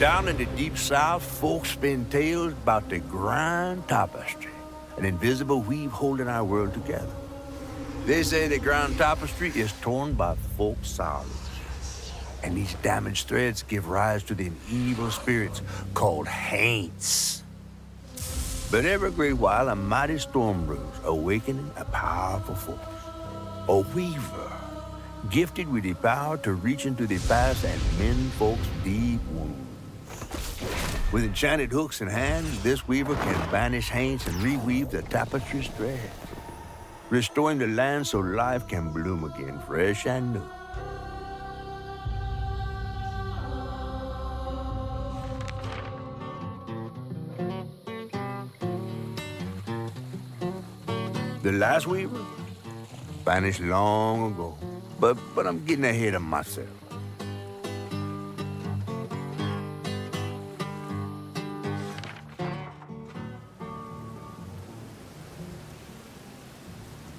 Down in the deep south, folks spin tales about the grand tapestry, an invisible weave holding our world together. They say the grand tapestry is torn by folks' sorrows, and these damaged threads give rise to them evil spirits called haints. But every great while, a mighty storm brews, awakening a powerful force, a weaver, gifted with the power to reach into the past and mend folks' deep wounds. With enchanted hooks in hand, this weaver can banish haints and reweave the tapestry's thread, restoring the land so life can bloom again, fresh and new. The last weaver vanished long ago, but I'm getting ahead of myself.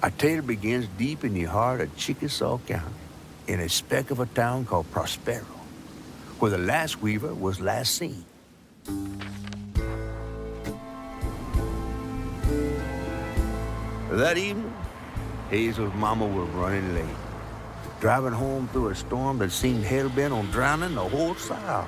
Our tale begins deep in the heart of Chickasaw County, in a speck of a town called Prospero, where the last weaver was last seen. That evening, Hazel's mama was running late, driving home through a storm that seemed hell-bent on drowning the whole South.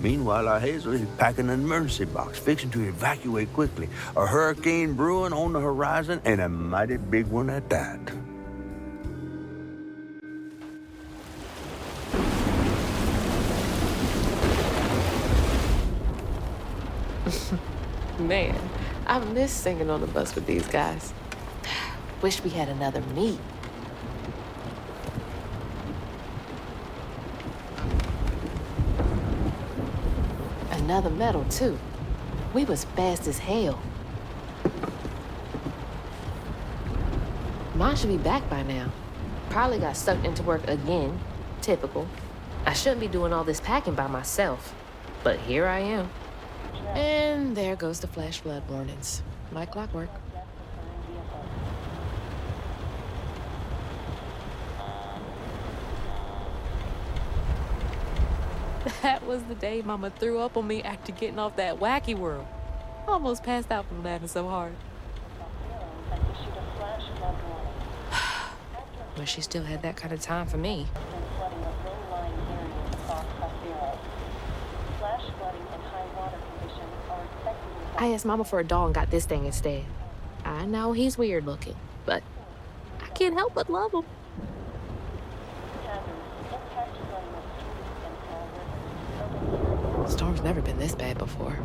Meanwhile, our Hazel is packing an emergency box, fixing to evacuate quickly. A hurricane brewing on the horizon, and a mighty big one at that. Man, I miss singing on the bus with these guys. Wish we had another meet. Another medal, too. We was fast as hell. Mom should be back by now. Probably got sucked into work again. Typical. I shouldn't be doing all this packing by myself. But here I am. And there goes the flash flood warnings. Like clockwork. That was the day Mama threw up on me after getting off that wacky world. Almost passed out from laughing so hard. But she still had that kind of time for me. I asked Mama for a doll and got this thing instead. I know he's weird looking, but I can't help but love him. Storm's never been this bad before.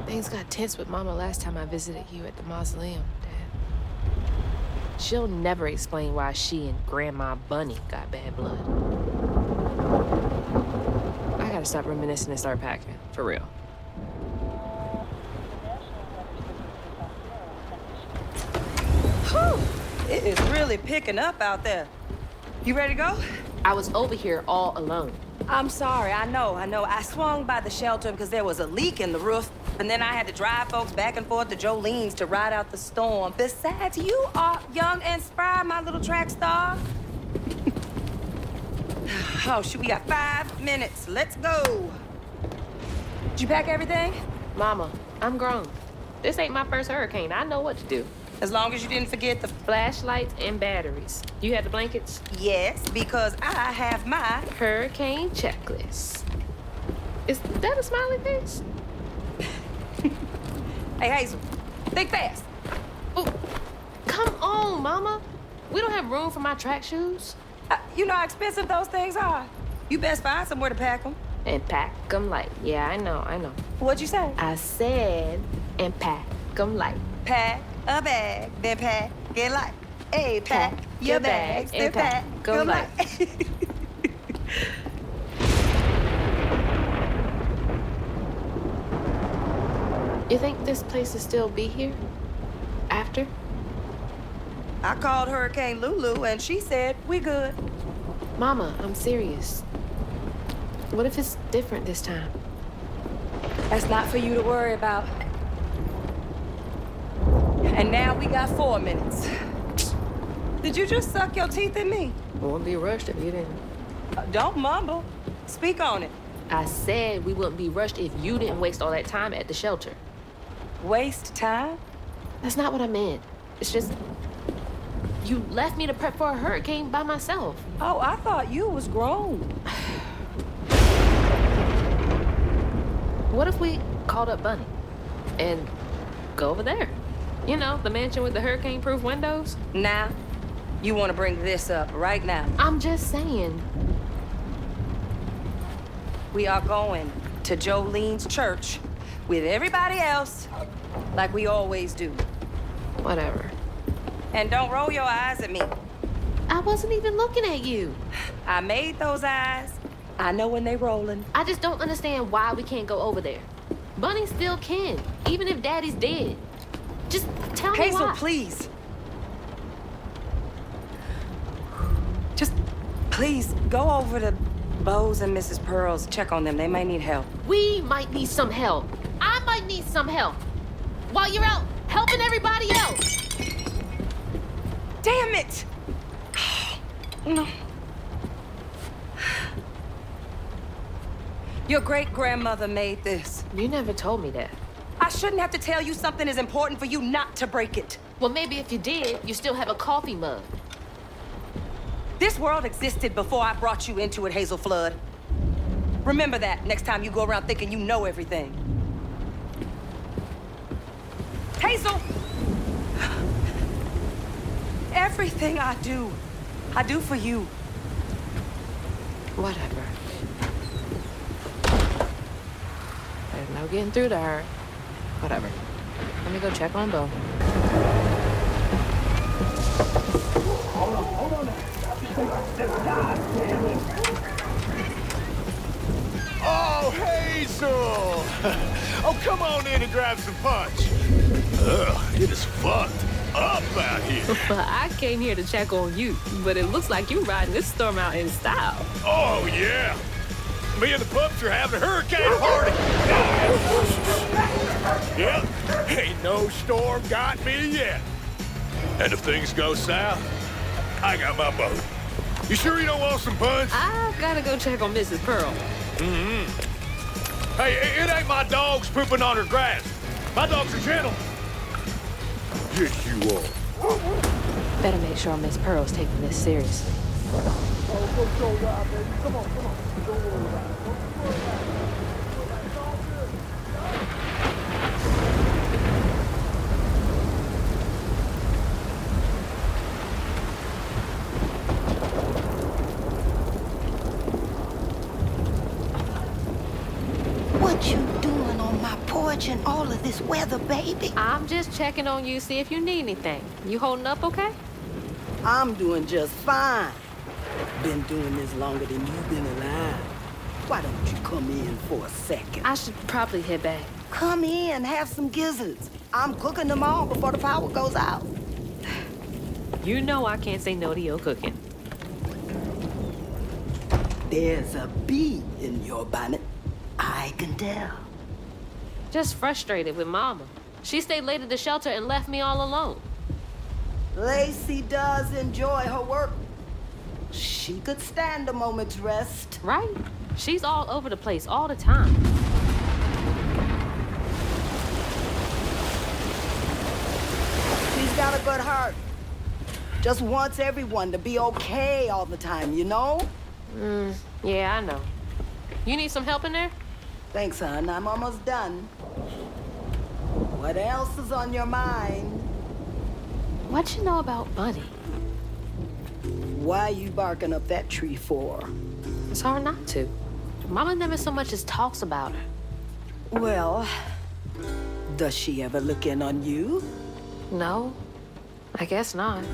Things got tense with Mama last time I visited you at the mausoleum, Dad. She'll never explain why she and Grandma Bunny got bad blood. I gotta stop reminiscing and start packing, for real. Whew! It is really picking up out there. You ready to go? I was over here all alone. I'm sorry, I know. I swung by the shelter because there was a leak in the roof, and then I had to drive folks back and forth to Jolene's to ride out the storm. Besides, you are young and spry, my little track star. Oh, shoot, we got 5 minutes. Let's go. Did you pack everything? Mama, I'm grown. This ain't my first hurricane. I know what to do. As long as you didn't forget the flashlights and batteries. You had the blankets? Yes, because I have my hurricane checklist. Is that a smiley face? Hey, Hazel, think fast. Oh, come on, Mama. We don't have room for my track shoes. You know how expensive those things are. You best find somewhere to pack them. And pack them light. Yeah, I know. What'd you say? I said, and pack them light. Pack a bag, then pack it light. Hey, pack your bags, then pack them light. You think this place will still be here? After? I called Hurricane Lulu, and she said we good. Mama, I'm serious. What if it's different this time? That's not for you to worry about. And now we got 4 minutes. Did you just suck your teeth at me? Won't be rushed if you didn't. Don't mumble. Speak on it. I said we wouldn't be rushed if you didn't waste all that time at the shelter. Waste time? That's not what I meant. It's just... you left me to prep for a hurricane by myself. Oh, I thought you was grown. What if we called up Bunny and go over there? You know, the mansion with the hurricane-proof windows? Now, you want to bring this up right now. I'm just saying. We are going to Jolene's church with everybody else, like we always do. Whatever. And don't roll your eyes at me. I wasn't even looking at you. I made those eyes. I know when they rolling. I just don't understand why we can't go over there. Bunny still can, even if Daddy's dead. Just tell me Hazel, why. please. Just, please, go over to Bo's and Mrs. Pearl's. Check on them. They may need help. We might need some help. I might need some help. While you're out helping everybody else. Damn it! No. Your great-grandmother made this. You never told me that. I shouldn't have to tell you something is important for you not to break it. Well, maybe if you did, you still have a coffee mug. This world existed before I brought you into it, Hazel Flood. Remember that next time you go around thinking you know everything. Hazel! Everything I do for you. Whatever. There's no getting through to her. Whatever. Let me go check on Bo. Oh, Hazel! Oh, come on in and grab some punch. Ugh, it is fucked up out here. Well, I came here to check on you, but it looks like you're riding this storm out in style. Oh, yeah. Me and the pups are having a hurricane party. Yep, ain't no storm got me yet. And if things go south, I got my boat. You sure you don't want some punch? I've got to go check on Mrs. Pearl. Hey, it ain't my dogs pooping on her grass. My dogs are gentle. Yes, you are. Better make sure Miss Pearl's taking this seriously. What you doing on my porch in all of this weather, baby? I'm just checking on you, see if you need anything. You holding up okay? I'm doing just fine. Been doing this longer than you've been alive. Why don't you come in for a second? I should probably head back. Come in, have some gizzards. I'm cooking them all before the power goes out. You know I can't say no to your cooking. There's a bee in your bonnet. I can tell. Just frustrated with Mama. She stayed late at the shelter and left me all alone. Lacey does enjoy her work. She could stand a moment's rest. Right? She's all over the place all the time. She's got a good heart. Just wants everyone to be okay all the time, you know? Yeah, I know. You need some help in there? Thanks, hon. I'm almost done. What else is on your mind? What you know about Bunny? Why you barking up that tree for? It's hard not to. Mama never so much as talks about her. Well, does she ever look in on you? No, I guess not.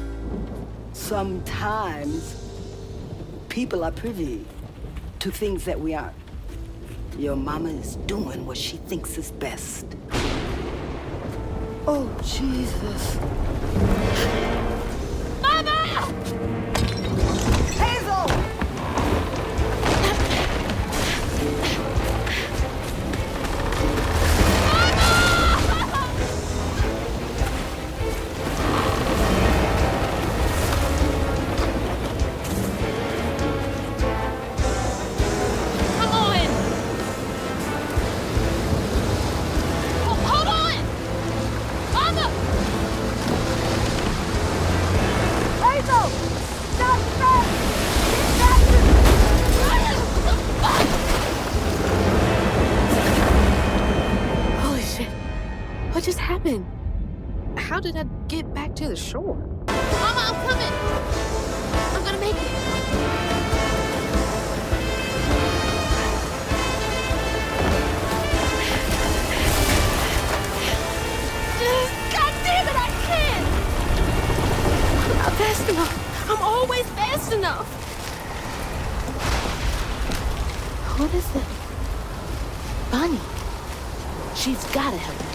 Sometimes people are privy to things that we aren't. Your mama is doing what she thinks is best. Oh, Jesus. Mama! Hazel! happened? How did I get back to the shore? Mama, I'm coming! I'm gonna make it! God damn it, I can't! I'm not fast enough. I'm always fast enough. What is it? Bunny. She's gotta help me.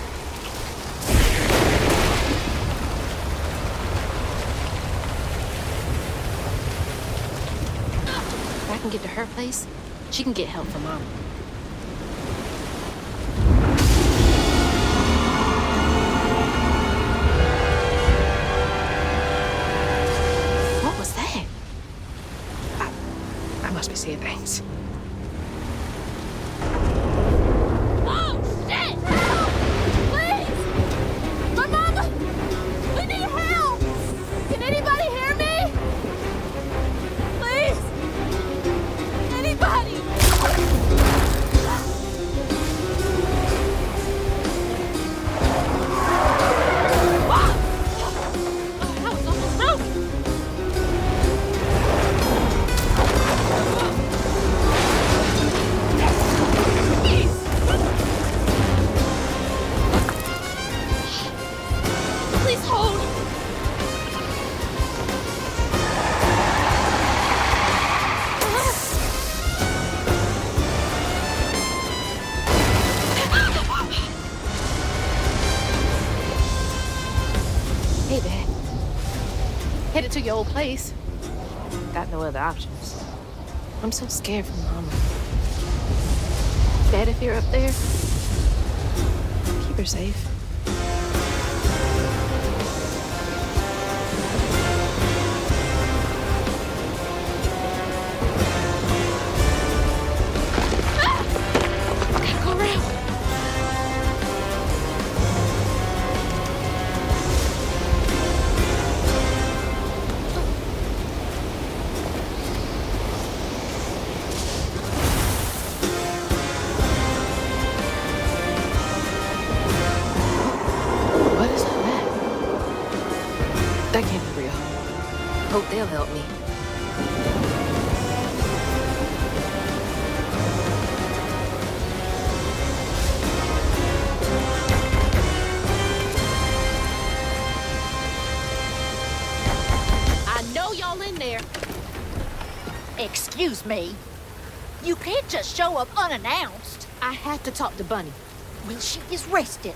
If I can get to her place, she can get help from Mama. What was that? I must be seeing things. Headed to your old place. Got no other options. I'm so scared for Mama. Dad, if you're up there, keep her safe. Gotta go around. That can't be real. Hope they'll help me. I know y'all in there. Excuse me. You can't just show up unannounced. I have to talk to Bunny. Well, she is rested.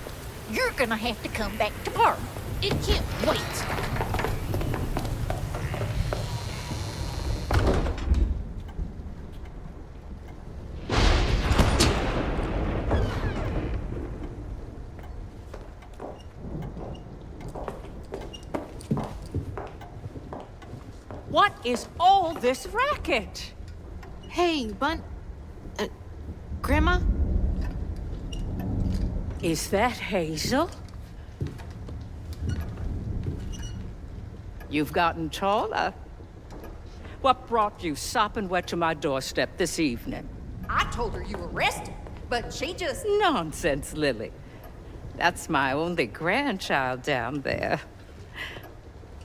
You're gonna have to come back to her. It can't wait. What is all this racket? Hey, Grandma? Is that Hazel? You've gotten taller. What brought you sopping wet to my doorstep this evening? I told her you were rested, but she just... Nonsense, Lily. That's my only grandchild down there.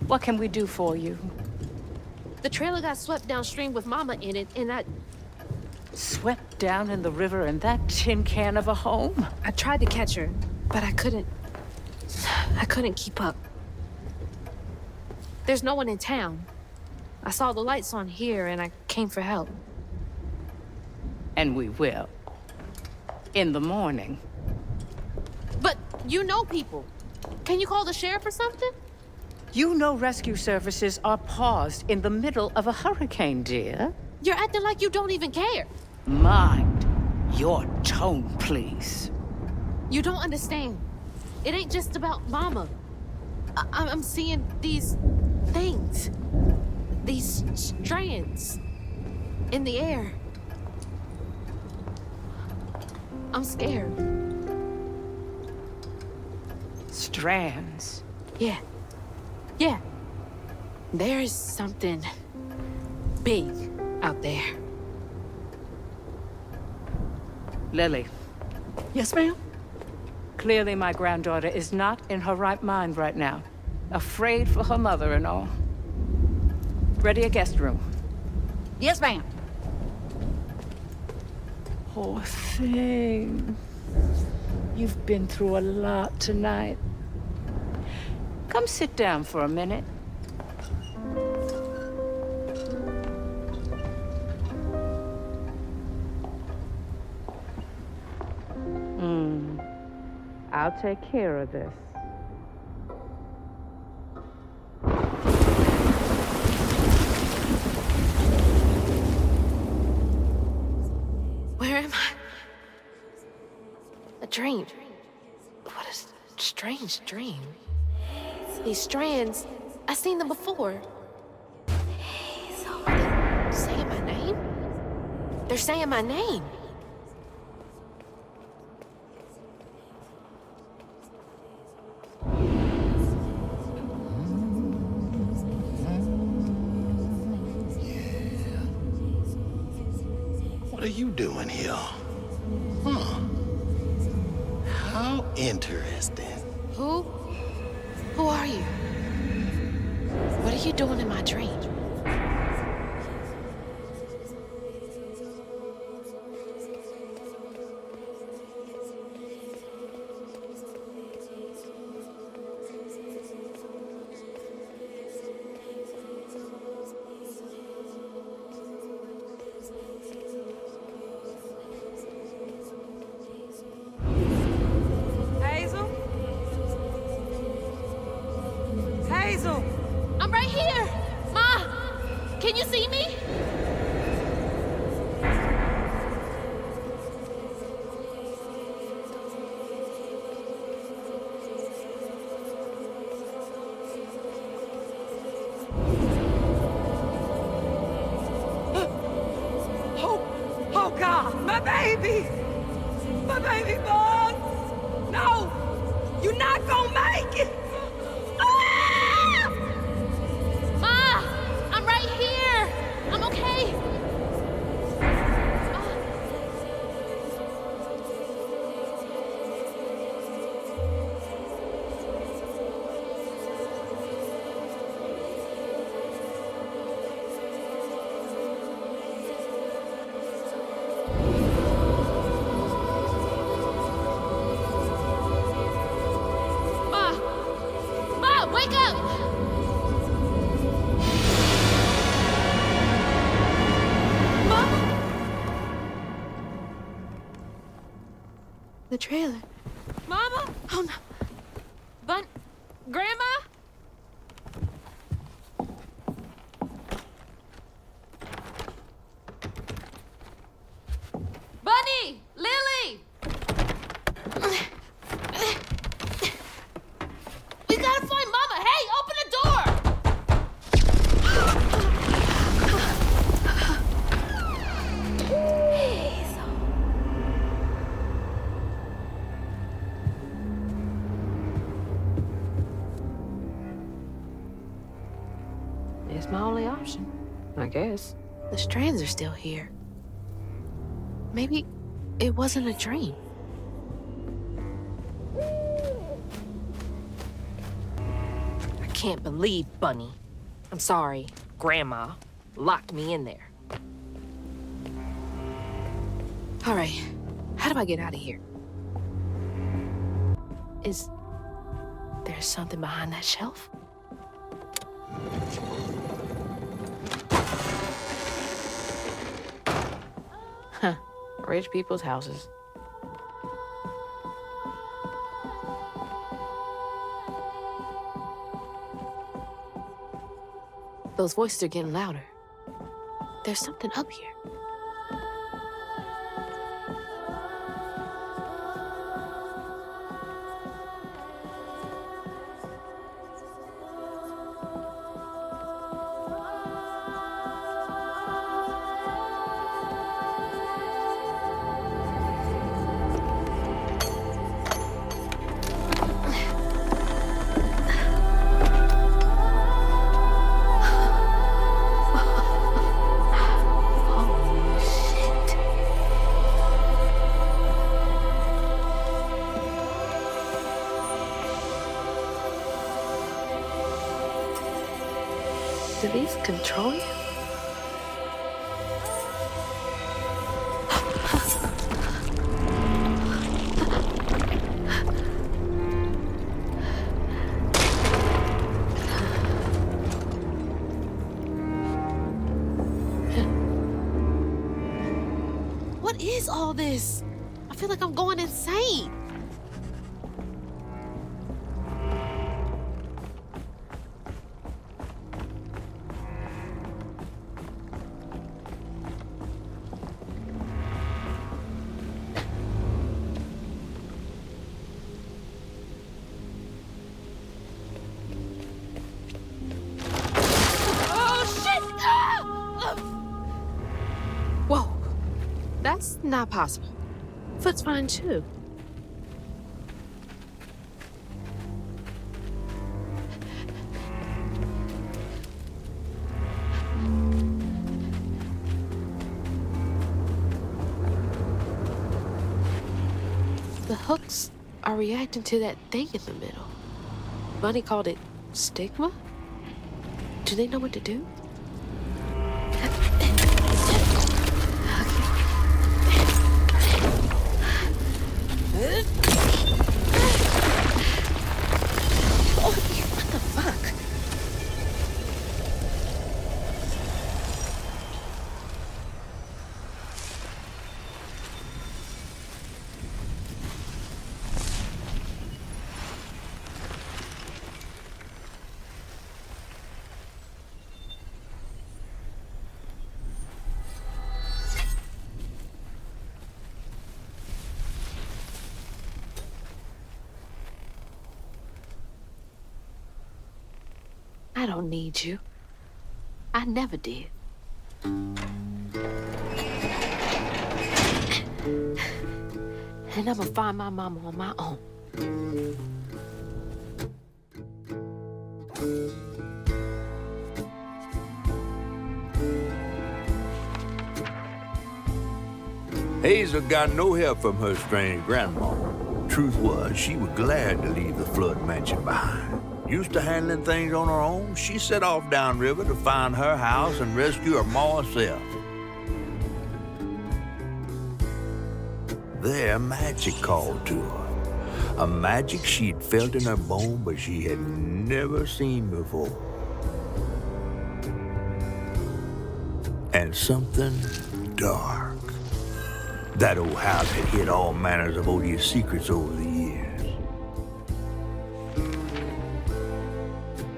What can we do for you? The trailer got swept downstream with Mama in it, and I Swept down in the river in that tin can of a home? I tried to catch her, but I couldn't keep up. There's no one in town. I saw the lights on here, and I came for help. And we will. In the morning. But you know people. Can you call the sheriff or something? You know rescue services are paused in the middle of a hurricane, dear. You're acting like you don't even care. Mind your tone, please. You don't understand. It ain't just about Mama. I'm seeing these things. These strands in the air. I'm scared. Strands? Yeah. There's something big out there. Lily, Yes, ma'am? Clearly, my granddaughter is not in her right mind right now. Afraid for her mother and all. Ready a guest room? Yes, ma'am. Poor thing. You've been through a lot tonight. Come sit down for a minute. I'll take care of this. Where am I? A dream. What a strange dream. These strands, I've seen them before. Are they saying my name? They're saying my name. What are you doing here? Huh. How interesting. Who? Who are you? What are you doing in my dream? Hazel! I'm right here! Ma! Can you see me? Oh God, my baby! My baby boy! No! You're not gonna make it! Ah! Ma! I'm right here! I'm okay! Wake up! Mama? The trailer. Mama? Oh no. Grandma? Bunny! Lily! We gotta find Mama! Hey, open the door! It's my only option, I guess. The strands are still here. Maybe it wasn't a dream. I can't believe Bunny. I'm sorry, Grandma locked me in there. All right, how do I get out of here? Is there something behind that shelf? Huh, rich people's houses. Those voices are getting louder. There's something up here. Oh Do these control you? What is all this? I feel like I'm going insane. Whoa, that's not possible. Foot's fine too. The hooks are reacting to that thing in the middle. Bunny called it stigma? Do they know what to do? What the fuck? I don't need you. I never did. And I'm gonna find my mama on my own. Hazel got no help from her strange grandma. Truth was, she was glad to leave the Flood mansion behind. Used to handling things on her own, she set off downriver to find her house and rescue her ma herself. There, magic called to her. A magic she'd felt in her bone, but she had never seen before. And something dark. That old house had hid all manners of odious secrets over the years.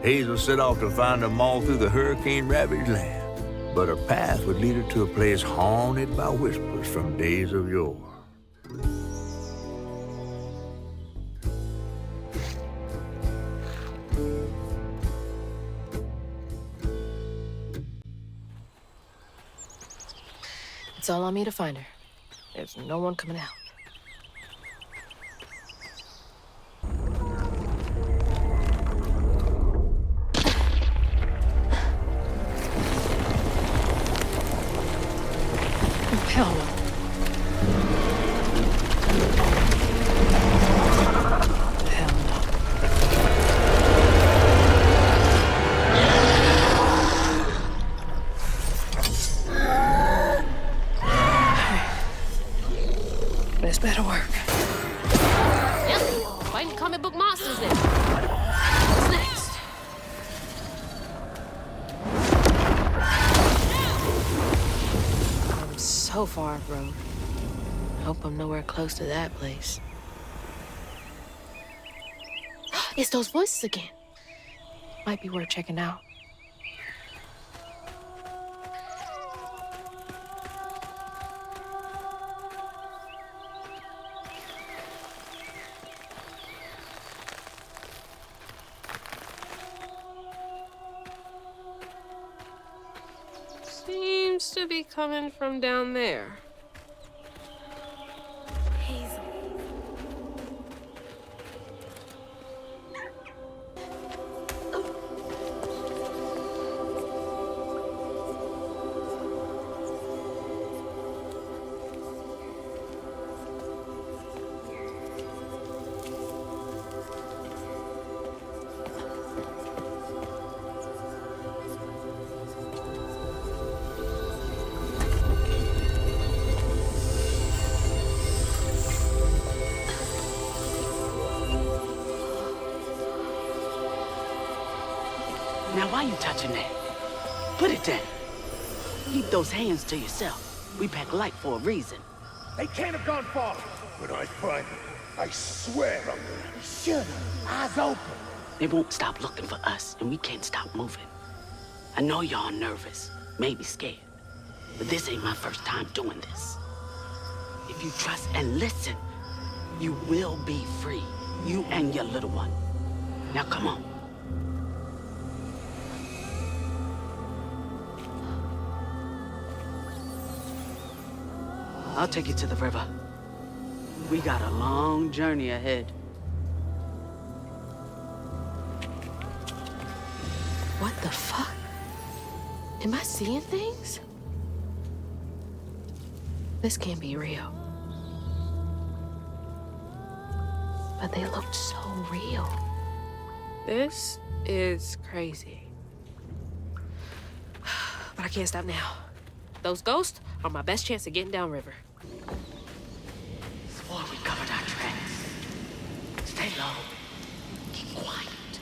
Hazel set off to find them all through the hurricane-ravaged land, but her path would lead her to a place haunted by whispers from days of yore. It's all on me to find her. There's no one coming out. Hell no. Hell no. This better work. Yep, fighting comic book monsters then. What's next? I'm so far off road. I hope I'm nowhere close to that place. It's those voices again. Might be worth checking out. Seems to be coming from down there. Hazel. Now, why you touching that? Put it down. Keep those hands to yourself. We pack light for a reason. They can't have gone far. When I find them, I swear I'm gonna... Shut up. Eyes open. They won't stop looking for us, and we can't stop moving. I know y'all nervous, maybe scared, but this ain't my first time doing this. If you trust and listen, you will be free. You and your little one. Now come on. I'll take you to the river. We got a long journey ahead. What the fuck? Am I seeing things? This can't be real. But they looked so real. This is crazy. But I can't stop now. Those ghosts are my best chance of getting downriver. Swore we covered our tracks. Stay low. Keep quiet.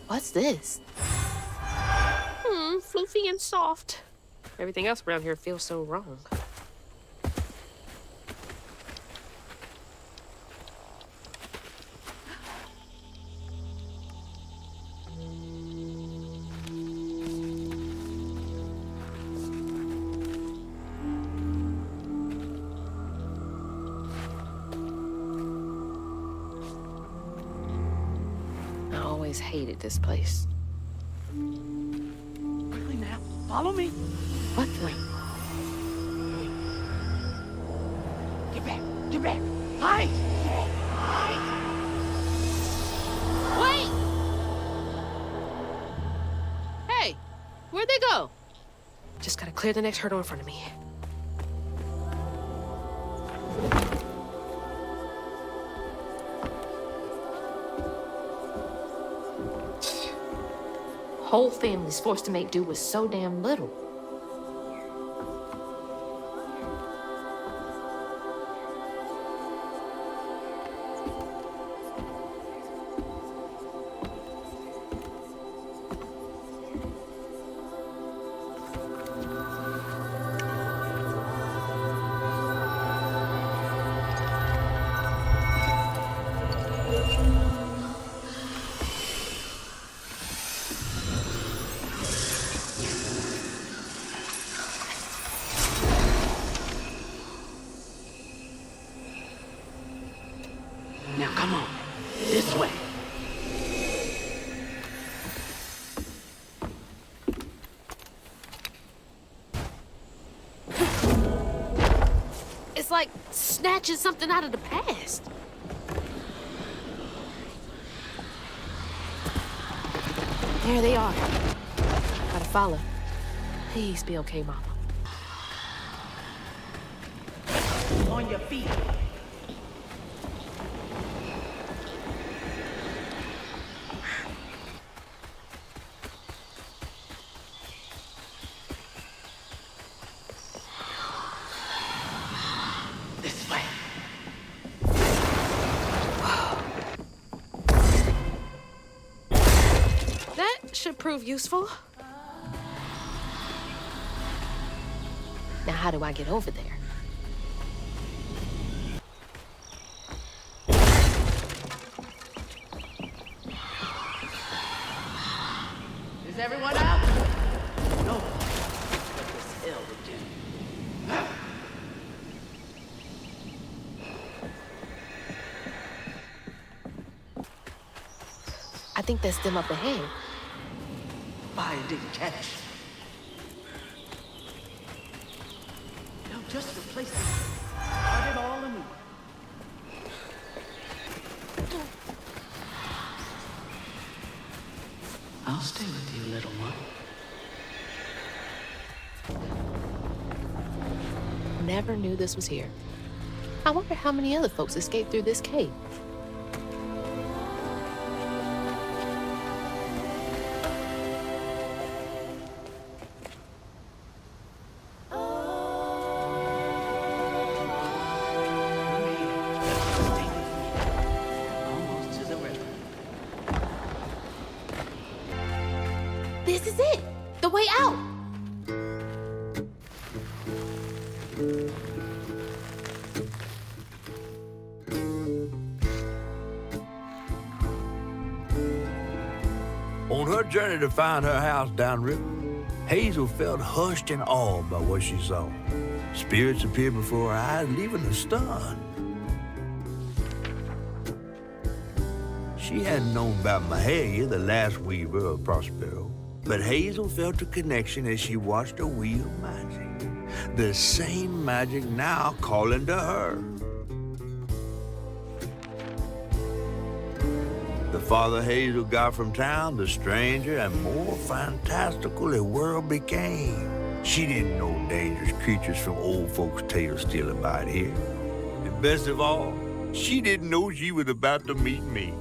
What's this? Floofy and soft. Everything else around here feels so wrong. I always hated this place. Really now? Follow me. What the? Get back. Get back. Hide. Hide. Wait! Hey, where'd they go? Just gotta clear the next hurdle in front of me. Whole family's forced to make do with so damn little. Now come on. This way. It's like snatching something out of the past. There they are. Gotta follow. Please be okay, Mama. On your feet. This way. That should prove useful. Now, how do I get over there? Is everyone out? No. What this hell would do. I think that's them up ahead. Fire didn't catch. They'll just replace it. Start it all anew. I'll stay with you, little one. Never knew this was here. I wonder how many other folks escaped through this cave. On her journey to find her house downriver, Hazel felt hushed and awed by what she saw. Spirits appeared before her eyes, leaving her stunned. She hadn't known about Mahalia, the last weaver of Prospero, but Hazel felt a connection as she watched her wheel magic. The same magic now calling to her. The farther Hazel got from town, the stranger and more fantastical the world became. She didn't know dangerous creatures from old folks' tales still abide here. And best of all, she didn't know she was about to meet me.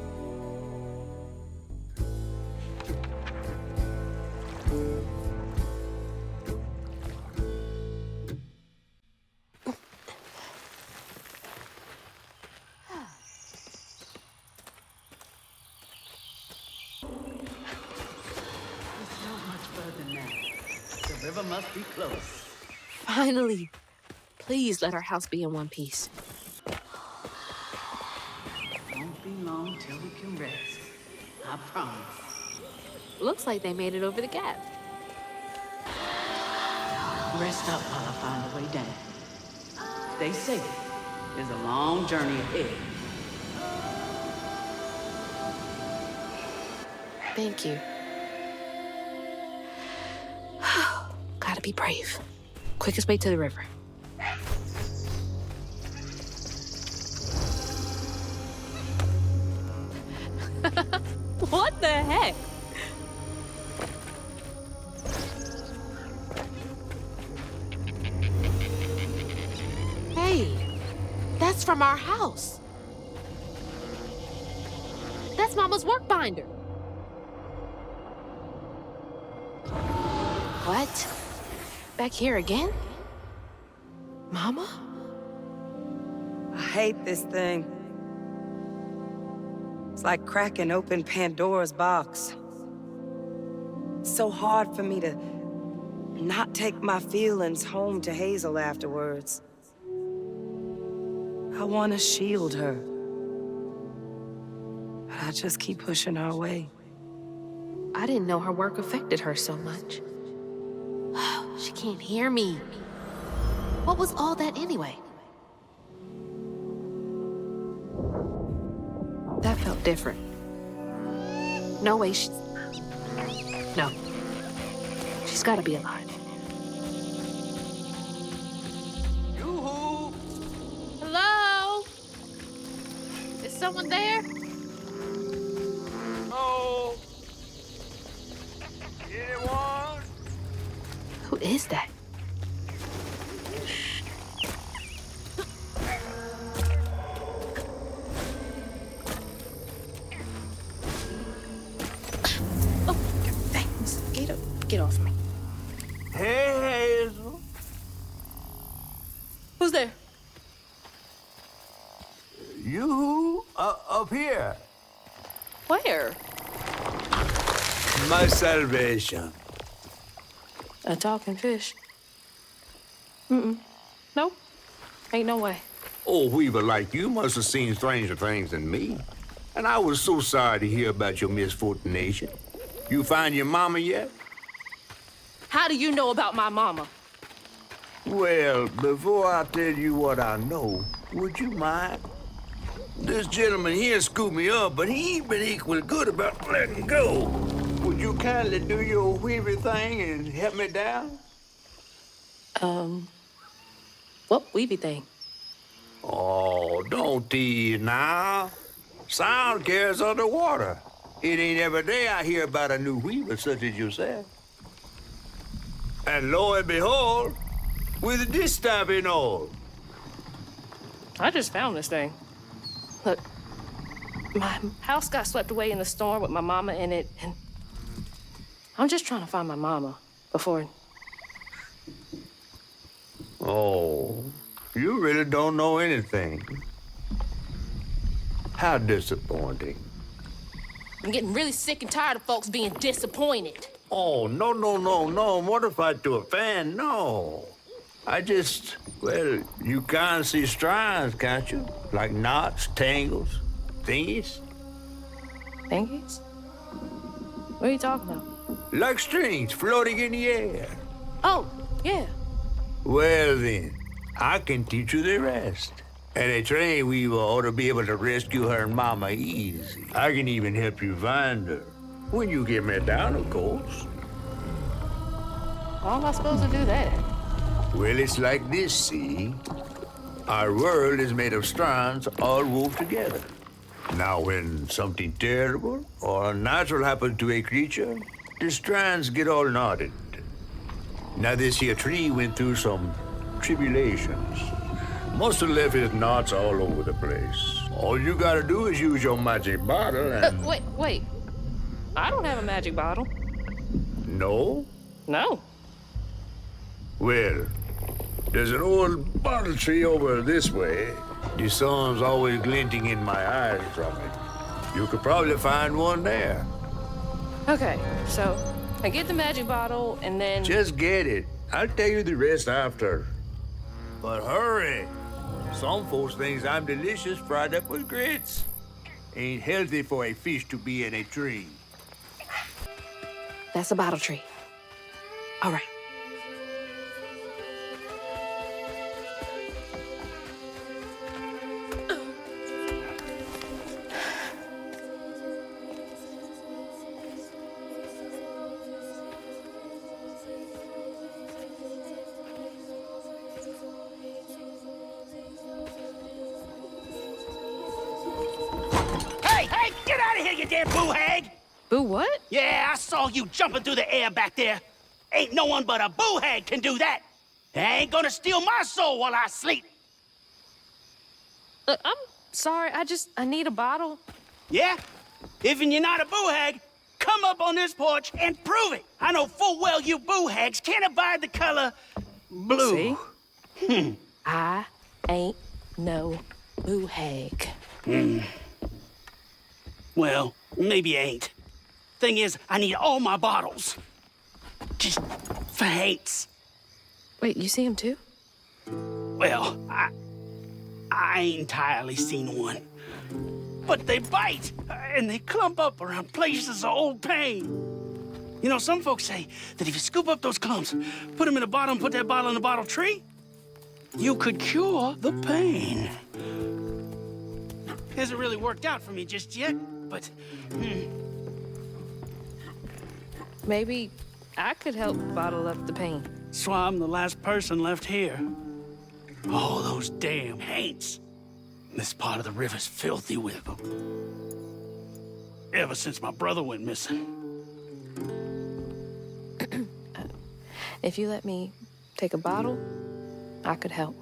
Must be close. Finally. Please let our house be in one piece. Won't be long till we can rest. I promise. Looks like they made it over the gap. Rest up while I find a way down. Stay safe. There's a long journey ahead. Thank you. Gotta be brave. Quickest way to the river. What the heck? Hey, that's from our house. That's Mama's work binder. What? Back here again? Mama? I hate this thing. It's like cracking open Pandora's box. It's so hard for me to not take my feelings home to Hazel afterwards. I want to shield her. But I just keep pushing her away. I didn't know her work affected her so much. She can't hear me. What was all that anyway? That felt different. No way No. She's gotta be alive. Yoo-hoo! Hello? Is someone there? Oh! Anyone? Who is that? Oh, thanks. Get off me. Hey, Hazel. Who's there? You up here. Where? My salvation. A talking fish? Nope. Ain't no way. Old weaver like you must have seen stranger things than me. And I was so sorry to hear about your misfortunation. You find your mama yet? How do you know about my mama? Well, before I tell you what I know, would you mind? This gentleman here scooped me up, but he ain't been equally good about letting go. Would you kindly do your weavy thing and help me down? What weavy thing? Oh, don't tease now. Sound carries underwater. It ain't every day I hear about a new weaver such as yourself. And lo and behold, with this stabbing all. I just found this thing. Look, my house got swept away in the storm with my mama in it, and I'm just trying to find my mama before... Oh, you really don't know anything. How disappointing. I'm getting really sick and tired of folks being disappointed. Oh, no, mortified to a fan, no. Well, you can't see strands, can't you? Like knots, tangles, thingies? Thingies? What are you talking about? Like strings floating in the air. Oh, yeah. Well then, I can teach you the rest. And a train weaver ought to be able to rescue her mama easy. I can even help you find her. When you get me down, of course. How am I supposed to do that? Well, it's like this, see? Our world is made of strands all wove together. Now, when something terrible or unnatural happens to a creature, the strands get all knotted. Now, this here tree went through some tribulations. Must have left his knots all over the place. All you gotta do is use your magic bottle and... Wait. I don't have a magic bottle. No? No. Well, there's an old bottle tree over this way. The sun's always glinting in my eyes from it. You could probably find one there. Okay, so I get the magic bottle and then... Just get it. I'll tell you the rest after. But hurry. Some folks think I'm delicious fried up with grits. Ain't healthy for a fish to be in a tree. That's a bottle tree. All right. Hey, get out of here, you damn boo hag! Boo what? Yeah, I saw you jumping through the air back there. Ain't no one but a boo hag can do that. They ain't gonna steal my soul while I sleep. Look, I'm sorry. I need a bottle. Yeah? If you're not a boo hag, come up on this porch and prove it. I know full well you boo hags can't abide the color blue. See? I ain't no boo hag. Well, maybe you ain't. Thing is, I need all my bottles. Just for hates. Wait, you see him too? Well, I ain't entirely seen one. But they bite, and they clump up around places of old pain. You know, some folks say that if you scoop up those clumps, put them in a bottle and put that bottle in a bottle tree, you could cure the pain. Hasn't really worked out for me just yet, but... Maybe I could help bottle up the pain. So I'm the last person left here. All those damn haints. This part of the river's filthy with them. Ever since my brother went missing. If you let me take a bottle, I could help.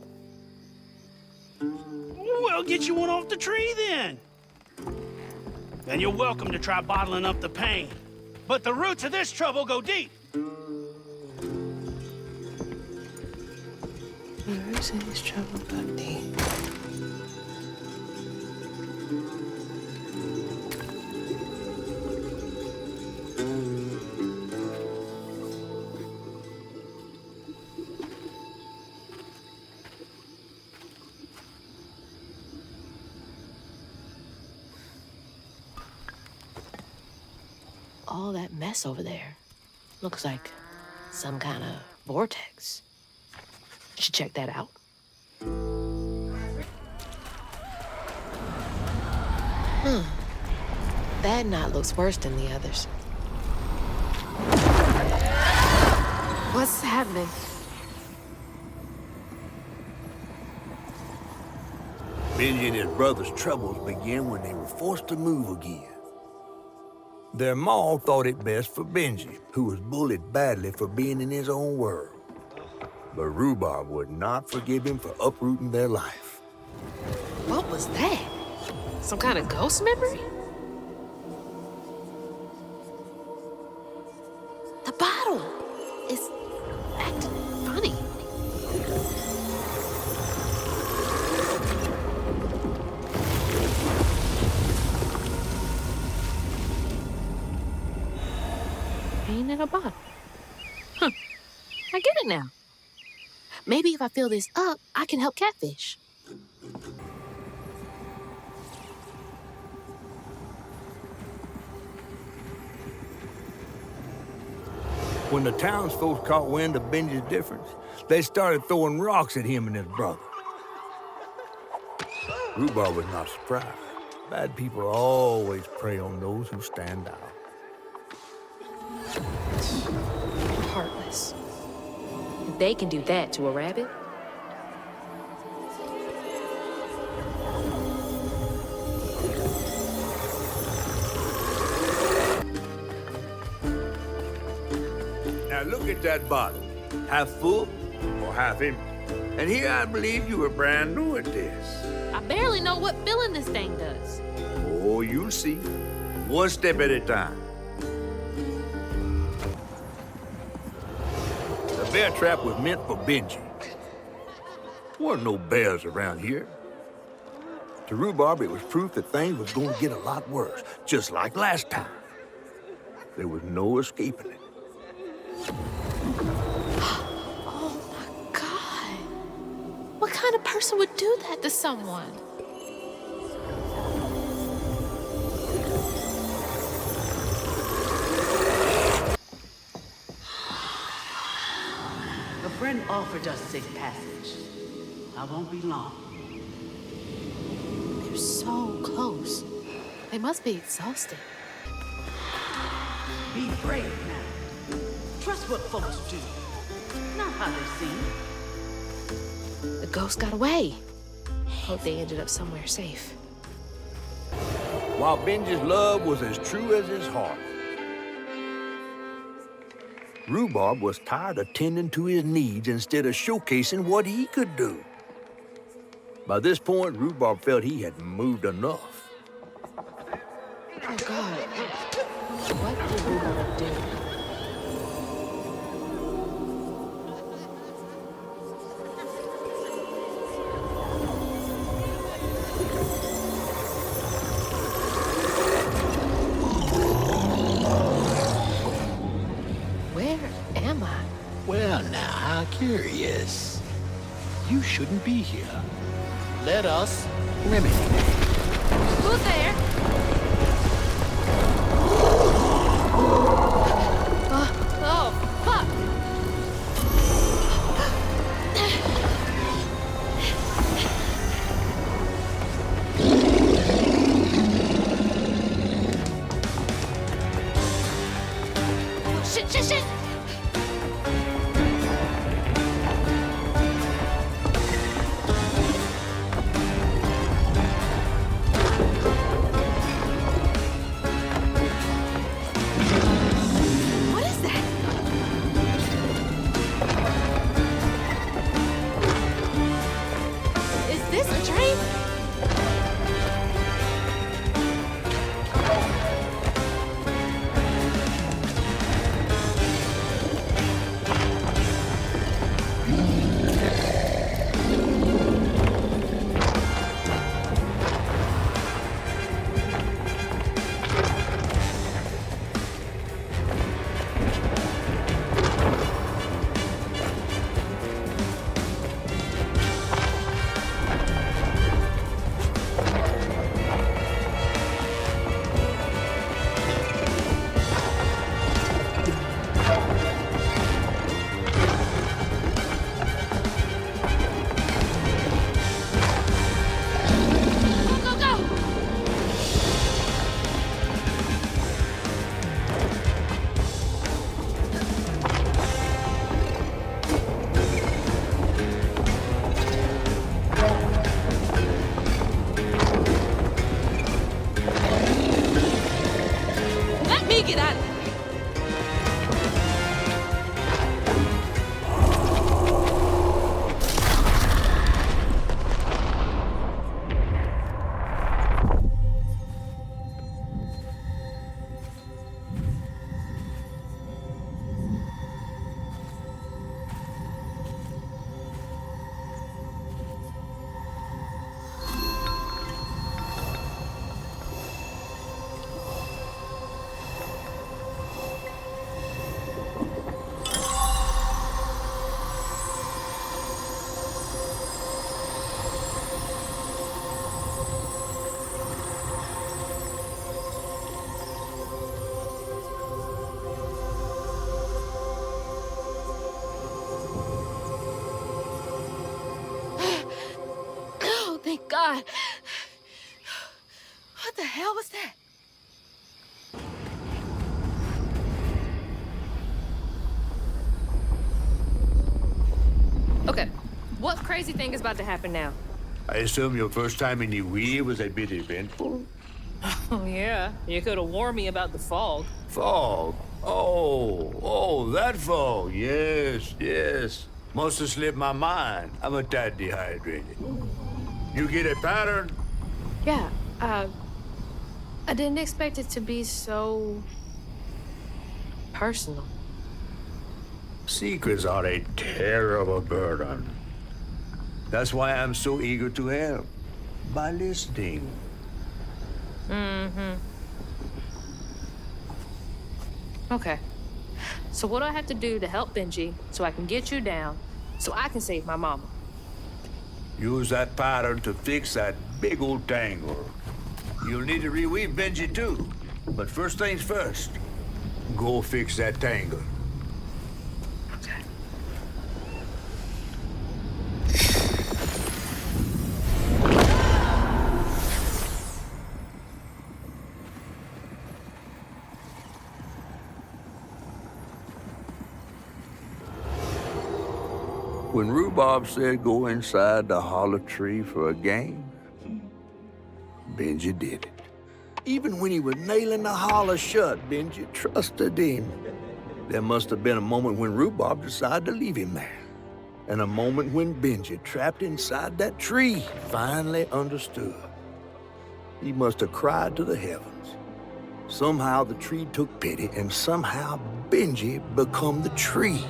Well, get you one off the tree then. Then you're welcome to try bottling up the pain. But the roots of this trouble go deep. The roots of this trouble go deep. All that mess over there looks like some kind of vortex. Should check that out. That knot looks worse than the others. What's happening? Benji and his brother's troubles began when they were forced to move again. Their ma thought it best for Benji, who was bullied badly for being in his own world. But Rhubarb would not forgive him for uprooting their life. What was that? Some kind of ghost memory? The bottle is acting funny. Pain in a bottle. Huh. I get it now. Maybe if I fill this up, I can help catfish. When the townsfolk caught wind of Benji's difference, they started throwing rocks at him and his brother. Rhubarb was not surprised. Bad people always prey on those who stand out. Heartless. If they can do that to a rabbit, now look at that bottle. Half full or half empty. And here I believe you were brand new at this. I barely know what filling this thing does. Oh, you'll see. One step at a time. The bear trap was meant for Benji. Weren't no bears around here. To Rhubarb, it was proof that things was going to get a lot worse, just like last time. There was no escaping it. Oh my God. What kind of person would do that to someone? A friend offered us safe passage. I won't be long. They're so close. They must be exhausted. Be brave now. Trust what folks do, not how they seem. the ghost got away. Hope they ended up somewhere safe. While Benji's love was as true as his heart, Rhubarb was tired of tending to his needs instead of showcasing what he could do. By this point, Rhubarb felt he had moved enough. Oh, God. What did Rhubarb do? Where am I? Well, now, how curious. You shouldn't be here. Let us remedy it. Who's there? Oh, fuck! Shit! God. What the hell was that? Okay, what crazy thing is about to happen now? I assume your first time in the wheel was a bit eventful? Oh, yeah. You could have warned me about the fog. Fog? Oh, that fog. Yes. Must have slipped my mind. I'm a tad dehydrated. You get a pattern? Yeah, I didn't expect it to be so personal. Secrets are a terrible burden. That's why I'm so eager to help. By listening. Okay. So what do I have to do to help Benji so I can get you down, so I can save my mama? Use that pattern to fix that big old tangle. You'll need to reweave Benji too. But first things first, go fix that tangle. Okay. When Rhubarb said go inside the hollow tree for a game, Benji did it. Even when he was nailing the hollow shut, Benji trusted him. There must have been a moment when Rhubarb decided to leave him there. And a moment when Benji, trapped inside that tree, finally understood. He must have cried to the heavens. Somehow the tree took pity, and somehow Benji become the tree.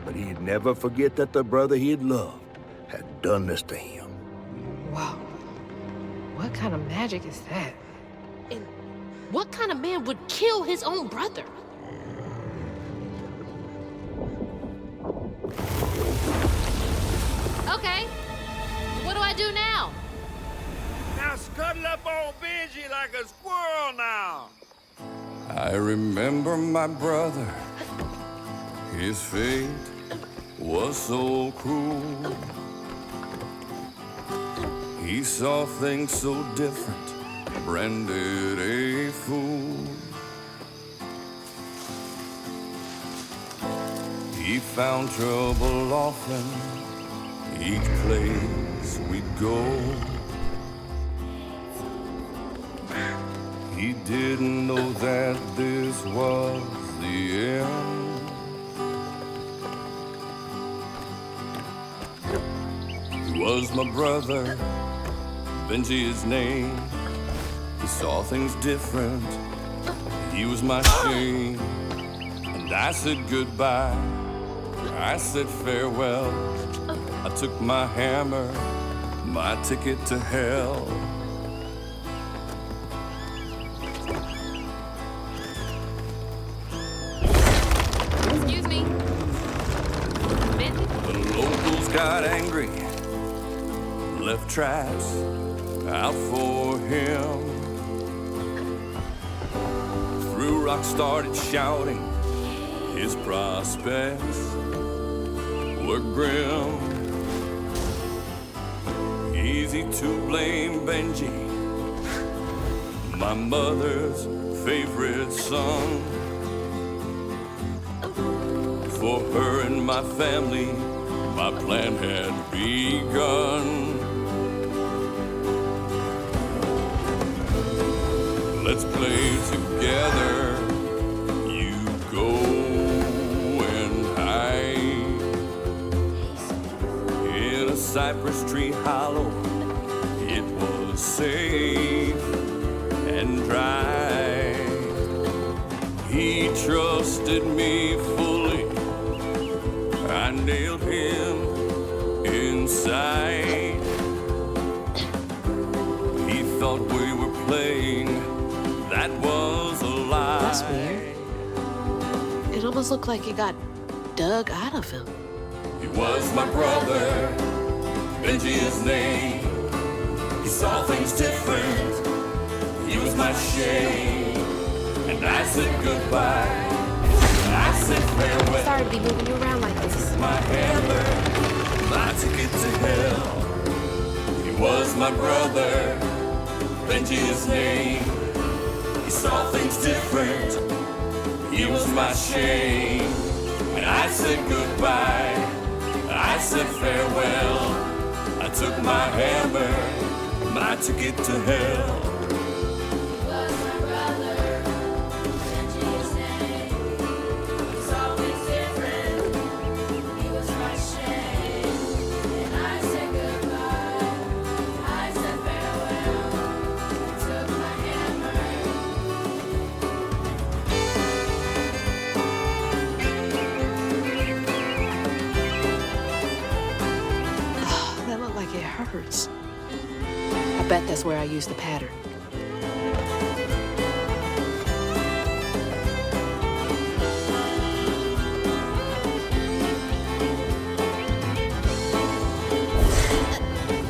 But he'd never forget that the brother he'd loved had done this to him. Wow. What kind of magic is that? And what kind of man would kill his own brother? Okay. What do I do now? Now scuttle up on Benji like a squirrel now. I remember my brother. His fate was so cruel. He saw things so different, branded a fool. He found trouble often, each place we'd go. He didn't know that this was the end. He was my brother, Benji his name. He saw things different, he was my shame. And I said goodbye, I said farewell. I took my hammer, my ticket to hell. Excuse me. Benji? The locals got angry, left traps out for him. Threw rocks, started shouting, his prospects were grim. Easy to blame Benji, my mother's favorite son. For her and my family, my plan had begun. Let's play together. You go and hide in a cypress tree hollow. It was safe and dry. He trusted me fully. I nailed him inside. He thought we were playing. That was a lie. That's weird. It almost looked like it got dug out of him. He was my brother, Benji his name. He saw things different. He was my shame. And I said goodbye. I said farewell. Sorry to be moving you around like this. My hammer, my ticket to hell. He was my brother, Benji his name. He saw things different, he was my shame. And I said goodbye, I said farewell. I took my hammer, my ticket to hell. Hurts. I bet that's where I used the pattern.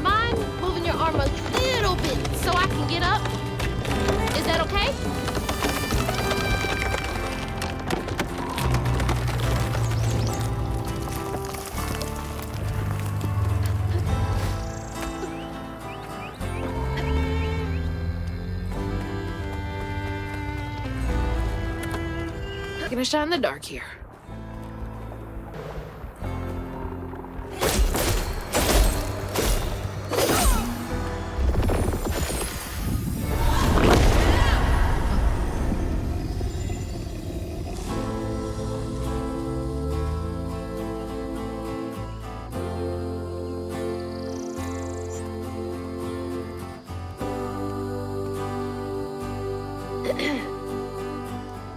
Mind moving your arm a little bit so I can get up? Is that okay? Gonna shine the dark here.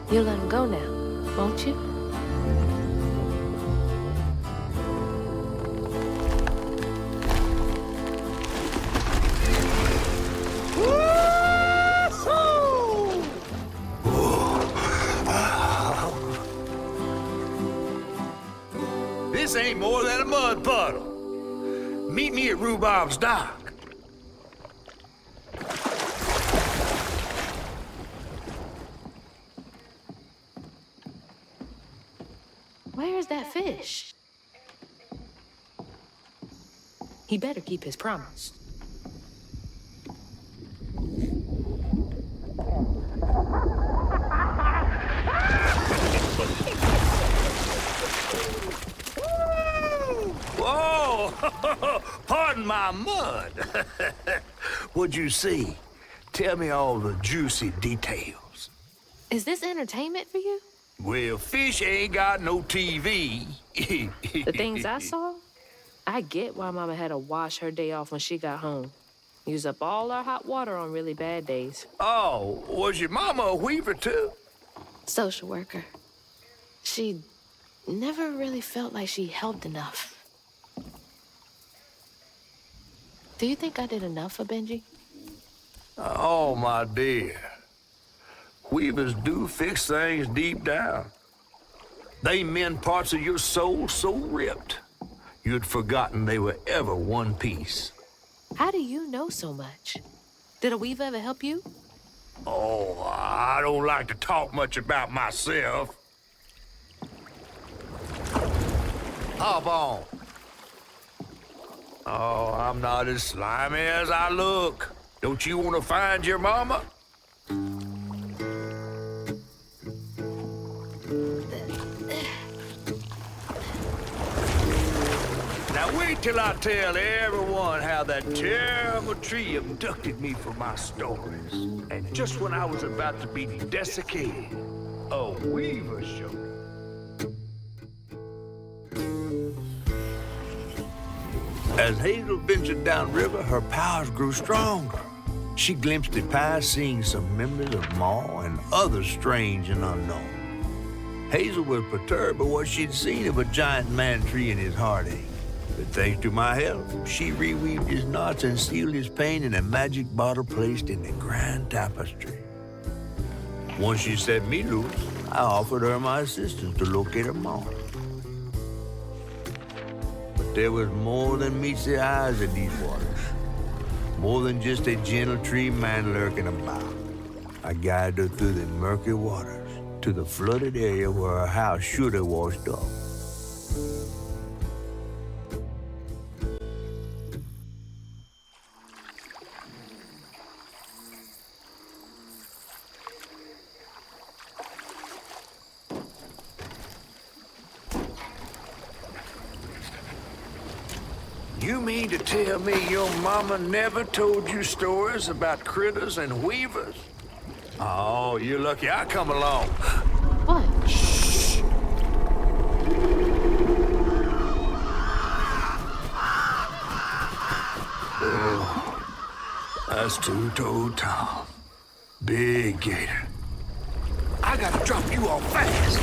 You'll let him go now, won't you? This ain't more than a mud puddle. Meet me at Rhubarb's dock. Where's that fish? He better keep his promise. Whoa! Pardon my mud. What'd you see? Tell me all the juicy details. Is this entertainment for you? Well, fish ain't got no TV. The things I saw? I get why Mama had to wash her day off when she got home. Use up all our hot water on really bad days. Oh, was your mama a weaver too? Social worker. She never really felt like she helped enough. Do you think I did enough for Benji? Oh, my dear. Weavers do fix things deep down. They mend parts of your soul so ripped, you'd forgotten they were ever one piece. How do you know so much? Did a weaver ever help you? Oh, I don't like to talk much about myself. Hop on. Oh, I'm not as slimy as I look. Don't you want to find your mama? Now wait till I tell everyone how that terrible tree abducted me for my stories. And just when I was about to be desiccated, a weaver showed up. As Hazel ventured downriver, her powers grew stronger. She glimpsed it past, seeing some members of Ma and others strange and unknown. Hazel was perturbed by what she'd seen of a giant man tree in his heartache. But thanks to my help, she reweaved his knots and sealed his pain in a magic bottle placed in the grand tapestry. Once she set me loose, I offered her my assistance to locate her Ma. But there was more than meets the eyes in these waters. More than just a gentle tree man lurking about. I guided her through the murky waters to the flooded area where her house should have washed up. You mean to tell me your mama never told you stories about critters and weavers? Oh, you're lucky I come along. What? Shh. Oh, that's two-toed Tom. Big gator. I gotta drop you off fast.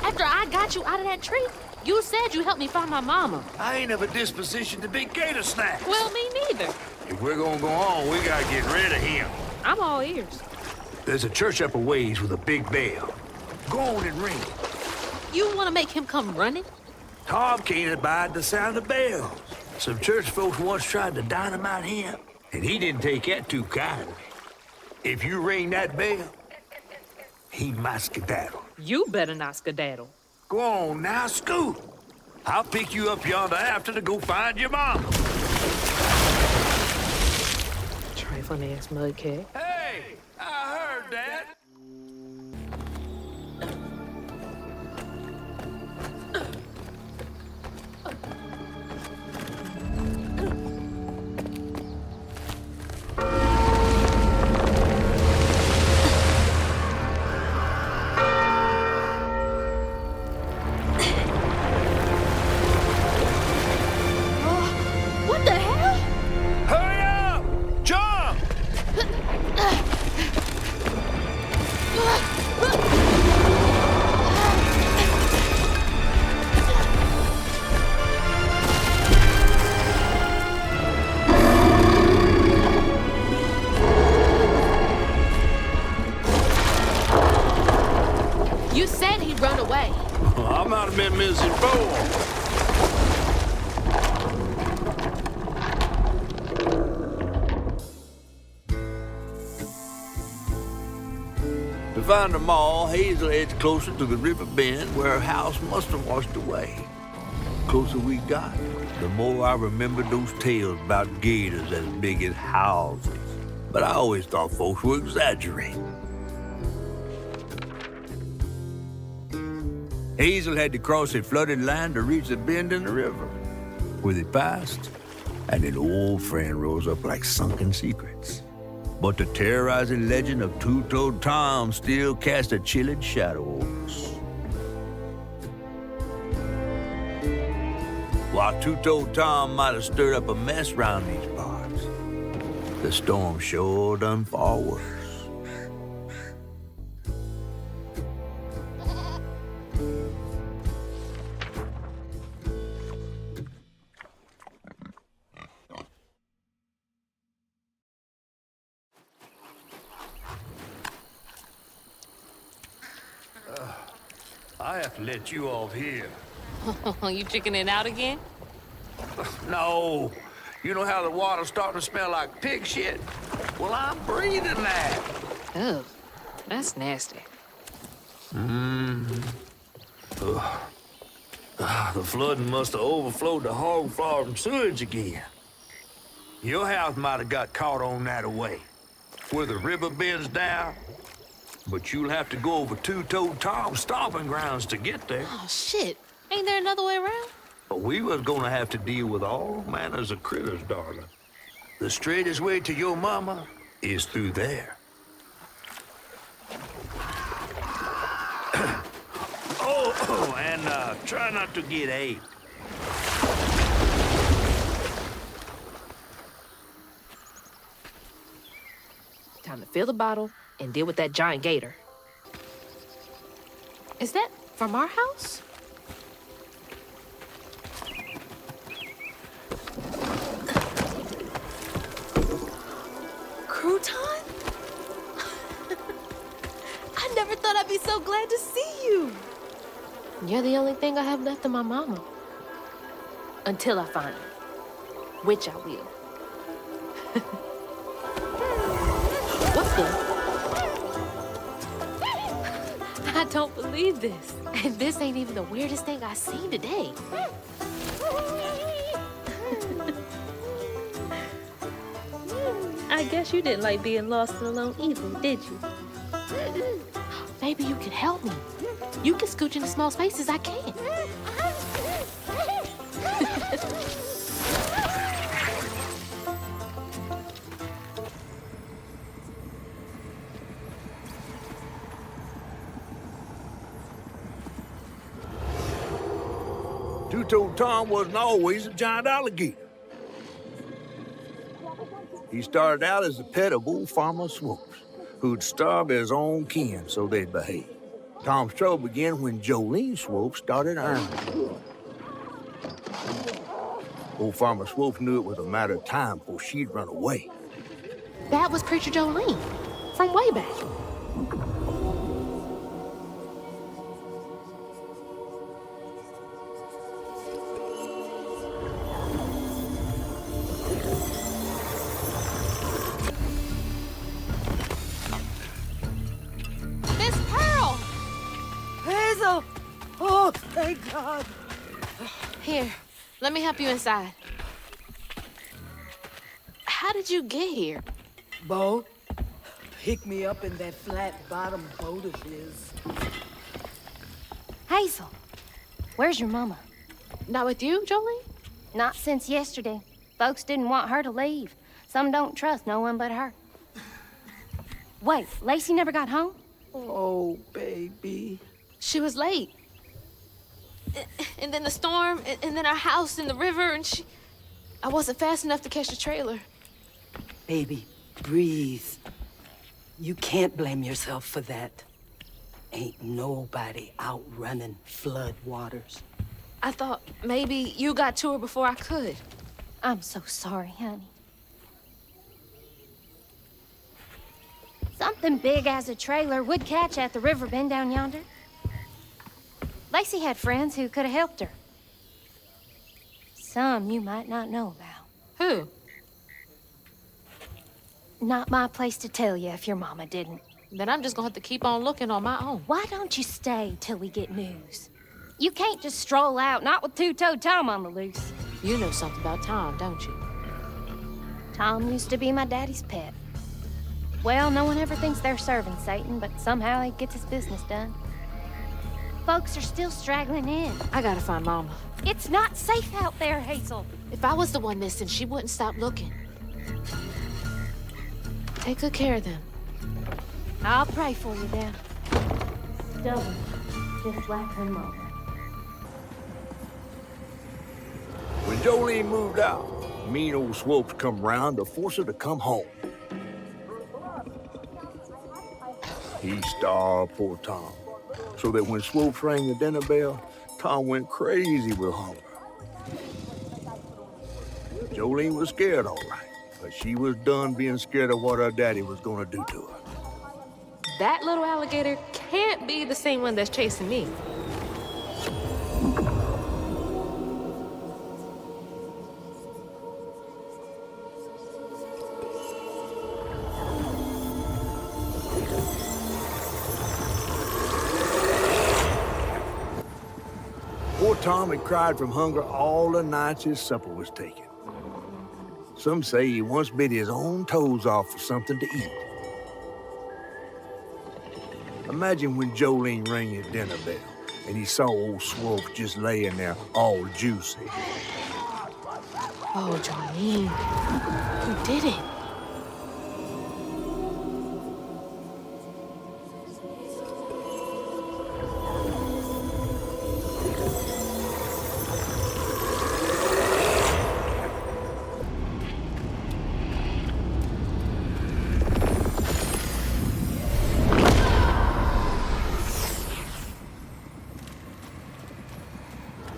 After I got you out of that tree, you said you helped me find my mama. I ain't of a disposition to be gator snacks. Well, me neither. If we're gonna go on, we gotta get rid of him. I'm all ears. There's a church up a ways with a big bell. Go on and ring it. You want to make him come running? Tom can't abide the sound of bells. Some church folks once tried to dynamite him, and he didn't take that too kindly. If you ring that bell, he might skedaddle. You better not skedaddle. Go on now, scoot. I'll pick you up yonder after to go find your mom. Trifling ass mudcat. Hey, I heard that. What the hell? Hurry up! Jump! You said he'd run away. I might have been misinformed. To find them all, Hazel heads closer to the river bend where her house must have washed away. The closer we got, the more I remembered those tales about gators as big as houses. But I always thought folks were exaggerating. Hazel had to cross a flooded line to reach the bend in the river, where they passed, and an old friend rose up like sunken secrets. But the terrorizing legend of Two-Toed Tom still cast a chilling shadow over us. While Two-Toed Tom might have stirred up a mess round these parts, the storm sure done far worse. I have to let you off here. You chickening out again? No. You know how the water's starting to smell like pig shit? Well, I'm breathing that. Oh, that's nasty. The flooding must have overflowed the hog farm sewage again. Your house might have got caught on that way, where the river bends down. But you'll have to go over Two-Toed Tom's stomping grounds to get there. Oh, shit. Ain't there another way around? But we was gonna have to deal with all manners of critters, darling. The straightest way to your mama is through there. And try not to get ate. Time to fill the bottle and deal with that giant gator. Is that from our house? Crouton? I never thought I'd be so glad to see you. You're the only thing I have left of my mama. Until I find her, which I will. What's the... I don't believe this. And this ain't even the weirdest thing I've seen today. I guess you didn't like being lost and alone either, did you? Maybe you can help me. You can scooch into small spaces I can't. two-toed Tom wasn't always a giant alligator. He started out as a pet of old Farmer Swoops, who'd starve his own kin so they'd behave. Tom's trouble began when Jolene Swope started earning. Old Farmer Swope knew it was a matter of time before she'd run away. That was Preacher Jolene, from way back. Miss Pearl! Hazel! Oh, thank God. Here, let me help you inside. How did you get here? Bo, pick me up in that flat-bottom boat of his. Hazel, where's your mama? Not with you, Jolene? Not since yesterday. Folks didn't want her to leave. Some don't trust no one but her. Wait, Lacey never got home? Oh, baby. She was late. And then the storm, and then our house in the river, and I wasn't fast enough to catch the trailer. Baby, breathe. You can't blame yourself for that. Ain't nobody outrunning flood waters. I thought maybe you got to her before I could. I'm so sorry, honey. Something big as a trailer would catch at the river bend down yonder. Lacey had friends who could have helped her. Some you might not know about. Who? Not my place to tell you if your mama didn't. Then I'm just gonna have to keep on looking on my own. Why don't you stay till we get news? You can't just stroll out, not with two-toed Tom on the loose. You know something about Tom, don't you? Tom used to be my daddy's pet. Well, no one ever thinks they're serving Satan, but somehow he gets his business done. Folks are still straggling in. I gotta find Mama. It's not safe out there, Hazel. If I was the one missing, she wouldn't stop looking. Take good care of them. I'll pray for you then. Stubborn, just like her mother. When Jolene moved out, mean old Swopes come round to force her to come home. He starved poor Tom, so that when Swopes rang the dinner bell, Tom went crazy with hunger. Jolene was scared, all right, but she was done being scared of what her daddy was gonna do to her. That little alligator can't be the same one that's chasing me. Poor Tom had cried from hunger all the nights his supper was taken. Some say he once bit his own toes off for something to eat. Imagine when Jolene rang his dinner bell and he saw old Swope just laying there all juicy. Oh, Jolene, who did it?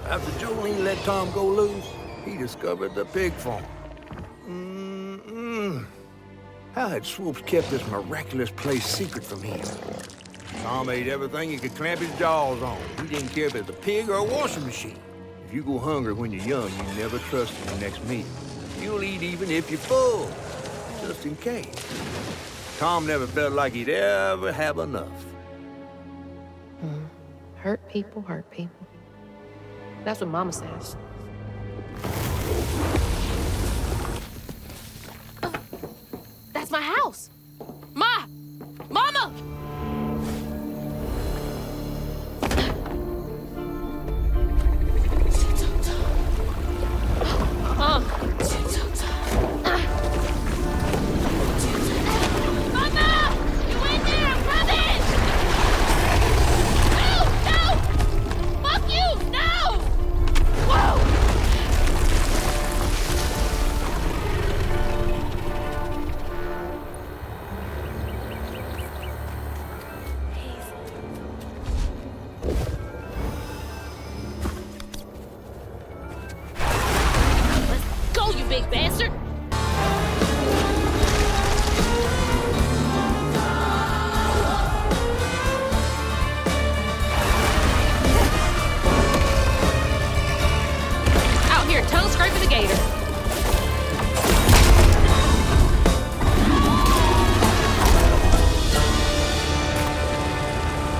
After Jolene let Tom go loose, he discovered the pig farm. How had Swoops kept this miraculous place secret from him? Tom ate everything he could clamp his jaws on. He didn't care if it was a pig or a washing machine. If you go hungry when you're young, you never trust in the next meal. You'll eat even if you're full, just in case. Tom never felt like he'd ever have enough. Hurt people, hurt people. That's what Mama says. That's my house! Ma! Mama! Mom! Mama! You in there? I'm coming! No! No! Fuck you! No! Whoa! bastard! Out here, tongue scraping the gator.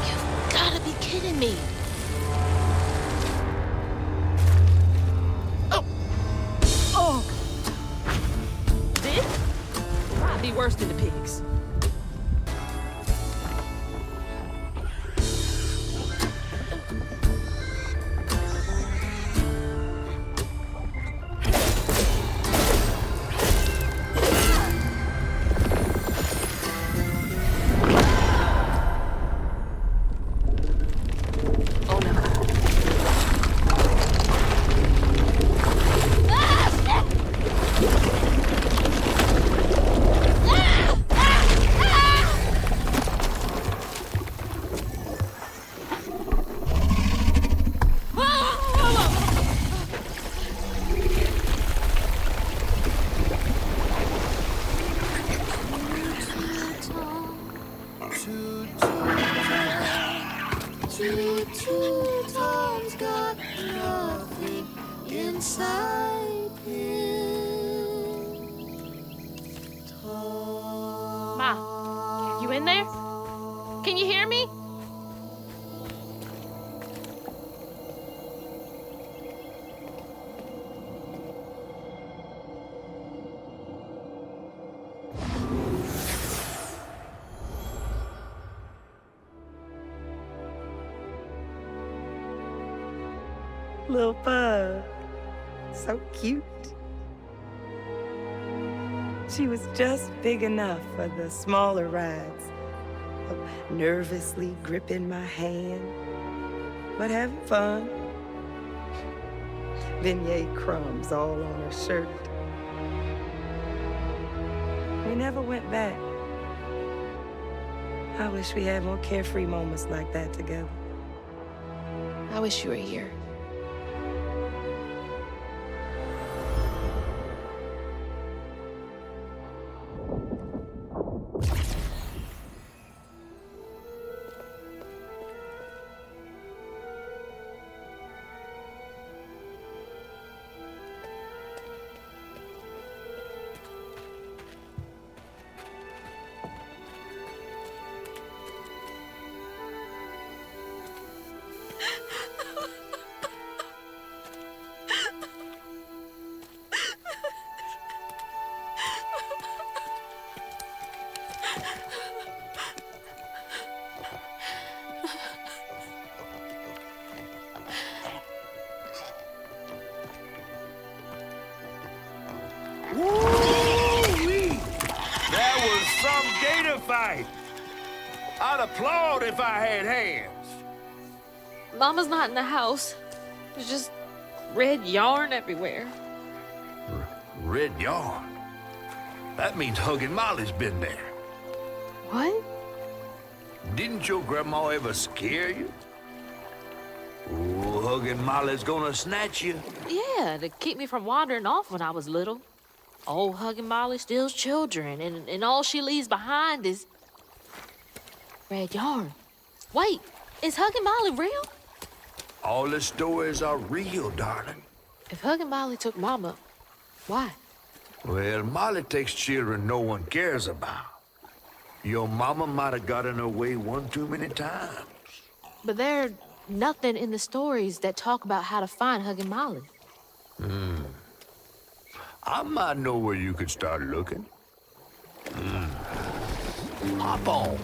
You've gotta be kidding me. Worse than the pigs. Ma, you in there? Can you hear me? Little Pug. So cute. She was just big enough for the smaller rides. Nervously gripping my hand, but having fun. Beignet crumbs all on her shirt. We never went back. I wish we had more carefree moments like that together. I wish you were here. Woo-wee! That was some gator fight. I'd applaud if I had hands. Mama's not in the house. There's just red yarn everywhere. Red yarn? That means Huggin' Molly's been there. What? Didn't your grandma ever scare you? Oh, Huggin' Molly's gonna snatch you. Yeah, to keep me from wandering off when I was little. Old Huggin' Molly steals children, and all she leaves behind is red yarn. Wait, is Huggin' Molly real? All the stories are real, darling. If Huggin' Molly took Mama, why? Well, Molly takes children no one cares about. Your mama might have gotten away one too many times. But there's nothing in the stories that talk about how to find Huggin' Molly. I might know where you could start looking. Hop on.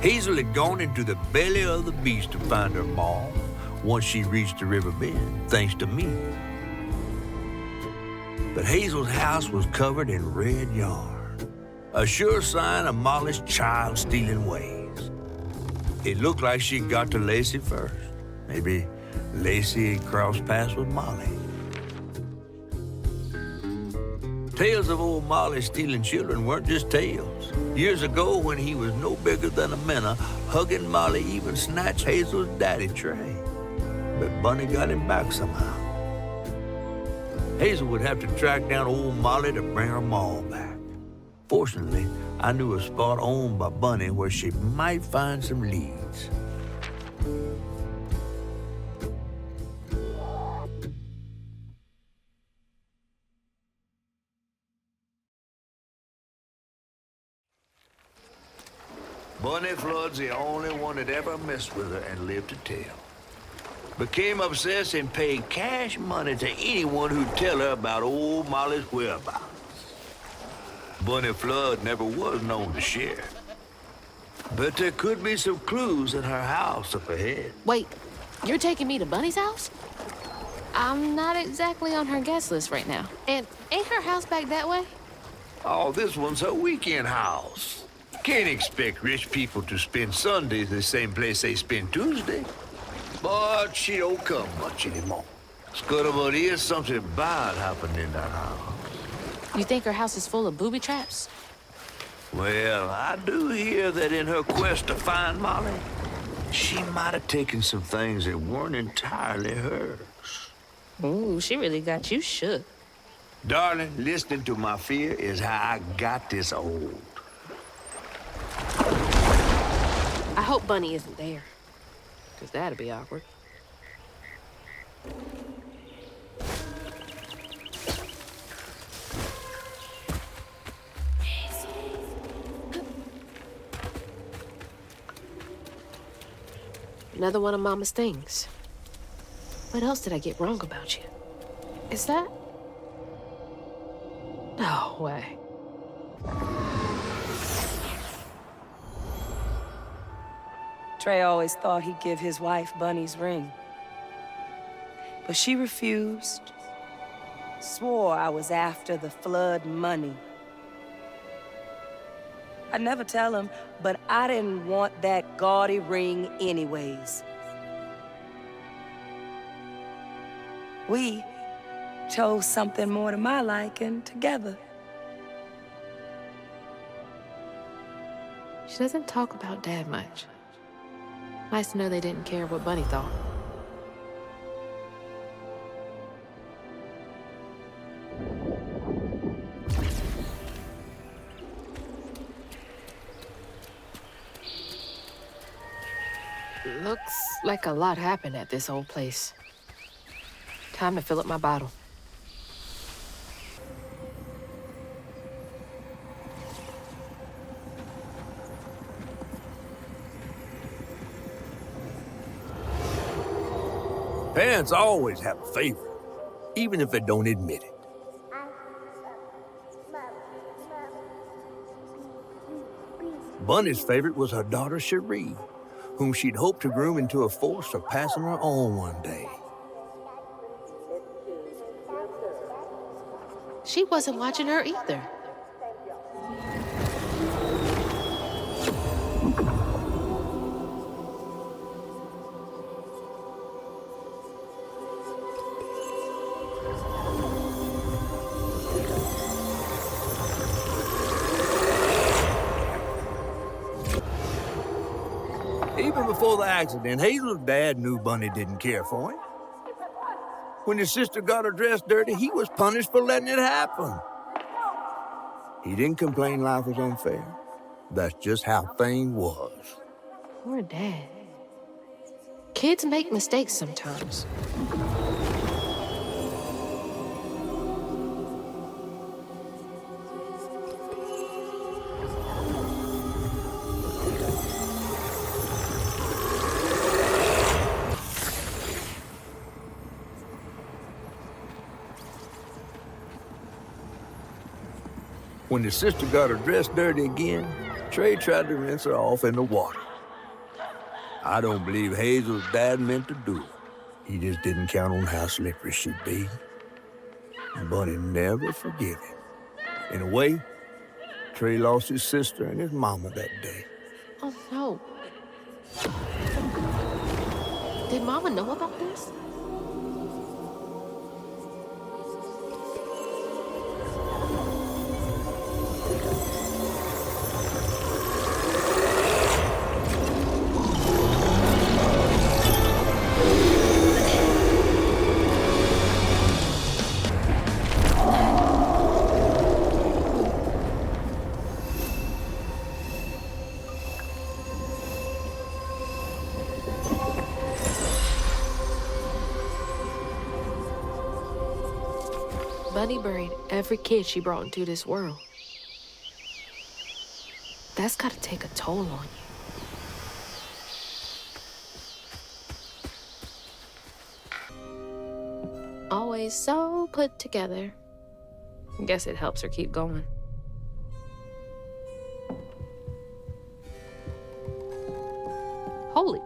Hazel had gone into the belly of the beast to find her mom once she reached the river bend, thanks to me. But Hazel's house was covered in red yarn, a sure sign of Molly's child-stealing ways. It looked like she got to Lacey first. Maybe Lacey crossed paths with Molly. Tales of old Molly stealing children weren't just tales. Years ago, when he was no bigger than a minnow, hugging Molly even snatched Hazel's daddy, Trey. But Bunny got him back somehow. Hazel would have to track down old Molly to bring her ma back. Fortunately, I knew a spot owned by Bunny where she might find some leads. Bunny Flood's the only one that ever messed with her and lived to tell. Became obsessed and paid cash money to anyone who'd tell her about old Molly's whereabouts. Bunny Flood never was known to share. But there could be some clues in her house up ahead. Wait, you're taking me to Bunny's house? I'm not exactly on her guest list right now. And ain't her house back that way? Oh, this one's her weekend house. Can't expect rich people to spend Sundays the same place they spend Tuesday. But she don't come much anymore. Scuttlebutt is something bad happened in that house. You think her house is full of booby traps? Well, I do hear that in her quest to find Molly, she might have taken some things that weren't entirely hers. Ooh, she really got you shook. Darling, listening to my fear is how I got this old. I hope Bunny isn't there, because that'd be awkward. Another one of Mama's things. What else did I get wrong about you? Is that? No way. Trey always thought he'd give his wife Bunny's ring. But she refused. Swore I was after the Flood money. I'd never tell him, but I didn't want that gaudy ring anyways. We chose something more to my liking together. She doesn't talk about Dad much. Nice to know they didn't care what Bunny thought. Looks like a lot happened at this old place. Time to fill up my bottle. Parents always have a favorite, even if they don't admit it. Bunny's favorite was her daughter, Cherie, whom she'd hoped to groom into a force surpassing her own one day. She wasn't watching her either. Even before the accident, Hazel's dad knew Bunny didn't care for him. When his sister got her dress dirty, he was punished for letting it happen. He didn't complain life was unfair. That's just how things was. Poor Dad. Kids make mistakes sometimes. When his sister got her dress dirty again, Trey tried to rinse her off in the water. I don't believe Hazel's dad meant to do it. He just didn't count on how slippery she'd be. Bunny never forgave him. In a way, Trey lost his sister and his mama that day. Oh, no. Did Mama know about this? Bunny buried every kid she brought into this world. That's gotta take a toll on you. Always so put together. Guess it helps her keep going. Holy.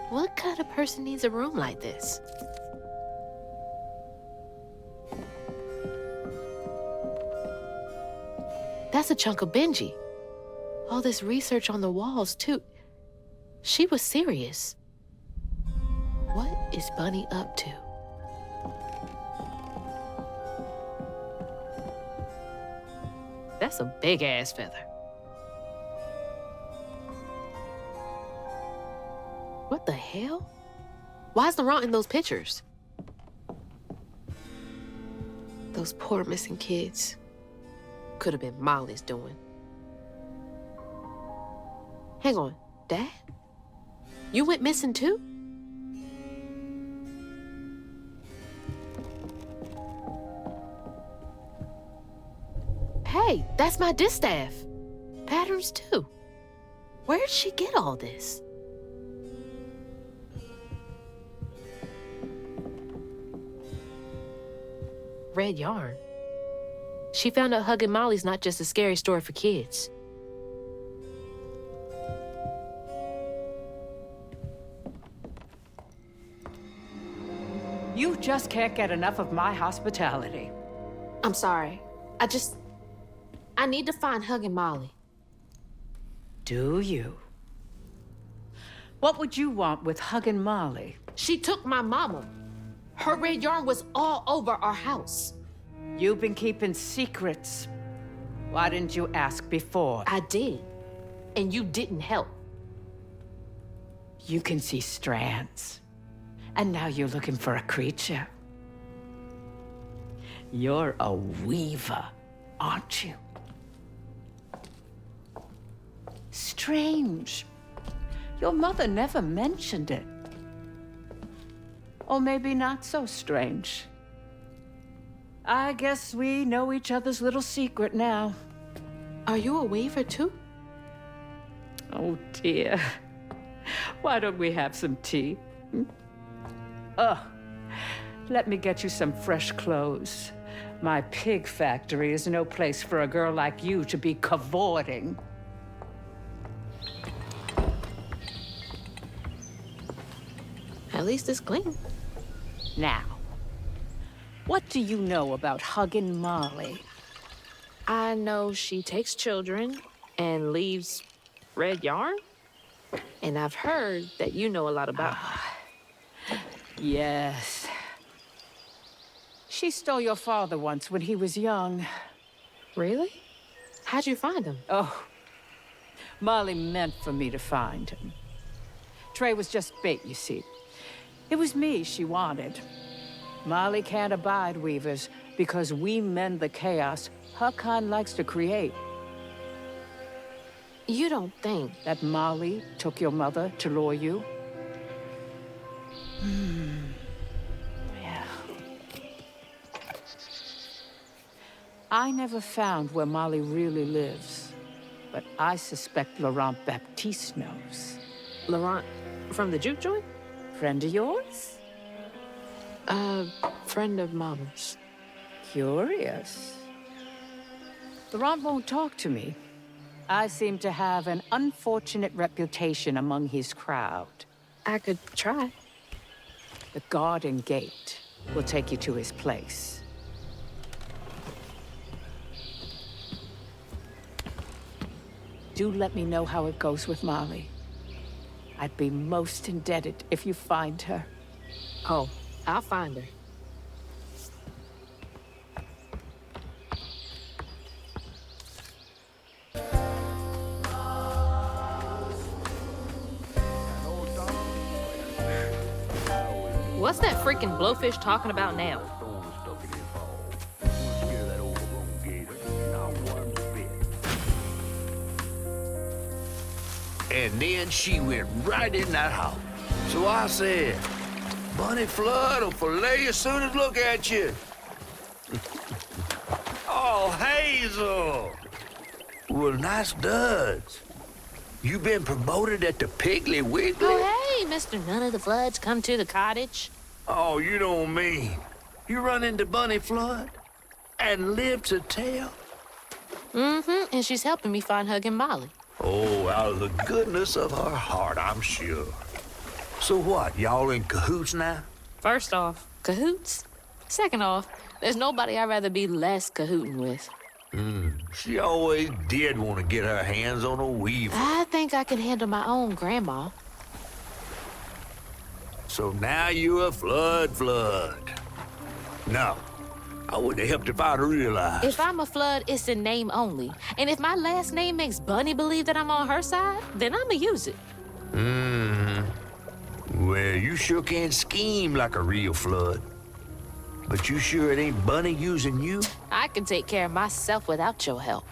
What kind of person needs a room like this? That's a chunk of Benji. All this research on the walls, too. She was serious. What is Bunny up to? That's a big-ass feather. What the hell? Why is Laurent in those pictures? Those poor missing kids. Could have been Molly's doing. Hang on, Dad? You went missing too? Hey, that's my distaff. Patterns too. Where'd she get all this? Red yarn. She found out hugging Molly's not just a scary story for kids. You just can't get enough of my hospitality. I'm sorry. I need to find hugging Molly. Do you? What would you want with hugging Molly? She took my mama. Her red yarn was all over our house. You've been keeping secrets. Why didn't you ask before? I did, and you didn't help. You can see strands. And now you're looking for a creature. You're a weaver, aren't you? Strange. Your mother never mentioned it. Or maybe not so strange. I guess we know each other's little secret now. Are you a weaver too? Oh dear. Why don't we have some tea? Let me get you some fresh clothes. My pig factory is no place for a girl like you to be cavorting. At least it's clean. Now, what do you know about hugging Molly? I know she takes children and leaves red yarn. And I've heard that you know a lot about her. Yes. She stole your father once when he was young. Really? How'd you find him? Oh, Molly meant for me to find him. Trey was just bait, you see. It was me she wanted. Molly can't abide weavers because we mend the chaos her kind likes to create. You don't think that Molly took your mother to lure you? Yeah. I never found where Molly really lives, but I suspect Laurent Baptiste knows. Laurent from the juke joint? Friend of yours? Friend of Mama's. Curious. Laurent won't talk to me. I seem to have an unfortunate reputation among his crowd. I could try. The garden gate will take you to his place. do let me know how it goes with Molly. I'd be most indebted if you find her. Oh, I'll find her. What's that freaking blowfish talking about now? And then she went right in that house. So I said, Bunny Flood will fillet as soon as look at you. Oh, Hazel. Well, nice duds. You been promoted at the Piggly Wiggly? Oh, hey, Mr. None of the Floods, come to the cottage. Oh, you don't mean. You run into Bunny Flood and live to tell? Mm-hmm, and she's helping me find Huggin' Molly. Oh, out of the goodness of her heart, I'm sure. So what, y'all in cahoots now? First off, cahoots. Second off, there's nobody I'd rather be less cahooting with. She always did want to get her hands on a weaver. I think I can handle my own grandma. So now you're a Flood. No, I wouldn't have helped if I'd realized. If I'm a Flood, it's in name only. And if my last name makes Bunny believe that I'm on her side, then I'ma use it. Well, you sure can scheme like a real Flood. But you sure it ain't Bunny using you? I can take care of myself without your help.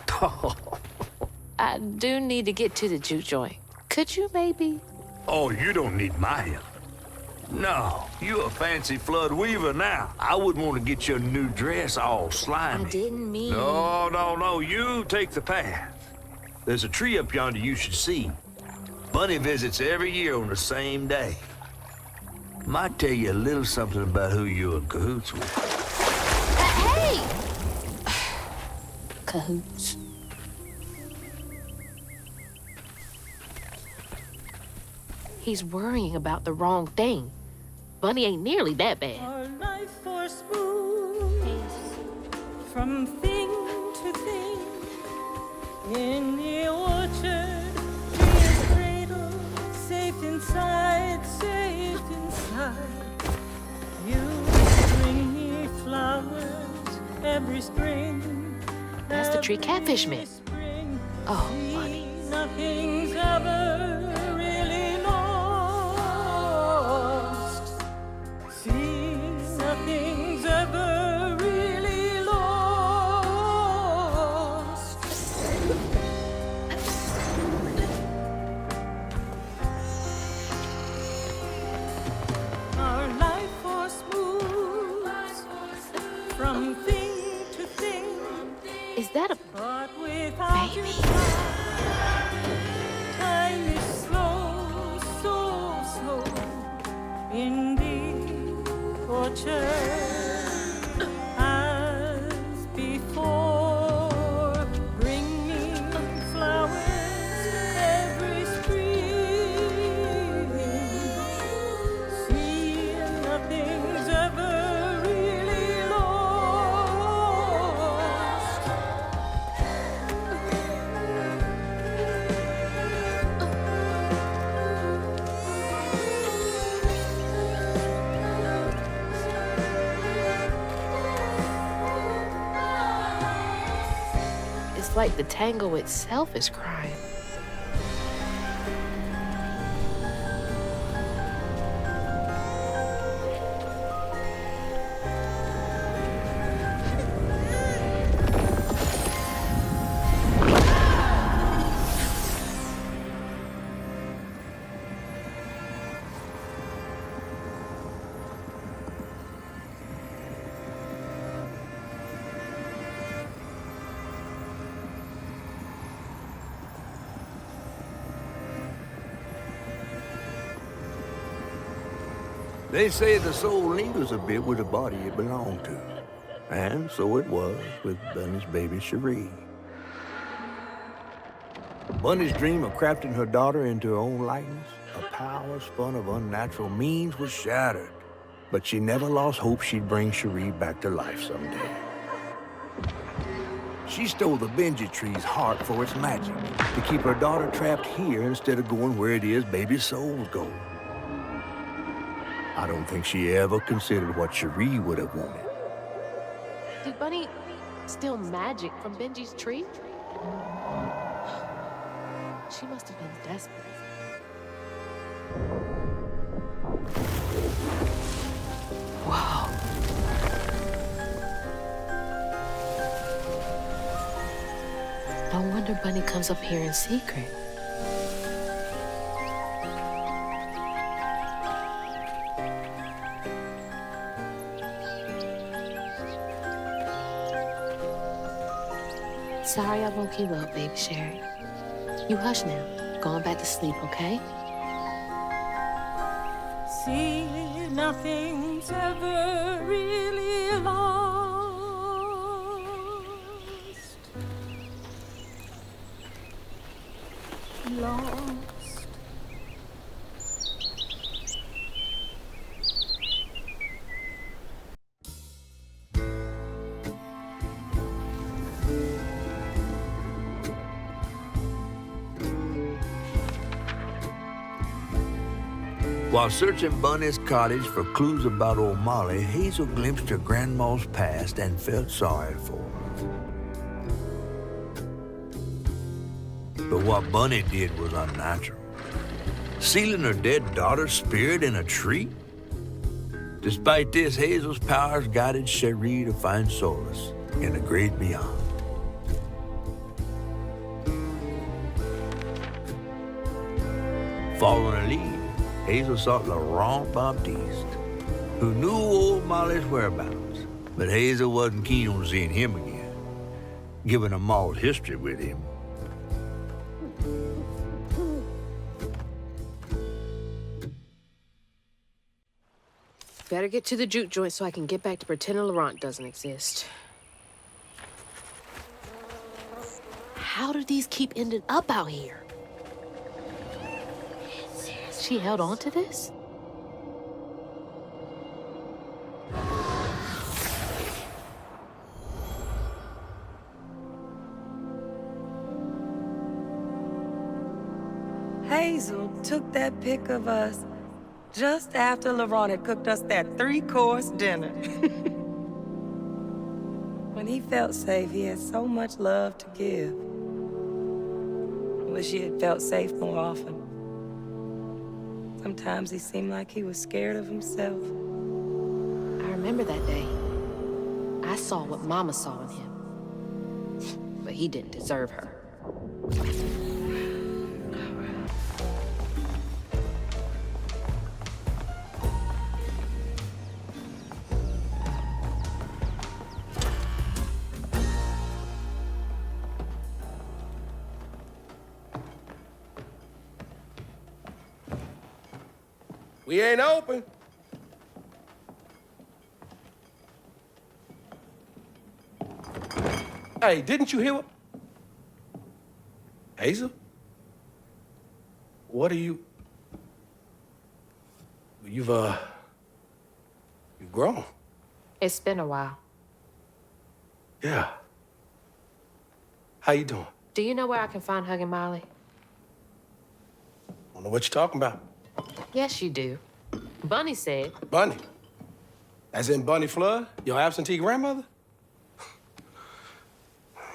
I do need to get to the juke joint. Could you maybe? Oh, you don't need my help. No, you a fancy Flood weaver now. I wouldn't want to get your new dress all slimy. I didn't mean... No, you take the path. There's a tree up yonder you should see. Bunny visits every year on the same day. Might tell you a little something about who you're in cahoots with. Hey! Cahoots. He's worrying about the wrong thing. Bunny ain't nearly that bad. Our life force moves from thing to thing. In the orchard, tree is cradle, safe inside, safe inside. You bring me flowers every spring. That's the tree catfish man. Oh, Bunny. Nothing's ever really lost. See, nothing's ever really lost. Our life force moves from thing to thing. Is that a But without baby? you, time is slow, so slow. In the orchard, as before, bring me flowers every spring. See, nothing's ever really lost. It's like the tango itself is crying. They say the soul lingers a bit with the body it belonged to. And so it was with Bunny's baby Cherie. Bunny's dream of crafting her daughter into her own likeness, a power spun of unnatural means, was shattered. But she never lost hope she'd bring Cherie back to life someday. She stole the Benji tree's heart for its magic, to keep her daughter trapped here instead of going where it is baby souls go. I don't think she ever considered what Cherie would have wanted. Did Bunny steal magic from Benji's tree? She must have been desperate. Wow. No wonder Bunny comes up here in secret. Sorry I woke you up, baby Sherry. You hush now. Going back to sleep, okay? See, nothing's ever really lost. Lost. While searching Bunny's cottage for clues about old Molly, Hazel glimpsed her grandma's past and felt sorry for her. But what Bunny did was unnatural. Sealing her dead daughter's spirit in a tree? Despite this, Hazel's powers guided Cherie to find solace in the great beyond. Following her lead, Hazel sought Laurent Baptiste, who knew old Molly's whereabouts, but Hazel wasn't keen on seeing him again, given a mauled history with him. Better get to the juke joint so I can get back to pretending Laurent doesn't exist. How do these keep ending up out here? She held on to this? Hazel took that pic of us just after Laurent had cooked us that 3-course dinner. When he felt safe, he had so much love to give. I wish he had felt safe more often. Sometimes he seemed like he was scared of himself. I remember that day. I saw what Mama saw in him. But he didn't deserve her. We ain't open. Hey, didn't you hear what? Hazel? What are you? You've grown. It's been a while. Yeah. How you doing? Do you know where I can find Huggin' Molly? I don't know what you're talking about. Yes, you do. Bunny said. Bunny? As in Bunny Flood, your absentee grandmother?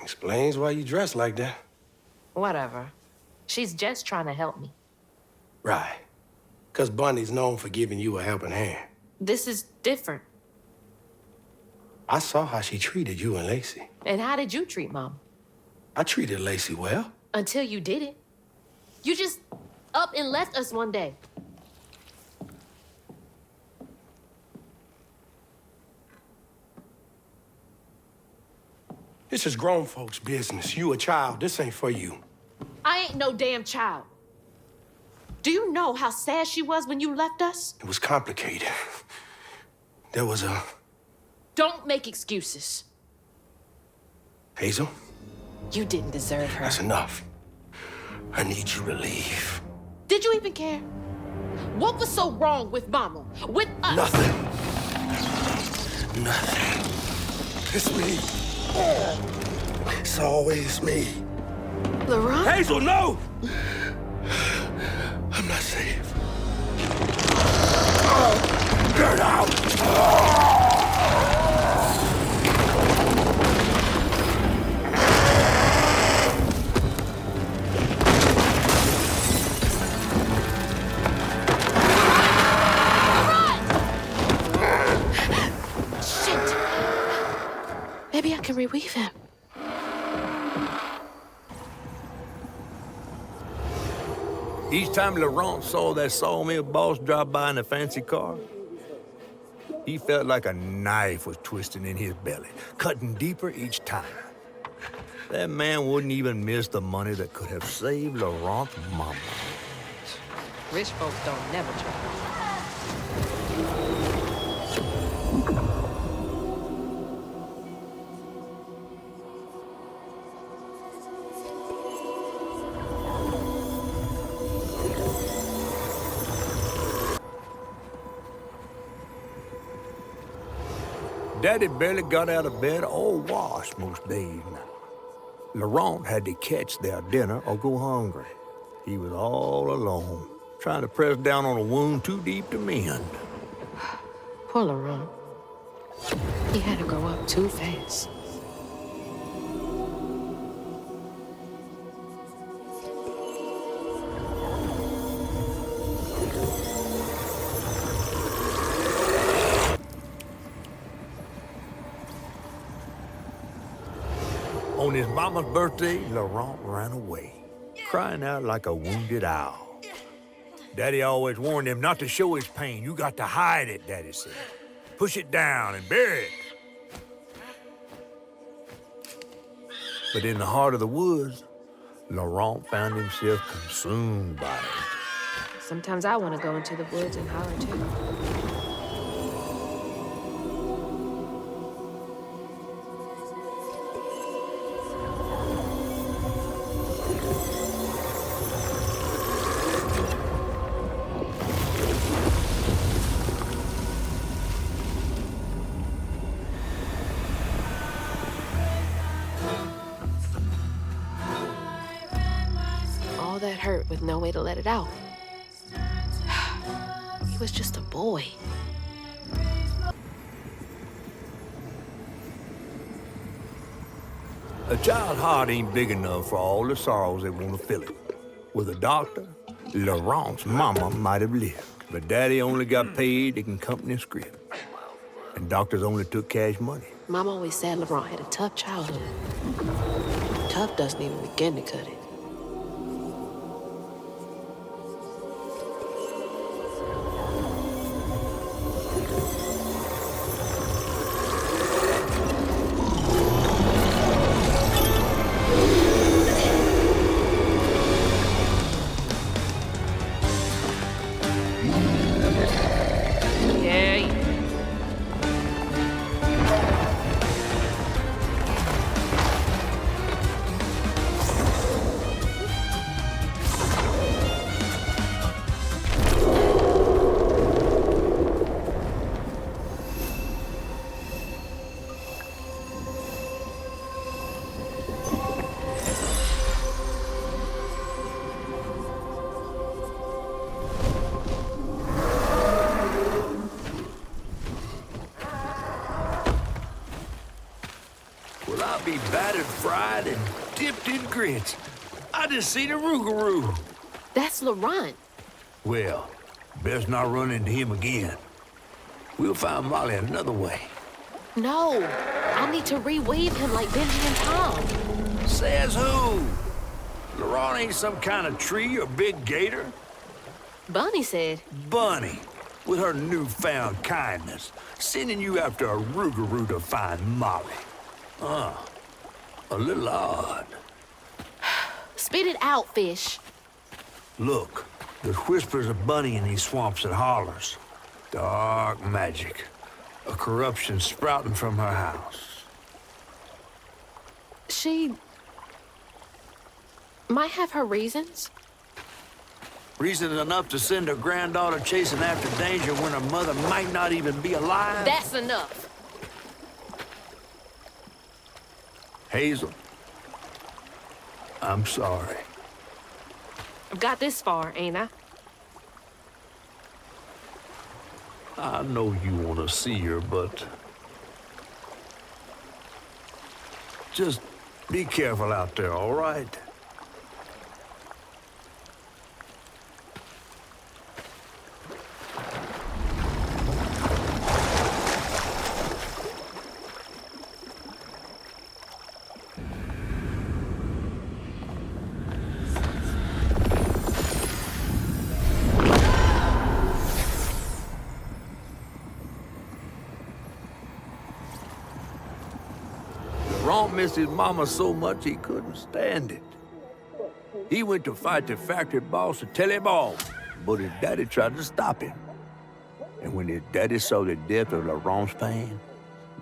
Explains why you dress like that. Whatever. She's just trying to help me. Right. 'Cause Bunny's known for giving you a helping hand. This is different. I saw how she treated you and Lacey. And how did you treat Mom? I treated Lacey well. Until you didn't. You just up and left us one day. This is grown folks' business. You a child. This ain't for you. I ain't no damn child. Do you know how sad she was when you left us? It was complicated. There was a... Don't make excuses. Hazel? You didn't deserve her. That's enough. I need you to leave. Did you even care? What was so wrong with Mama? With us? Nothing. Nothing. It's me. It's always me. Laurent? Hazel, no! I'm not safe. Get out! Maybe I can reweave him. Each time Laurent saw that sawmill boss drive by in a fancy car, he felt like a knife was twisting in his belly, cutting deeper each time. That man wouldn't even miss the money that could have saved Laurent's mama. Rich folks don't never try. Daddy barely got out of bed or washed most days now. Laurent had to catch their dinner or go hungry. He was all alone, trying to press down on a wound too deep to mend. Poor Laurent. He had to grow up too fast. On his mama's birthday, Laurent ran away, crying out like a wounded owl. Daddy always warned him not to show his pain. You got to hide it, Daddy said. Push it down and bury it. But in the heart of the woods, Laurent found himself consumed by it. Sometimes I want to go into the woods and holler too. All that hurt with no way to let it out. He was just a boy. A child's heart ain't big enough for all the sorrows that want to fill it. With a doctor, Laurent's mama might have lived, but Daddy only got paid taking company script. And doctors only took cash money. Mom always said Laurent had a tough childhood. Tough doesn't even begin to cut it. I'll be battered, fried, and dipped in grits. I just seen a rougarou. That's Laurent. Well, best not run into him again. We'll find Molly another way. No, I need to reweave him like Benji and Tom. Says who? Laurent ain't some kind of tree or big gator. Bunny said. Bunny, with her newfound kindness, sending you after a rougarou to find Molly. A little odd. Spit it out, fish. Look, there's whispers of Bunny in these swamps and hollers. Dark magic. A corruption sprouting from her house. She might have her reasons. Reasons enough to send her granddaughter chasing after danger when her mother might not even be alive? That's enough. Hazel, I'm sorry. I've got this far, ain't I? I know you want to see her, but just be careful out there, all right? Ron missed his mama so much he couldn't stand it. He went to fight the factory boss to tell him off, but his daddy tried to stop him. And when his daddy saw the death of Laurent's pain,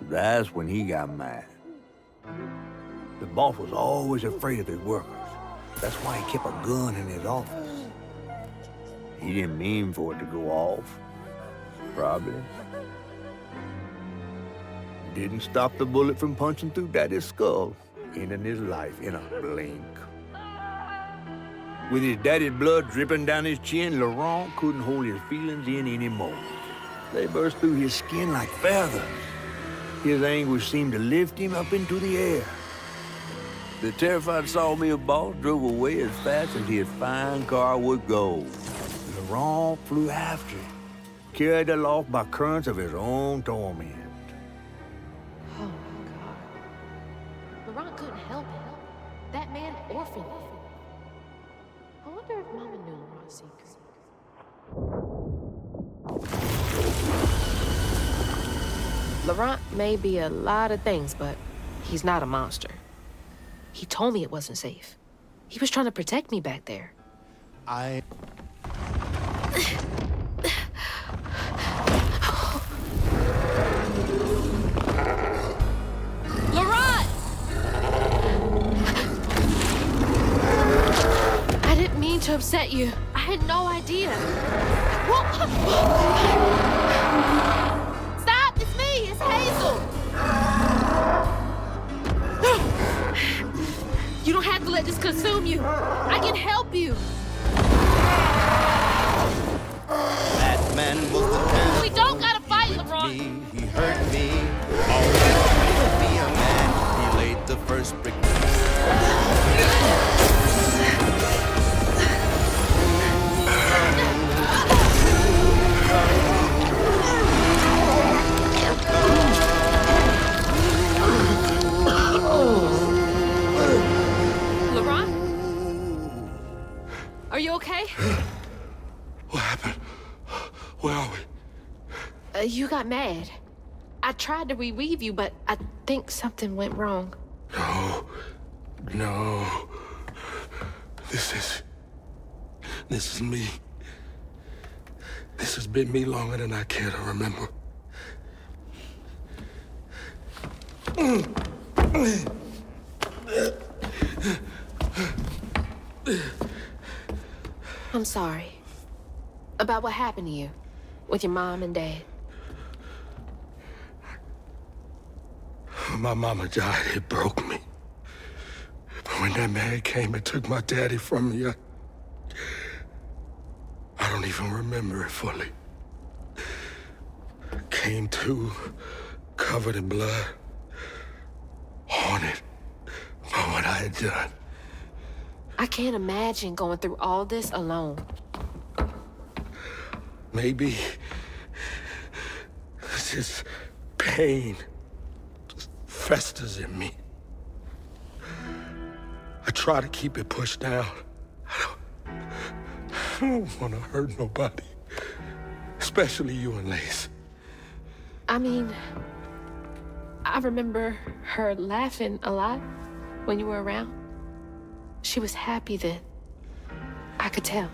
that's when he got mad. The boss was always afraid of his workers. That's why he kept a gun in his office. He didn't mean for it to go off, probably. Didn't stop the bullet from punching through Daddy's skull, ending his life in a blink. With his daddy's blood dripping down his chin, Laurent couldn't hold his feelings in anymore. They burst through his skin like feathers. His anguish seemed to lift him up into the air. The terrified sawmill boss drove away as fast as his fine car would go. Laurent flew after him, carried aloft by currents of his own torment. Laurent couldn't help it. That man orphaned him. I wonder if Mama knew Laurent's secret. Laurent may be a lot of things, but he's not a monster. He told me it wasn't safe. He was trying to protect me back there. Laurent! I didn't mean to upset you. I had no idea. Stop! It's me! It's Hazel! You don't have to let this consume you. I can help you. That man was the man. We don't gotta fight, Laurent. He hurt me. Always trying to be a man. He laid the first brick. Laurent? Are you okay? What happened? Where are we? You got mad. I tried to reweave you, but I think something went wrong. No. This is me. This has been me longer than I care to remember. I'm sorry. About what happened to you with your mom and dad. My mama died. It broke me. But when that man came and took my daddy from me, I don't even remember it fully. Came to, covered in blood, haunted by what I had done. I can't imagine going through all this alone. Maybe this pain just festers in me. I try to keep it pushed down. I don't want to hurt nobody, especially you and Lace. I mean, I remember her laughing a lot when you were around. She was happy then. I could tell.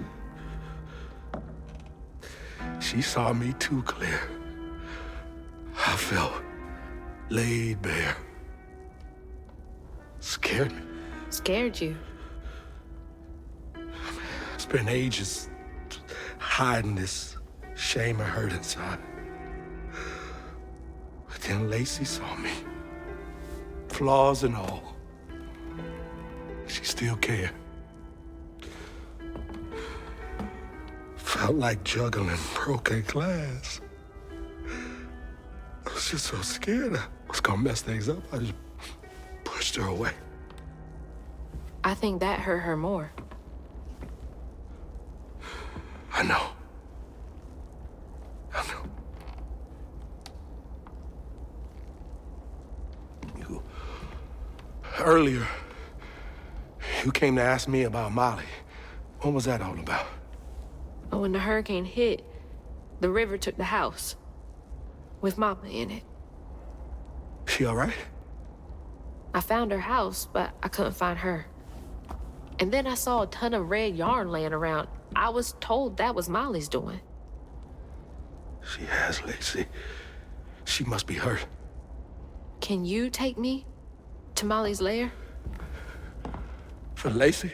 She saw me too clear. I felt laid bare. Scared me. Scared you? Spent ages hiding this shame and hurt inside. But then Lacey saw me, flaws and all. She still cared. Felt like juggling broken glass. I was just so scared I was gonna mess things up. I just pushed her away. I think that hurt her more. I know. I know. Earlier, you came to ask me about Molly. What was that all about? When the hurricane hit, the river took the house with Mama in it. She all right? I found her house, but I couldn't find her. And then I saw a ton of red yarn laying around. I was told that was Molly's doing. She has, Lacey. She must be hurt. Can you take me to Molly's lair? For Lacey?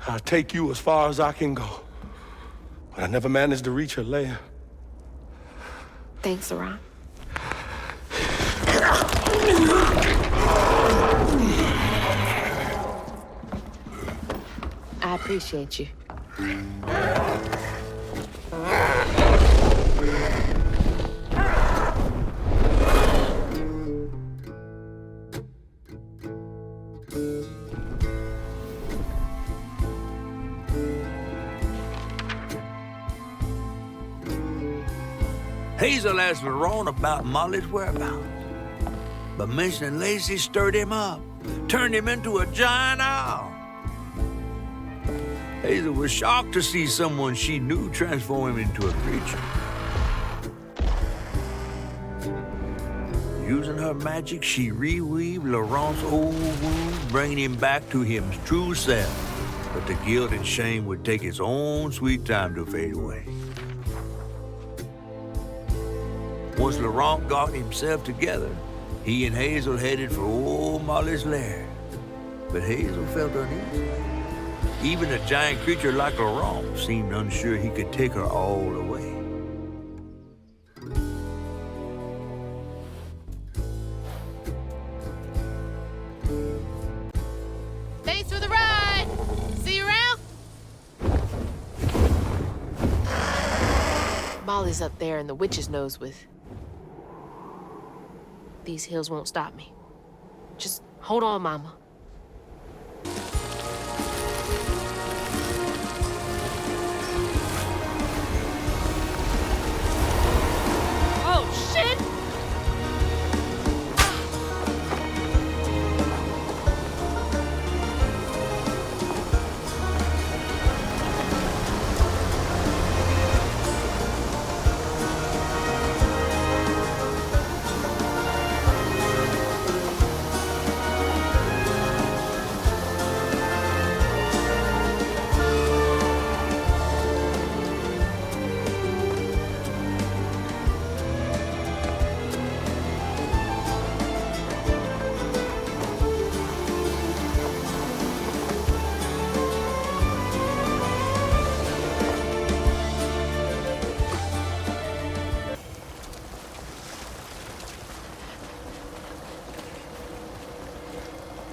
I'll take you as far as I can go. But I never managed to reach her lair. Thanks, Ron. I appreciate you. Hazel asked Lerone about Molly's whereabouts, but mentioning Lacey stirred him up, turned him into a giant owl. Hazel was shocked to see someone she knew transform him into a creature. Using her magic, she reweaved Lerone's old wound, bringing him back to his true self. But the guilt and shame would take its own sweet time to fade away. Once Lerone got himself together, he and Hazel headed for old Molly's lair. But Hazel felt uneasy. Even a giant creature like Lerone seemed unsure he could take her all away. Thanks for the ride! See you around? Molly's up there in the witch's nose with... These hills won't stop me. Just hold on, Mama. Oh, shit!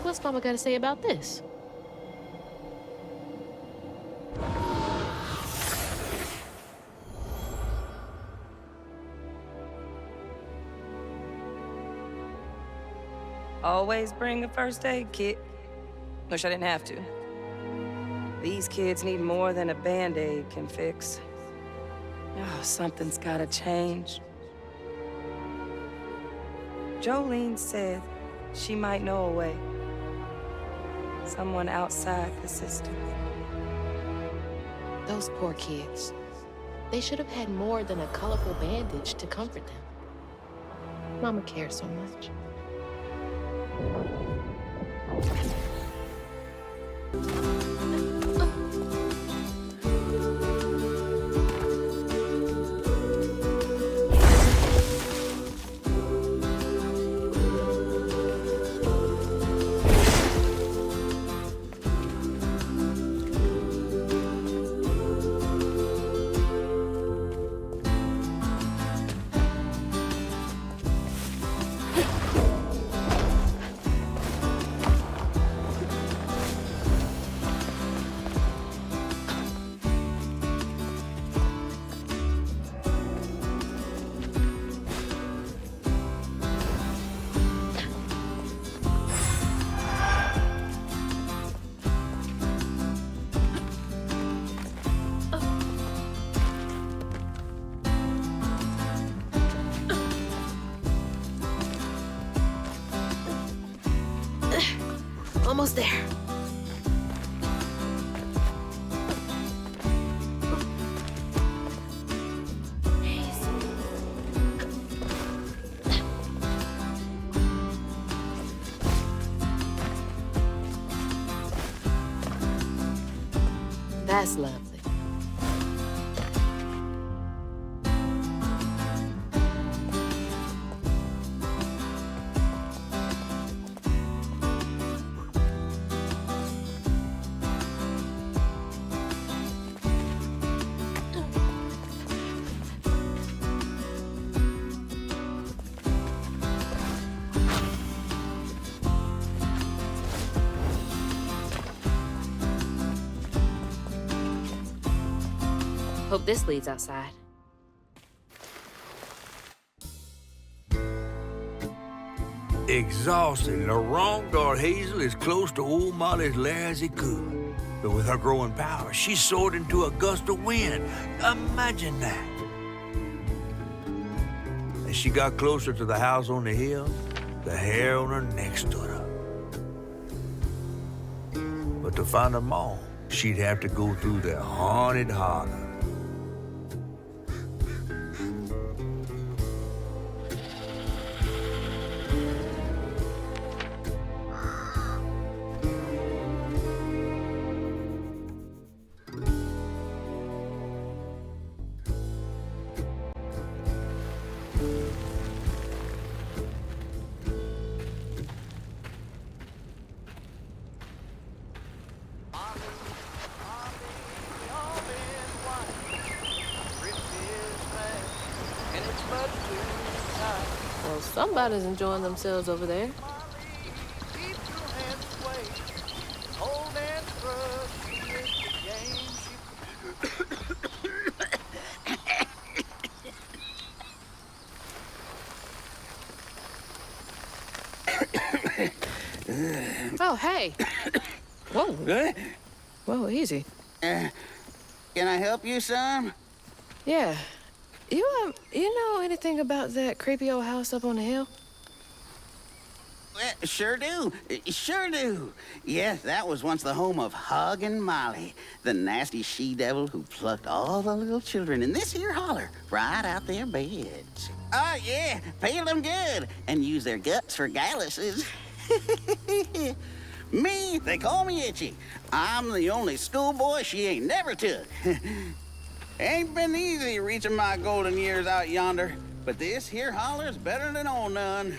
What's Mama got to say about this? Always bring a first aid kit. Wish I didn't have to. These kids need more than a Band-Aid can fix. Oh, something's gotta change. Jolene said she might know a way. Someone outside the system. Those poor kids. They should have had more than a colorful bandage to comfort them. Mama cares so much. almost there. That's lovely. Hope this leads outside. Exhausted, the wrong dart Hazel as close to old Molly's lair as he could. But with her growing power, she soared into a gust of wind. Imagine that. As she got closer to the house on the hill, the hair on her neck stood up. But to find them all, she'd have to go through the haunted holler. Well, somebody's enjoying themselves over there. Oh, hey. Whoa. Good? Whoa, easy. Can I help you some? Yeah. You know anything about that creepy old house up on the hill? Well, sure do. Sure do. Yes, that was once the home of Hug and Molly, the nasty she-devil who plucked all the little children in this here holler right out their beds. Oh, yeah, peel them good and use their guts for galluses. Me, they call me Itchy. I'm the only schoolboy she ain't never took. Ain't been easy reaching my golden years out yonder, but this here holler's better than old none.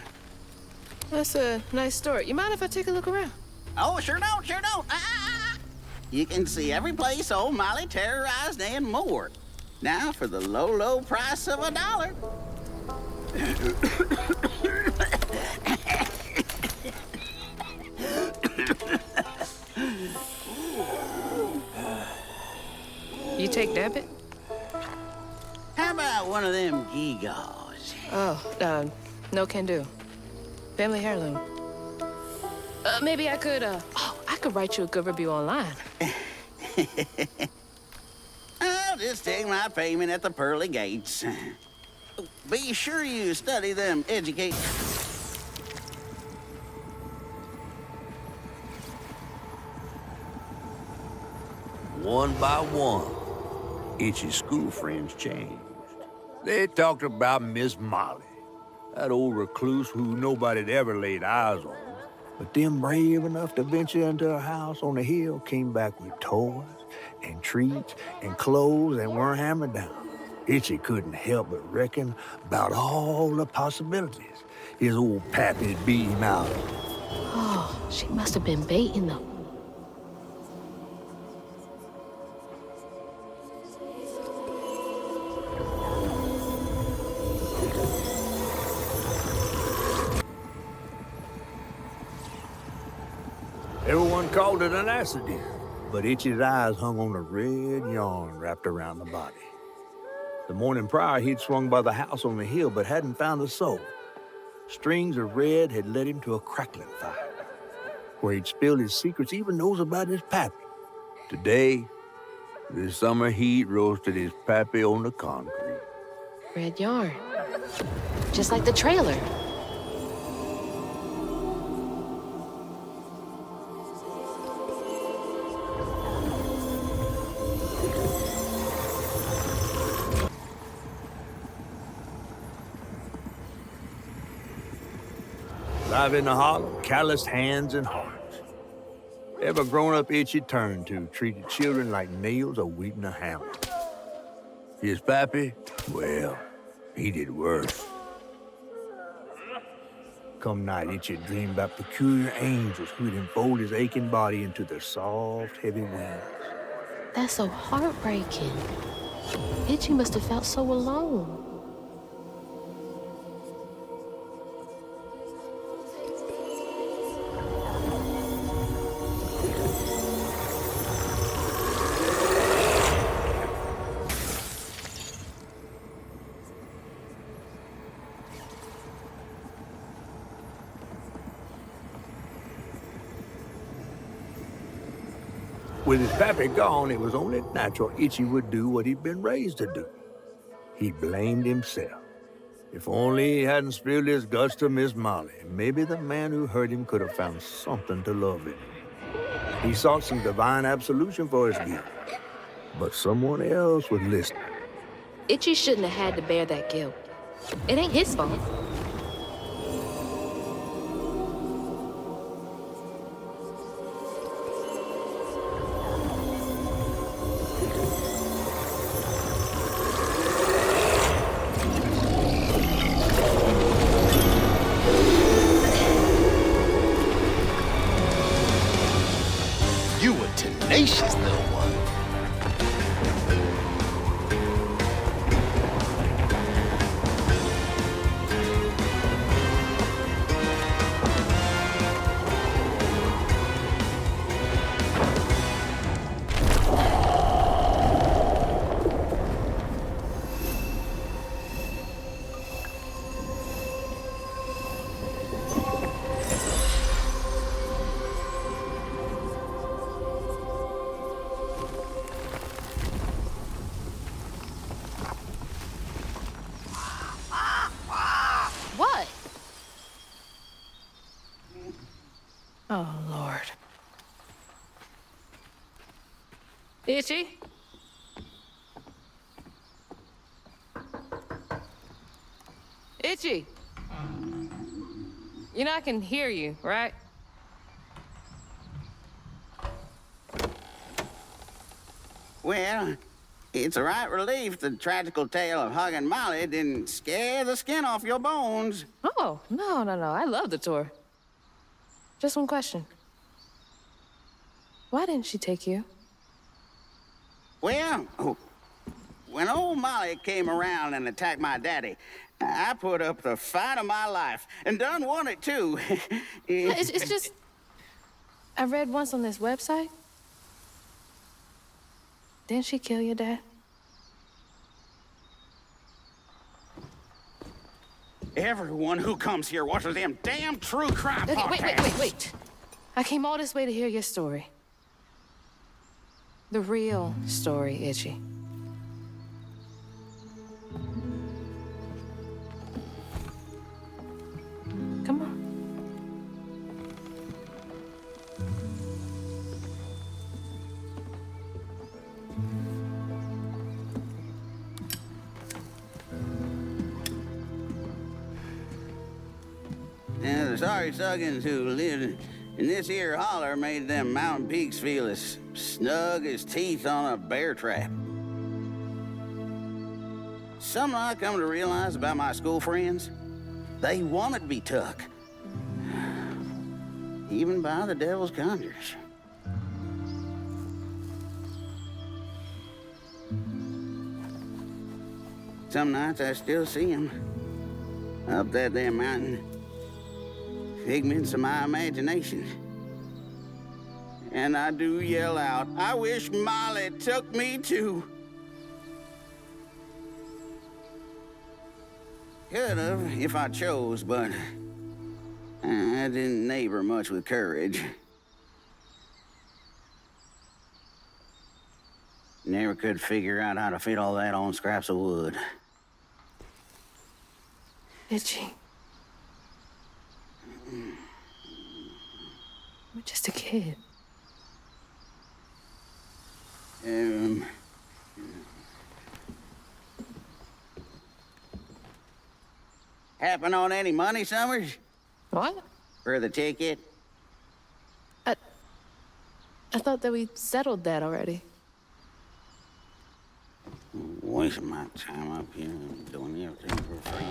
That's a nice story. You mind if I take a look around? Oh, sure don't, sure don't. You can see every place old Molly terrorized and more. Now for the low, low price of $1. You take debit? How about one of them gewgaws? Oh, no can do. Family heirloom. Maybe I could, I could write you a good review online. I'll just take my payment at the pearly gates. Be sure you study them educate. One by one, Itchy's school friends changed. They talked about Miss Molly, that old recluse who nobody'd ever laid eyes on. But them brave enough to venture into her house on the hill came back with toys and treats and clothes and weren't hammered down. Itchy couldn't help but reckon about all the possibilities his old pappy'd beat him out of. Oh, she must have been baiting them. Everyone called it an accident, but Itchy's eyes hung on a red yarn wrapped around the body. The morning prior, he'd swung by the house on the hill, but hadn't found a soul. Strings of red had led him to a crackling fire, where he'd spilled his secrets, even those about his pappy. Today, the summer heat roasted his pappy on the concrete. Red yarn. Just like the trailer. Live in the hollow, calloused hands and hearts. Ever grown-up itchy turned to treated children like nails awaiting a hammer. His pappy, well, he did worse. Come night, Itchy dreamed about peculiar angels who'd enfold his aching body into their soft, heavy wings. That's so heartbreaking. Itchy must have felt so alone. With his pappy gone, it was only natural Itchy would do what he'd been raised to do. He blamed himself. If only he hadn't spilled his guts to Miss Molly, maybe the man who hurt him could have found something to love in him. He sought some divine absolution for his guilt, but someone else was listening. Itchy shouldn't have had to bear that guilt. It ain't his fault. You a tenacious little one. What? Oh, Lord. Itchy? Itchy? You know I can hear you, right? Well, it's a right relief the tragical tale of Huggin' Molly didn't scare the skin off your bones. Oh, no. I love the tour. Just one question. Why didn't she take you? Well, when old Molly came around and attacked my daddy, I put up the fight of my life and done won it too. It's just... I read once on this website. Didn't she kill your dad? Everyone who comes here watches them damn true crime podcasts. Wait. I came all this way to hear your story. The real story, Itchy. Come on. And the sorry suggins who lived in this here holler made them mountain peaks feel as snug as teeth on a bear trap. Something I come to realize about my school friends, they wanted to be took. Even by the devil's conjures. Some nights I still see them up that damn mountain. Figments of my imagination. And I do yell out, I wish Molly took me too. Could have if I chose, but I didn't neighbor much with courage. Never could figure out how to fit all that on scraps of wood. Itchy. You're just a kid. Happen on any money, Summers? What? For the ticket? I thought that we settled that already. Wasting my time up here and doing everything for free.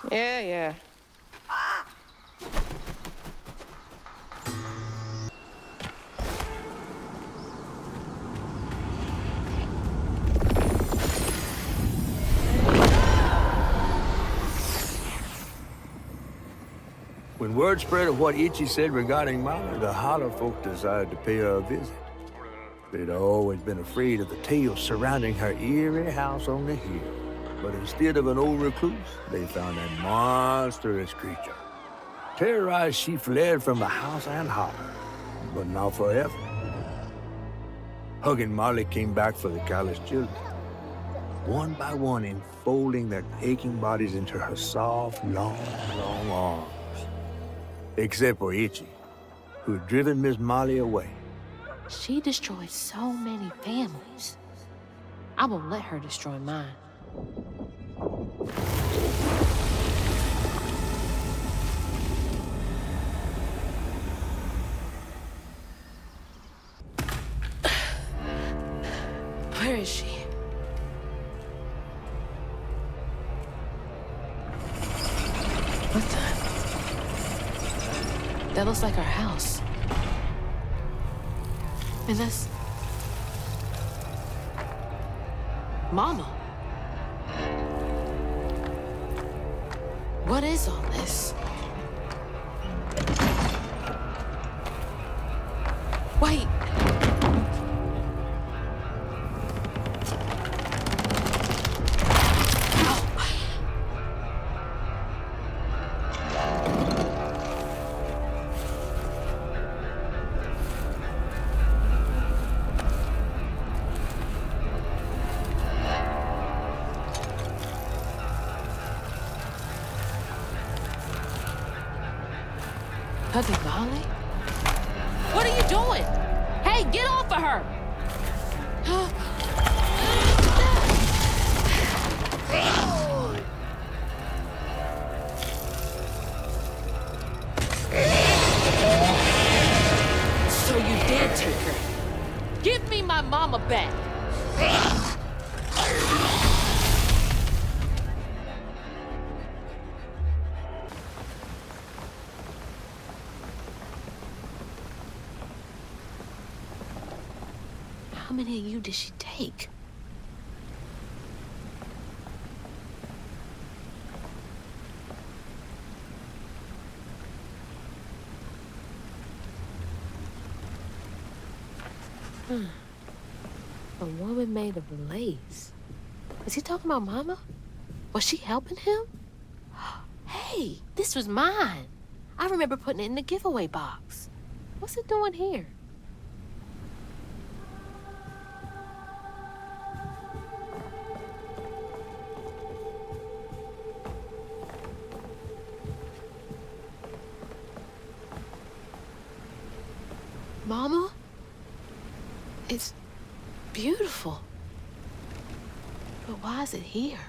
Yeah. When word spread of what Itchy said regarding Mama, the Holler folk decided to pay her a visit. They'd always been afraid of the tales surrounding her eerie house on the hill. But instead of an old recluse, they found a monstrous creature. Terrorized, she fled from the house and Holler, but not forever. Hugging Molly came back for the callous children, one by one enfolding their aching bodies into her soft, long arms. Except for Itchy, who had driven Miss Molly away. She destroyed so many families. I won't let her destroy mine. Where is she? What the? That looks like our house. And that's... Mama. What is all this? Wait. Hugging Molly? What are you doing? Hey, get off of her! So you did take her. Give me my mama back. How many of you did she take? A woman made of lace. Is he talking about Mama? Was she helping him? Hey, this was mine. I remember putting it in the giveaway box. What's it doing here? Mama? It's beautiful. But why is it here?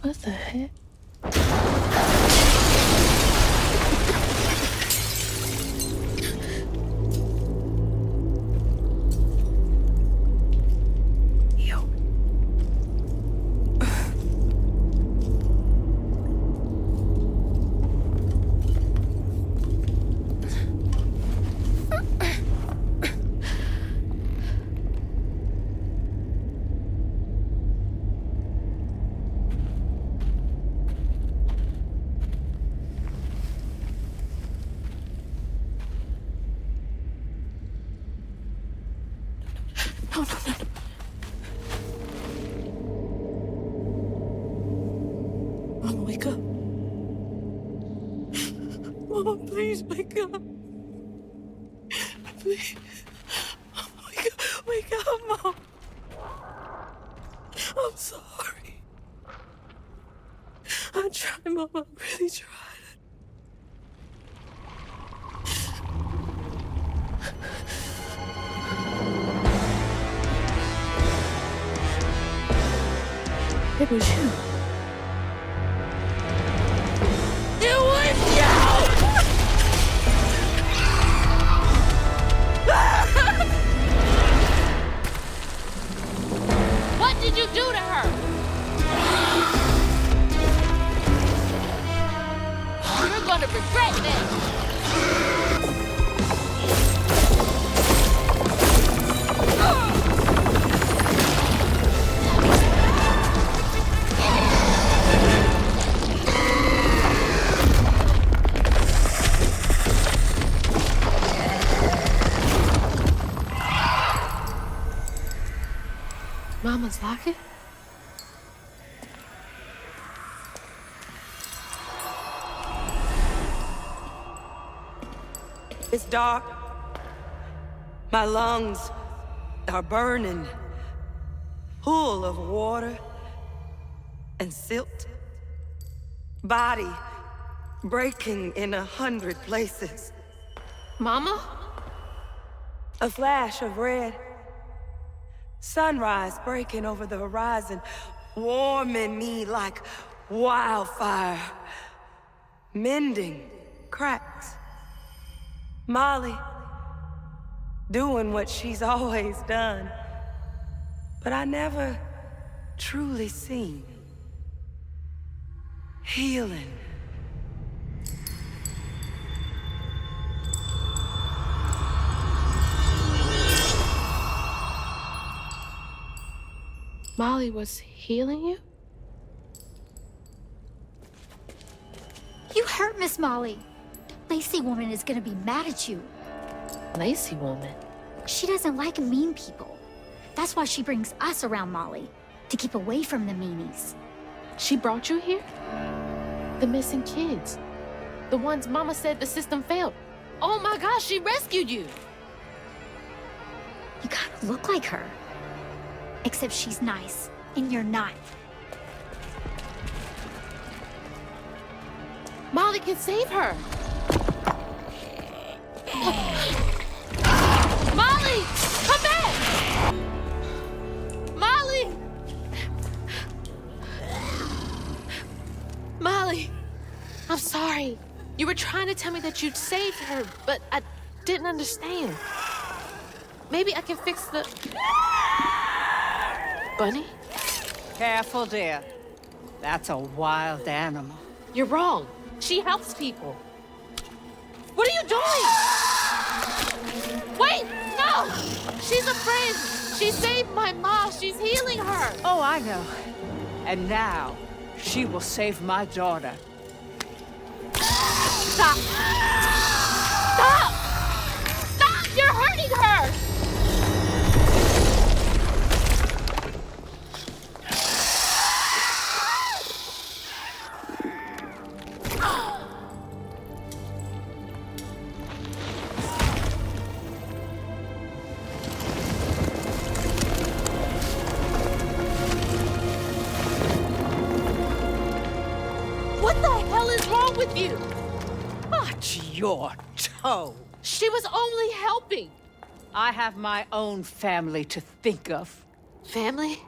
What the heck? Mama, wake up. Mama, please wake up. Please. Mama, wake up, Mom. sorry. I tried, Mama. I really tried. It was you. It was you! What did you do to her? You're gonna regret this. Mama's locket? It's dark. My lungs are burning, full of water and silt. Body breaking in 100 places. Mama? A flash of red. Sunrise breaking over the horizon, warming me like wildfire. Mending cracks. Molly doing what she's always done, but I never truly seen. Healing. Molly was healing you? You hurt Miss Molly. Lacey woman is gonna be mad at you. Lacey woman? She doesn't like mean people. That's why she brings us around Molly, to keep away from the meanies. She brought you here? The missing kids. The ones Mama said the system failed. Oh my gosh, she rescued you! You kind of look like her. Except she's nice, and you're not. Molly can save her! Molly! Come back! Molly! Molly! I'm sorry. You were trying to tell me that you'd saved her, but I didn't understand. Maybe I can fix the... Bunny? Careful, dear. That's a wild animal. You're wrong. She helps people. What are you doing? Wait! No! She's a friend. She saved my mom. She's healing her. Oh, I know. And now, she will save my daughter. Stop! Stop! Stop! You're hurting her! What the hell is wrong with you? Watch your toe. She was only helping. I have my own family to think of. Family?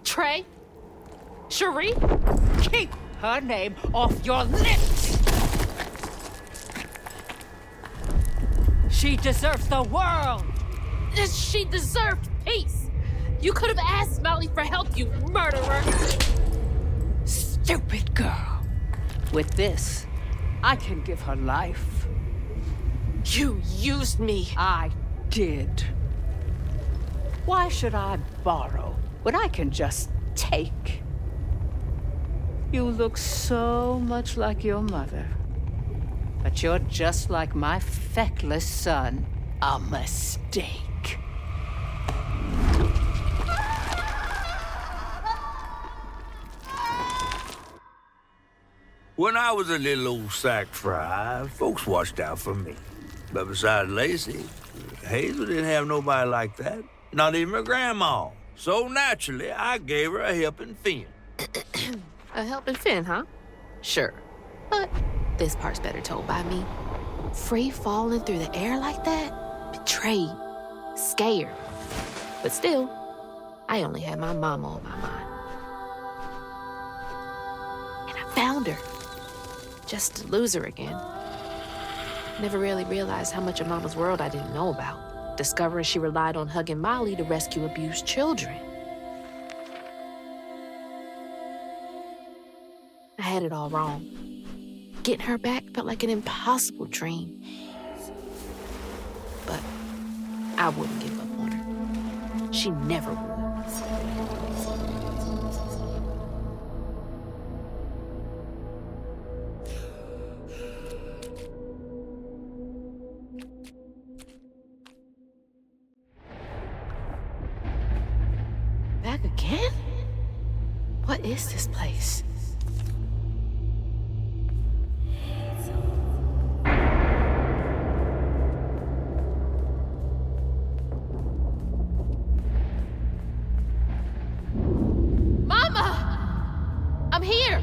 Trey? Cherie? Keep her name off your lips! She deserves the world! She deserved peace. You could have asked Molly for help, you murderer. Stupid girl. With this, I can give her life. You used me. I did. Why should I borrow when I can just take? You look so much like your mother. But you're just like my feckless son. A mistake. When I was a little old sack fry, folks watched out for me. But besides Lacey, Hazel didn't have nobody like that. Not even her grandma. So naturally, I gave her a helping fin. A helping fin, huh? Sure. But this part's better told by me. Free falling through the air like that? Betrayed. Scared. But still, I only had my mama on my mind. And I found her. Just to lose her again. Never really realized how much of Mama's world I didn't know about. Discovering she relied on hugging Molly to rescue abused children. I had it all wrong. Getting her back felt like an impossible dream. But I wouldn't give up on her. She never would. Back again? What is this place? Mama! I'm here!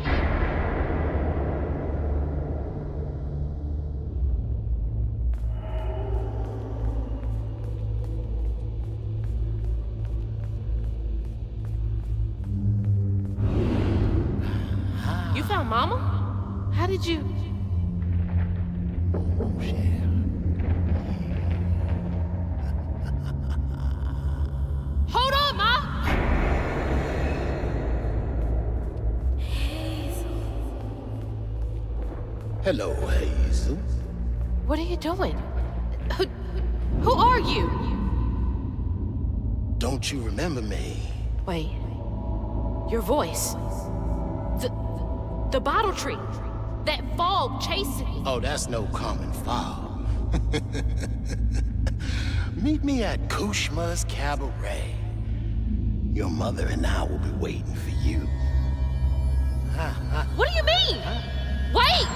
You found Mama? How did you... Hold on, Ma! Hello, Hazel. What are you doing? Who are you? Don't you remember me? Wait. Your voice. The bottle tree. That fog chasing me. Oh, that's no common fog. Meet me at Kushma's Cabaret. Your mother and I will be waiting for you. What do you mean? Wait!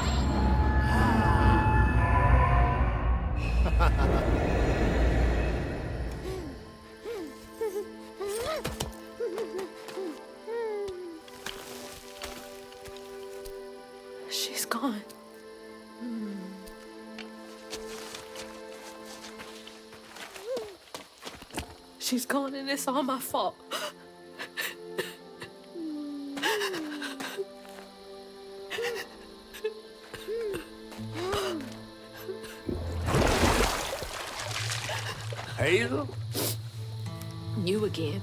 She's gone. She's gone and it's all my fault. Hazel? You again.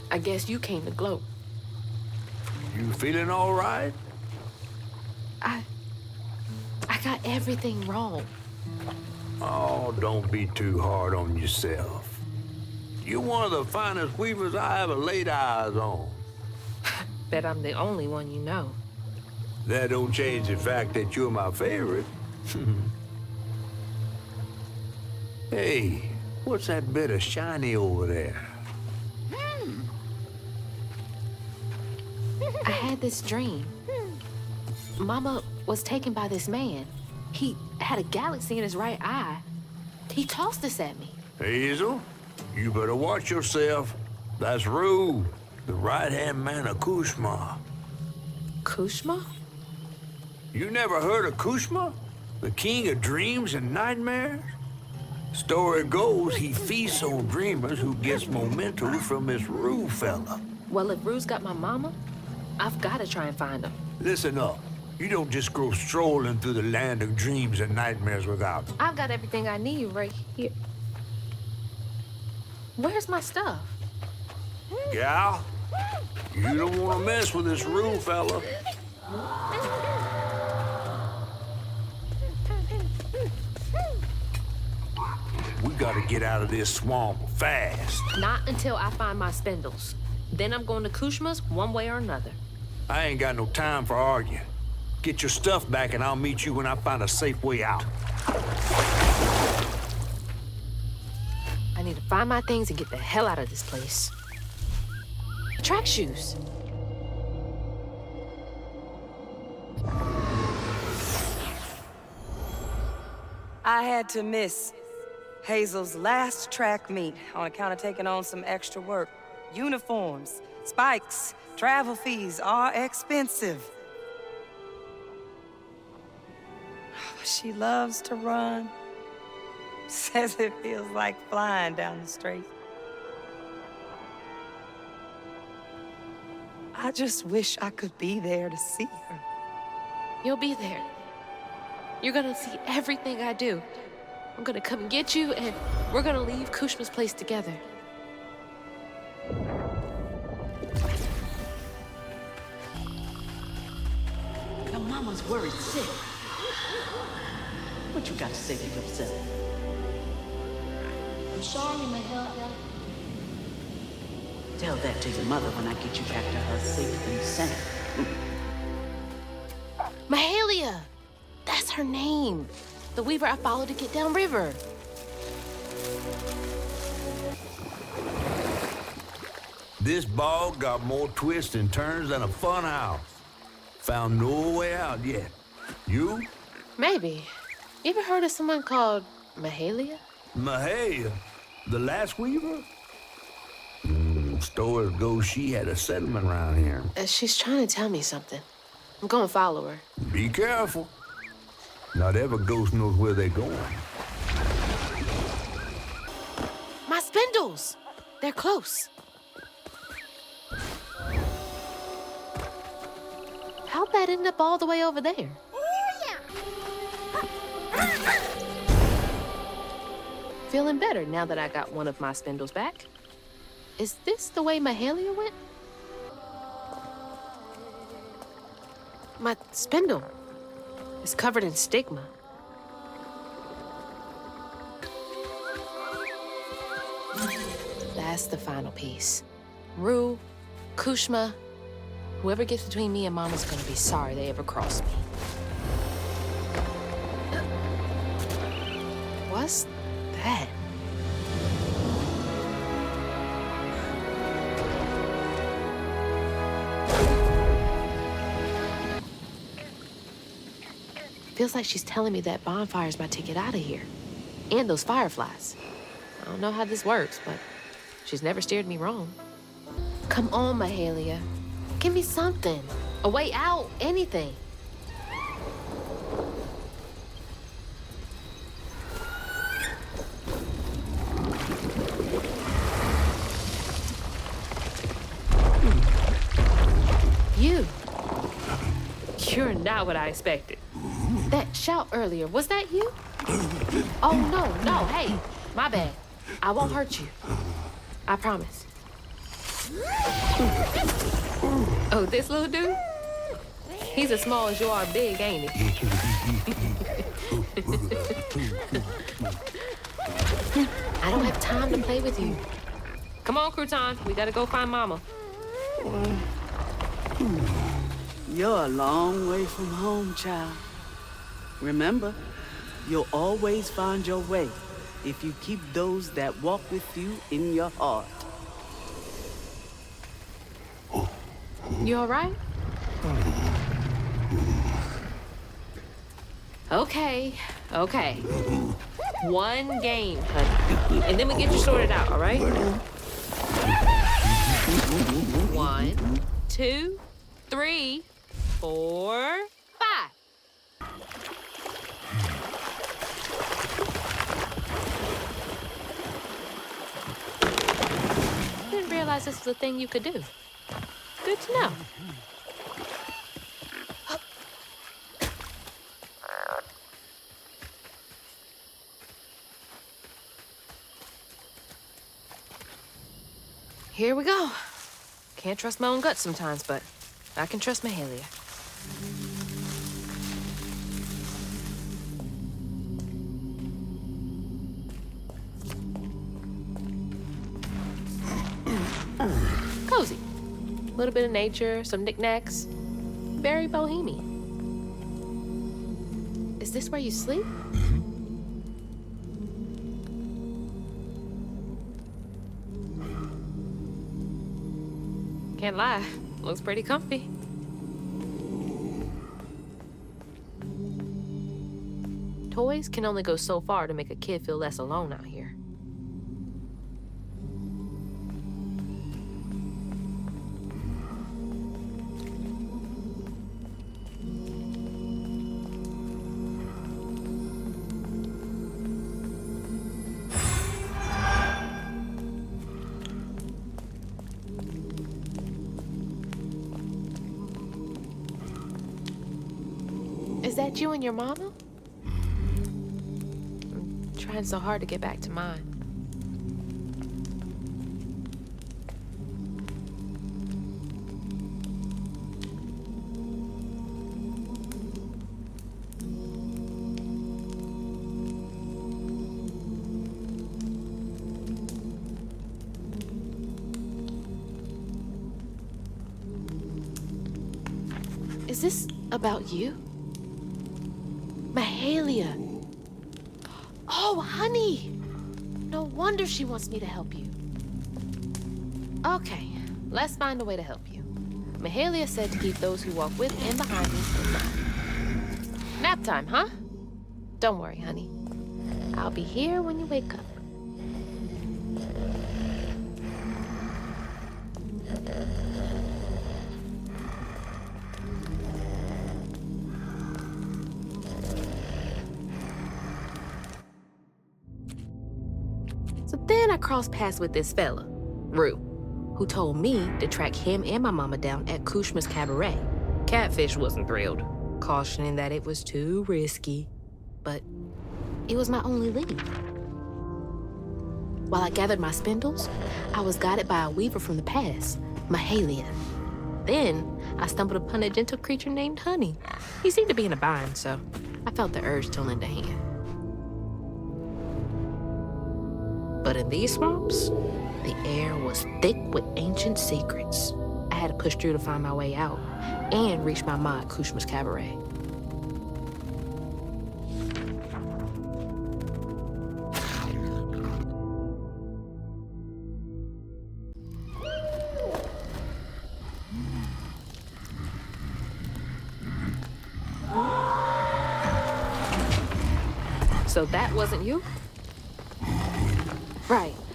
I guess you came to gloat. You feeling all right? I got everything wrong. Oh, don't be too hard on yourself. You're one of the finest weavers I ever laid eyes on. Bet I'm the only one you know. That don't change the fact that you're my favorite. Hey, what's that bit of shiny over there? I had this dream. Mama was taken by this man. He had a galaxy in his right eye. He tossed this at me. Hazel, you better watch yourself. That's Rue, the right-hand man of Kushma. Kushma? You never heard of Kushma? The king of dreams and nightmares? Story goes he feasts on dreamers who gets mementos from this Rue fella. Well, if Rue's got my mama, I've got to try and find him. Listen up. You don't just go strolling through the land of dreams and nightmares without them. I've got everything I need right here. Where's my stuff? Gal, you don't want to mess with this Rue fella. We gotta get out of this swamp fast. Not until I find my spindles. Then I'm going to Kushma's one way or another. I ain't got no time for arguing. Get your stuff back and I'll meet you when I find a safe way out. I need to find my things and get the hell out of this place. Track shoes. I had to miss Hazel's last track meet on account of taking on some extra work. uniforms, spikes, travel fees are expensive. She loves to run. Says it feels like flying down the street. I just wish I could be there to see her. You'll be there. You're gonna see everything I do. I'm gonna come and get you, and we're gonna leave Kushma's place together. Your mama's worried sick. What you got to say to yourself? I'm sorry, Mahalia. Tell that to your mother when I get you back to her safe and sound. Mahalia! That's her name. The weaver I followed to get downriver. This bog got more twists and turns than a fun house. Found no way out yet. You? Maybe. You ever heard of someone called Mahalia? Mahalia? The last weaver? Stories go she had a settlement around here. She's trying to tell me something. I'm gonna follow her. Be careful. Not every ghost knows where they're going. My spindles! They're close. How'd that end up all the way over there? Feeling better now that I got one of my spindles back. Is this the way Mahalia went? My spindle is covered in stigma. That's the final piece. Rue, Kushma, whoever gets between me and Mama's gonna be sorry they ever crossed me. What's that? Feels like she's telling me that bonfire's my ticket out of here. And those fireflies. I don't know how this works, but she's never steered me wrong. Come on, Mahalia. Give me something. A way out, anything. You're not what I expected. That shout earlier, was that you? Oh, no, hey, my bad. I won't hurt you. I promise. Oh, this little dude? He's as small as you are big, ain't he? I don't have time to play with you. Come on, Crouton, we gotta go find Mama. You're a long way from home, child. Remember, you'll always find your way if you keep those that walk with you in your heart. You all right? Okay. One game, honey. And then we get you sorted out, all right? 1, 2, 3, 4, 5. Didn't realize this was a thing you could do. Good to know. Here we go. Can't trust my own gut sometimes, but I can trust Mahalia. Cozy. A little bit of nature, some knickknacks. Very bohemian. Is this where you sleep? Can't lie, looks pretty comfy. Toys can only go so far to make a kid feel less alone out here. Is that you and your mama? I'm trying so hard to get back to mine. Is this about you? Mahalia. Oh, honey. No wonder she wants me to help you. Okay, let's find a way to help you. Mahalia said to keep those who walk with and behind me in mind. Nap time, huh? Don't worry, honey. I'll be here when you wake up. Then I crossed paths with this fella, Rue, who told me to track him and my mama down at Kushma's Cabaret. Catfish wasn't thrilled, cautioning that it was too risky, but it was my only lead. While I gathered my spindles, I was guided by a weaver from the past, Mahalia. Then I stumbled upon a gentle creature named Honey. He seemed to be in a bind, so I felt the urge to lend a hand. But in these swamps, the air was thick with ancient secrets. I had to push through to find my way out and reach my ma at Kushma's Cabaret. So that wasn't you?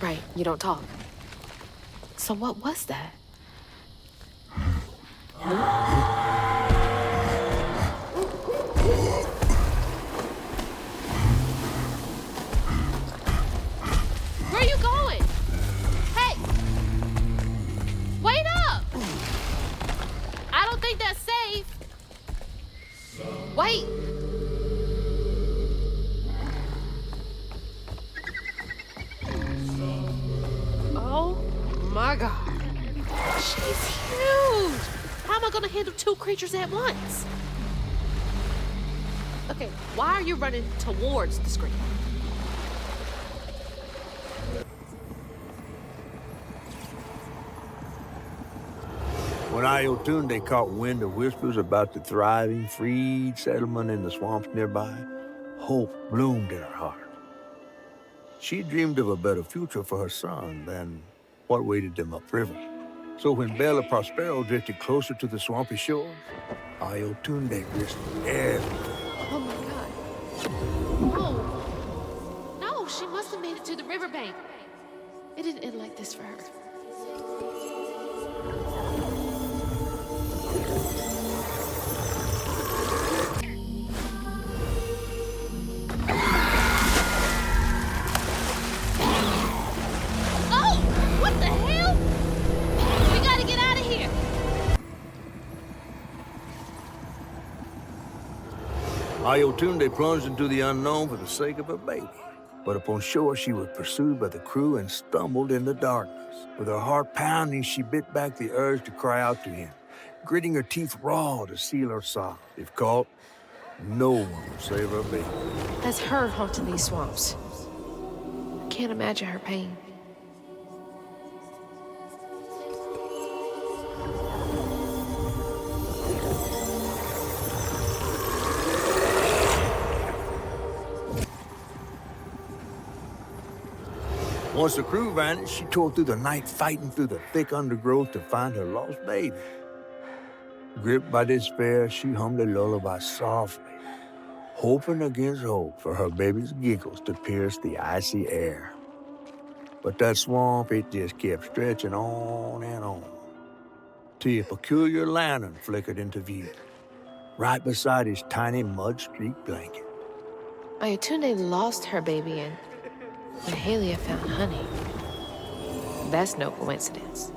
Right, you don't talk. So what was that? Where are you going? Hey! Wait up! I don't think that's safe. Wait! My God, she's huge. How am I gonna handle two creatures at once? Okay, why are you running towards the screen? When Ayotunde caught wind of whispers about the thriving, freed settlement in the swamps nearby, hope bloomed in her heart. She dreamed of a better future for her son than what waited them upriver. So when Bella Prospero drifted closer to the swampy shore, Ayotunde risked everything. Oh my God. No, she must have made it to the riverbank. It didn't end like this for her. Ayotunde plunged into the unknown for the sake of her baby. But upon shore, she was pursued by the crew and stumbled in the darkness. With her heart pounding, she bit back the urge to cry out to him, gritting her teeth raw to seal her sob. If caught, no one would save her baby. That's her haunting these swamps. I can't imagine her pain. Once the crew vanished, she tore through the night, fighting through the thick undergrowth to find her lost baby. Gripped by despair, she hummed a lullaby softly, hoping against hope for her baby's giggles to pierce the icy air. But that swamp, it just kept stretching on and on, till a peculiar lantern flickered into view, right beside his tiny mud-streaked blanket. Ayotunde lost her baby and Mahalia found Honey. That's no coincidence.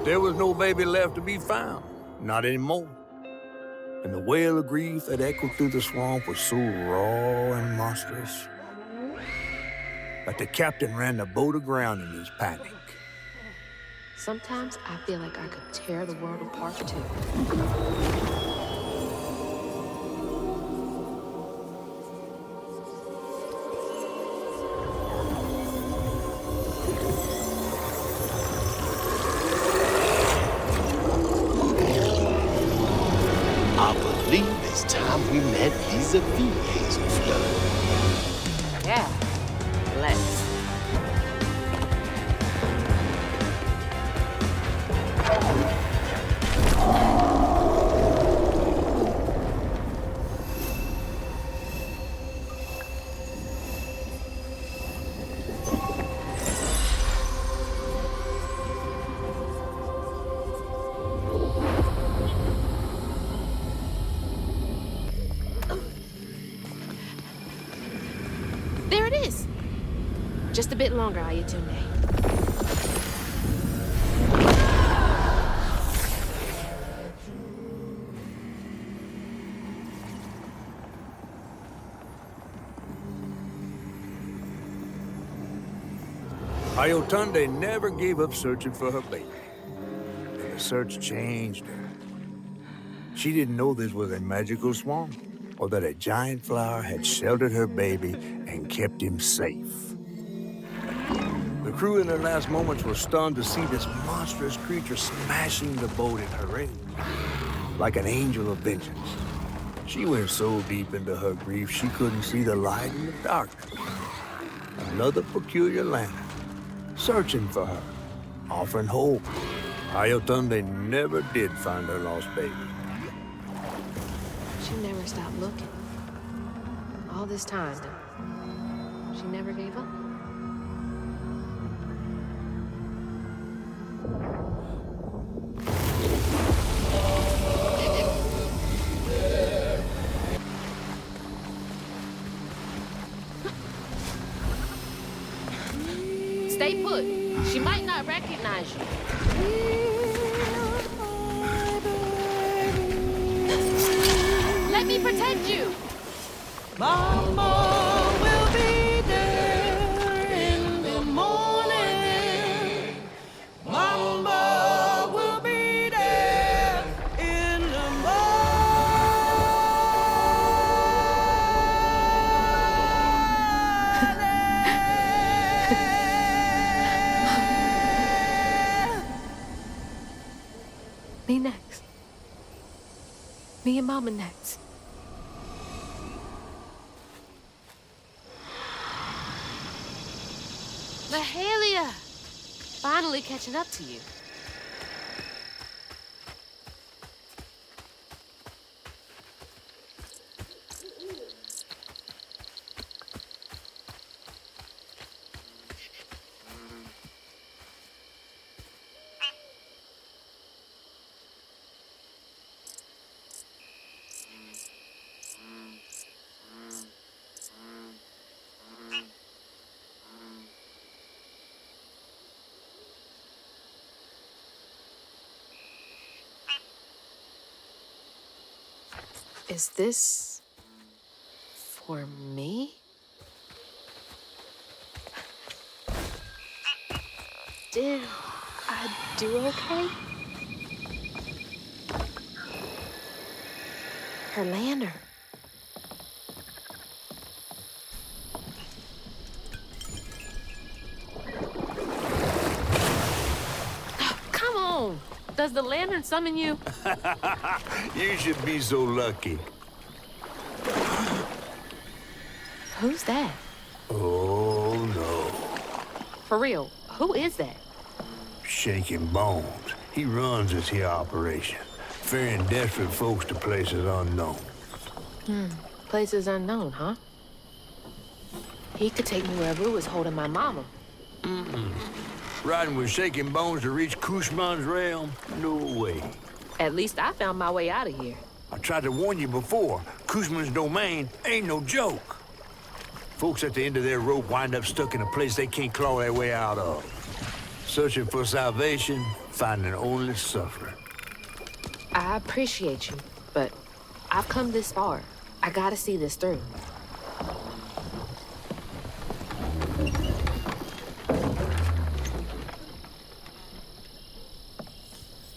there was no baby left to be found. Not anymore. And the wail of grief that echoed through the swamp was so raw and monstrous that the captain ran the boat aground in his panic. Sometimes I feel like I could tear the world apart, too. I believe it's time we met vis-a-vis Hazel Flood. Yeah, let's. There it is. Just a bit longer, ayudan. Ayudan never gave up searching for her baby. And the search changed her. She didn't know this was a magical swamp, or that a giant flower had sheltered her baby and kept him safe. The crew in their last moments were stunned to see this monstrous creature smashing the boat in her rain, like an angel of vengeance. She went so deep into her grief she couldn't see the light in the darkness. Another peculiar lantern, searching for her, offering hope. Ayudan never did find her lost baby. She never stopped looking. All this time, she never gave up. Stay put. She might not recognize you. Let me protect you. Mama will be there in the morning. Mama will be there in the Me next. Me and Mama next. Mahalia! Finally catching up to you. Is this for me? Did I do okay? Her lantern. Oh, come on. Does the lantern summon you? You should be so lucky. Who's that? Oh, no. For real, who is that? Shaking Bones. He runs this here operation, ferrying desperate folks to places unknown. Places unknown, huh? He could take me where Rue was holding my mama. Riding with Shaking Bones to reach Kushman's realm? No way. At least I found my way out of here. I tried to warn you before. Kushman's domain ain't no joke. Folks at the end of their rope wind up stuck in a place they can't claw their way out of. Searching for salvation, finding only suffering. I appreciate you, but I've come this far. I gotta see this through.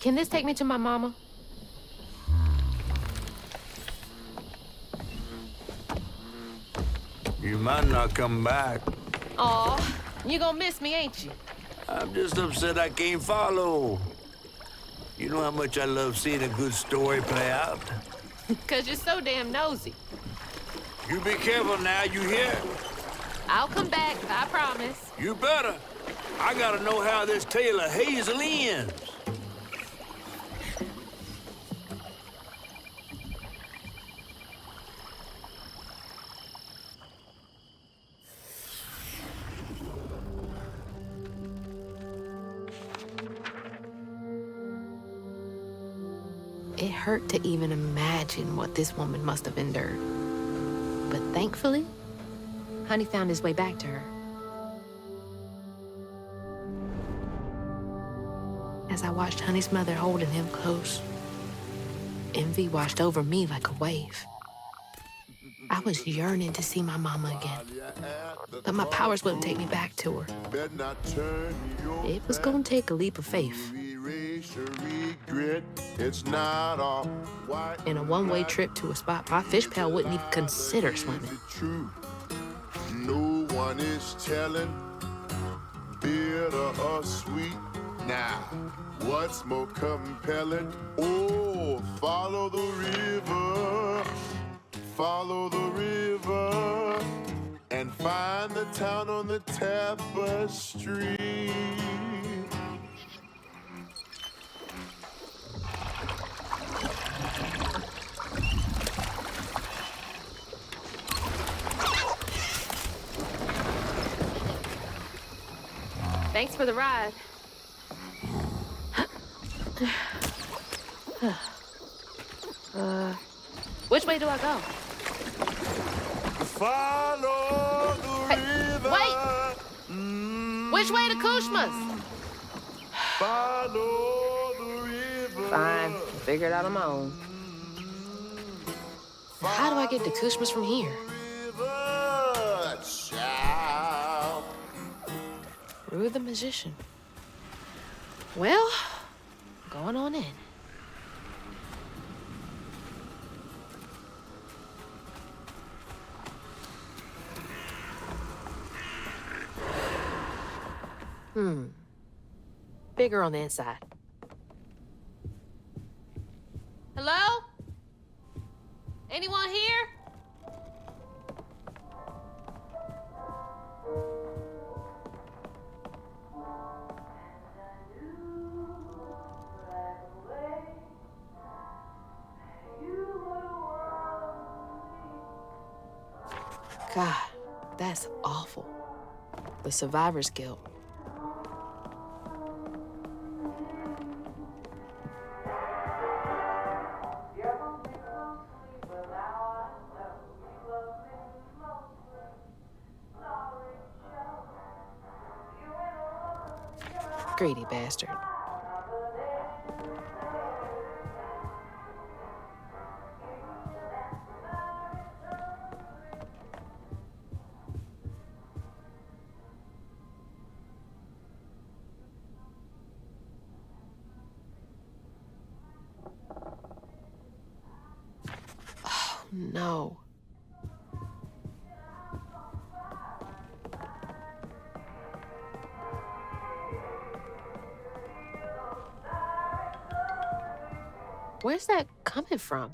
Can this take me to my mama? You might not come back. Aw, you gonna miss me, ain't you? I'm just upset I can't follow. You know how much I love seeing a good story play out? 'Cause you're so damn nosy. You be careful now, you hear? I'll come back, I promise. You better. I gotta know how this tale of Hazel ends. It hurt to even imagine what this woman must have endured. But thankfully, Honey found his way back to her. As I watched Honey's mother holding him close, envy washed over me like a wave. I was yearning to see my mama again, but my powers wouldn't take me back to her. It was gonna take a leap of faith. In a one-way trip to a spot my fish pal wouldn't even consider swimming. No one is telling, bitter or sweet. Now, what's more compelling? Oh, follow the river, and find the town on the tapestry. Thanks for the ride. Which way do I go? Follow the river. Wait! Which way to Kushma's? Follow the river. Fine, I'll figure it out on my own. How do I get to Kushma's from here? Rue the magician. Well, going on in. Bigger on the inside. Hello? Anyone here? God, that's awful. The survivor's guilt. Greedy bastard. Oh, no. Where's that coming from?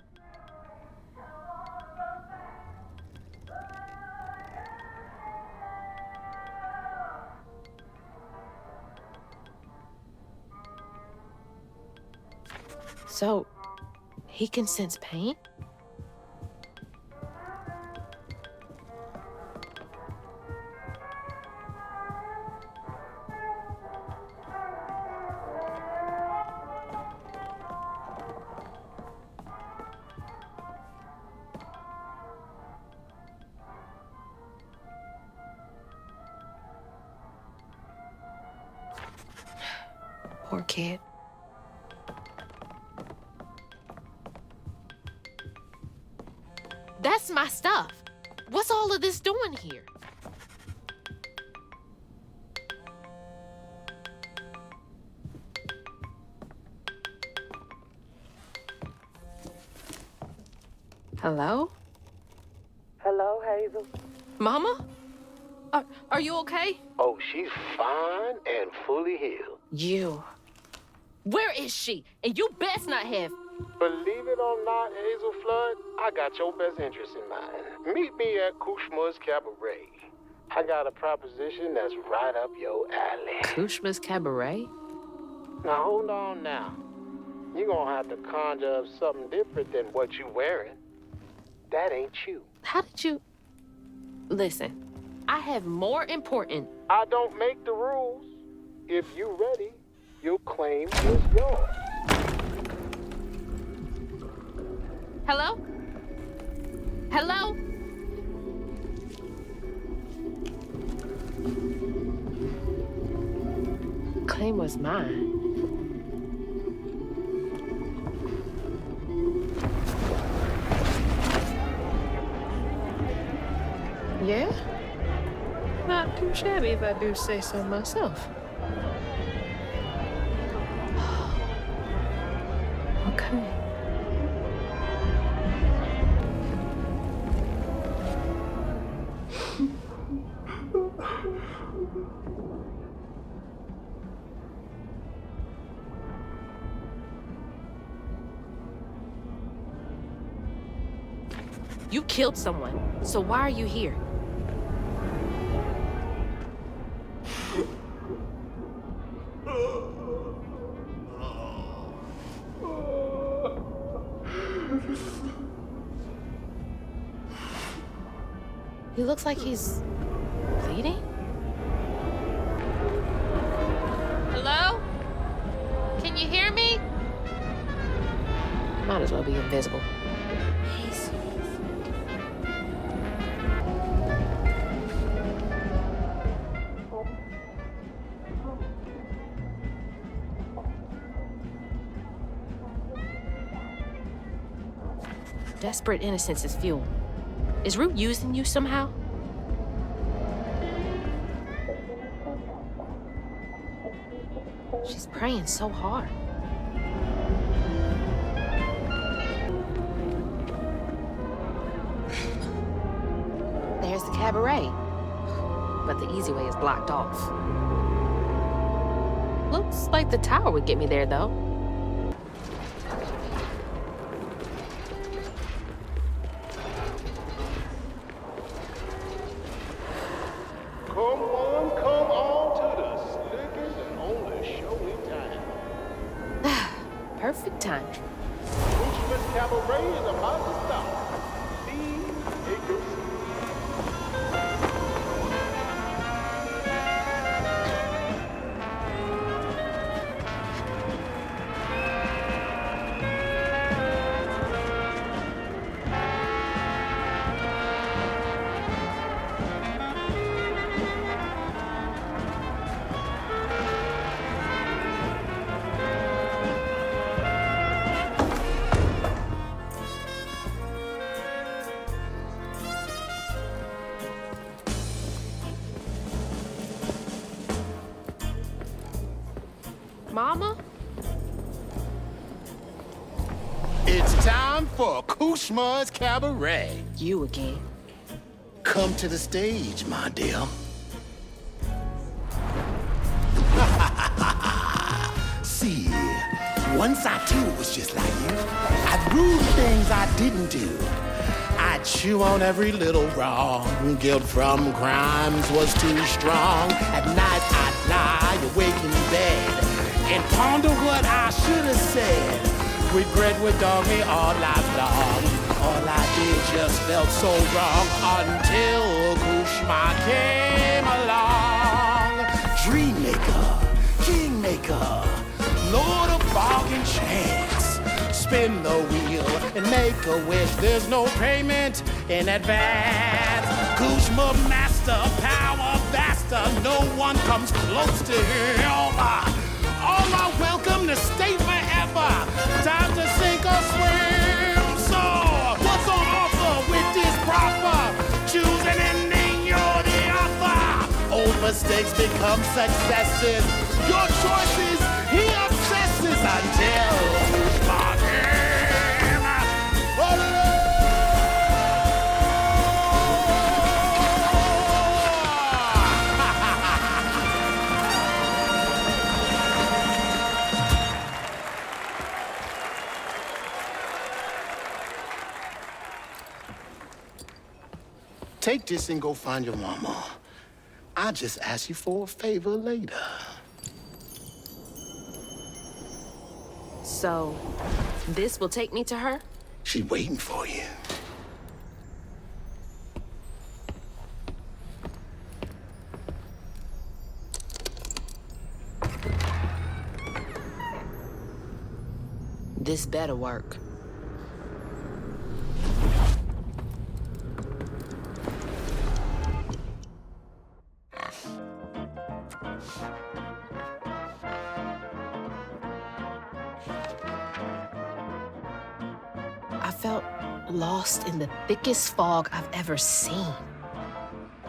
So, he can sense pain? Poor kid. That's my stuff. What's all of this doing here? Hello? Hello, Hazel. Mama? Are you okay? Oh, she's fine and fully healed. You. Where is she? And you best not have. Believe it or not, Hazel Flood, I got your best interest in mind. Meet me at Kushma's Cabaret. I got a proposition that's right up your alley. Kushma's Cabaret? Now, hold on now. You're gonna have to conjure up something different than what you wearing. That ain't you. How did you... Listen, I have more important... I don't make the rules. If you ready, your claim is yours. Hello? Hello? Claim was mine. Yeah? Not too shabby if I do say so myself. Okay. You killed someone, so why are you here? He looks like he's bleeding. Hello? Can you hear me? Might as well be invisible. Desperate innocence is fuel. Is Root using you somehow? She's praying so hard. There's the cabaret. But the easy way is blocked off. Looks like the tower would get me there, though. Come on to the slickest and only show in town. Perfect time. Kushma's Cabaret is about to start. See, it goes. Mama? It's time for Kushma's Cabaret. You again. Come to the stage, my dear. See, once I too was just like you. I'd rule things I didn't do. I'd chew on every little wrong. Guilt from crimes was too strong. At night I'd lie awake in bed and ponder what I should have said. Regret would dog me all life long. All I did just felt so wrong until Kushma came along. Dreammaker, kingmaker, Lord of bargain chance. Spin the wheel and make a wish. There's no payment in advance. Kushma master, power vaster. No one comes close to him. All all are welcome to stay forever. Time to sink or swim. So, what's on offer with this proper? Choose an ending, you're the author. Old mistakes become successes. Your choices, he obsesses until bargain. Take this and go find your mama. I'll just ask you for a favor later. So, this will take me to her? She's waiting for you. This better work. I felt lost in the thickest fog I've ever seen.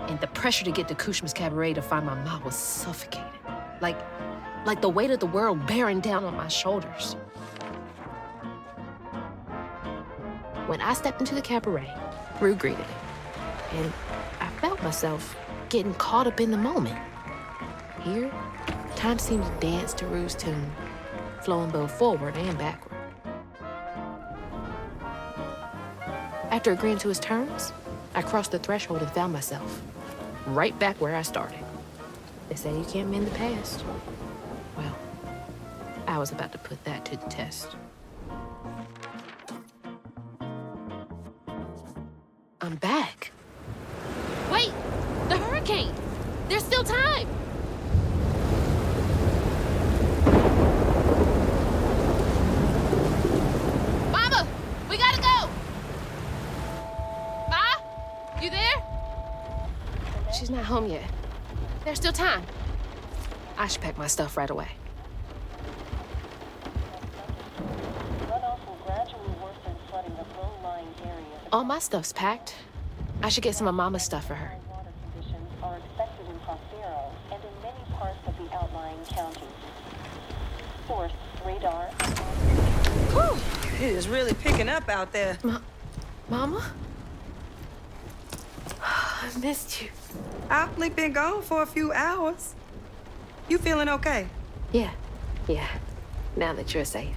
And the pressure to get to Kushma's cabaret to find my mom was suffocating. Like the weight of the world bearing down on my shoulders. When I stepped into the cabaret, Rue greeted it. And I felt myself getting caught up in the moment. Here, time seemed to dance to Rue's tune, flowing both forward and backward. After agreeing to his terms, I crossed the threshold and found myself right back where I started. They say you can't mend the past. Well, I was about to put that to the test. I'm back. Wait, the hurricane. There's still time. Mama, we gotta go. Ma, you there? She's not home yet. There's still time. I should pack my stuff right away. All my stuff's packed. I should get some of Mama's stuff for her. Water conditions are expected in Prospero and in many parts of the outlying counties. Source, radar. Whew, it is really picking up out there. Mama? I missed you. I've only been gone for a few hours. You feeling okay? Yeah. Now that you're safe.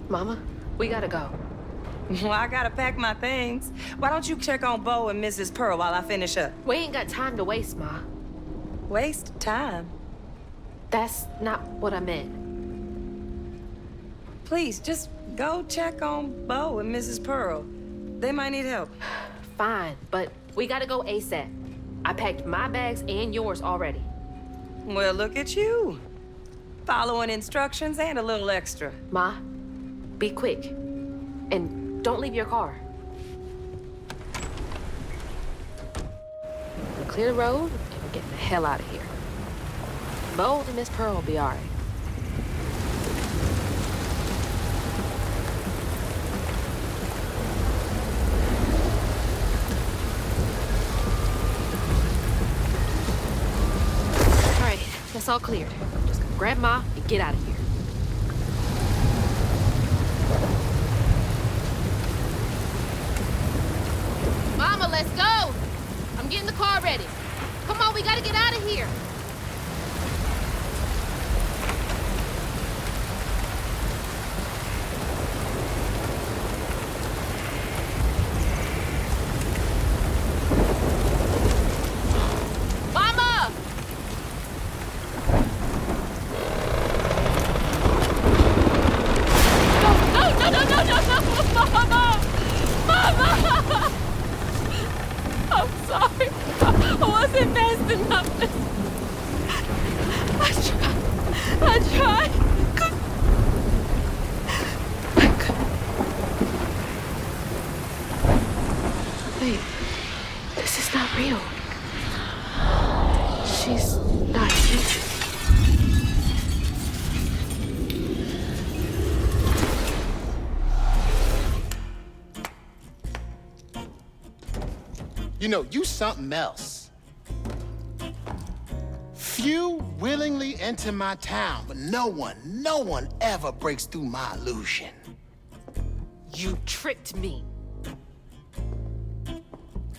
Mama, we gotta go. Well, I gotta pack my things. Why don't you check on Bo and Mrs. Pearl while I finish up? We ain't got time to waste, Ma. Waste time? That's not what I meant. Please, just go check on Bo and Mrs. Pearl. They might need help. Fine, but we gotta go ASAP. I packed my bags and yours already. Well, look at you. Following instructions and a little extra. Ma, be quick. And don't leave your car. We'll clear the road and we're getting the hell out of here. Bo and Miss Pearl will be all right. All right, that's all cleared. Just grab Ma and get out of here. Mama, let's go! I'm getting the car ready. Come on, we gotta get out of here. Mama! No, Mama! Mama! I'm sorry. I wasn't fast enough. You know, you something else. Few willingly enter my town, but no one ever breaks through my illusion. You tricked me.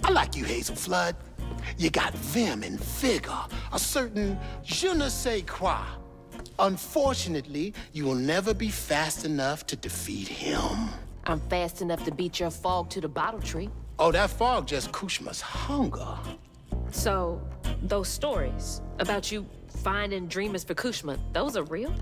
I like you, Hazel Flood. You got vim and vigor, a certain je ne sais quoi. Unfortunately, you will never be fast enough to defeat him. I'm fast enough to beat your fog to the bottle tree. Oh, that fog just Kushma's hunger. So, those stories about you finding dreamers for Kushma, those are real?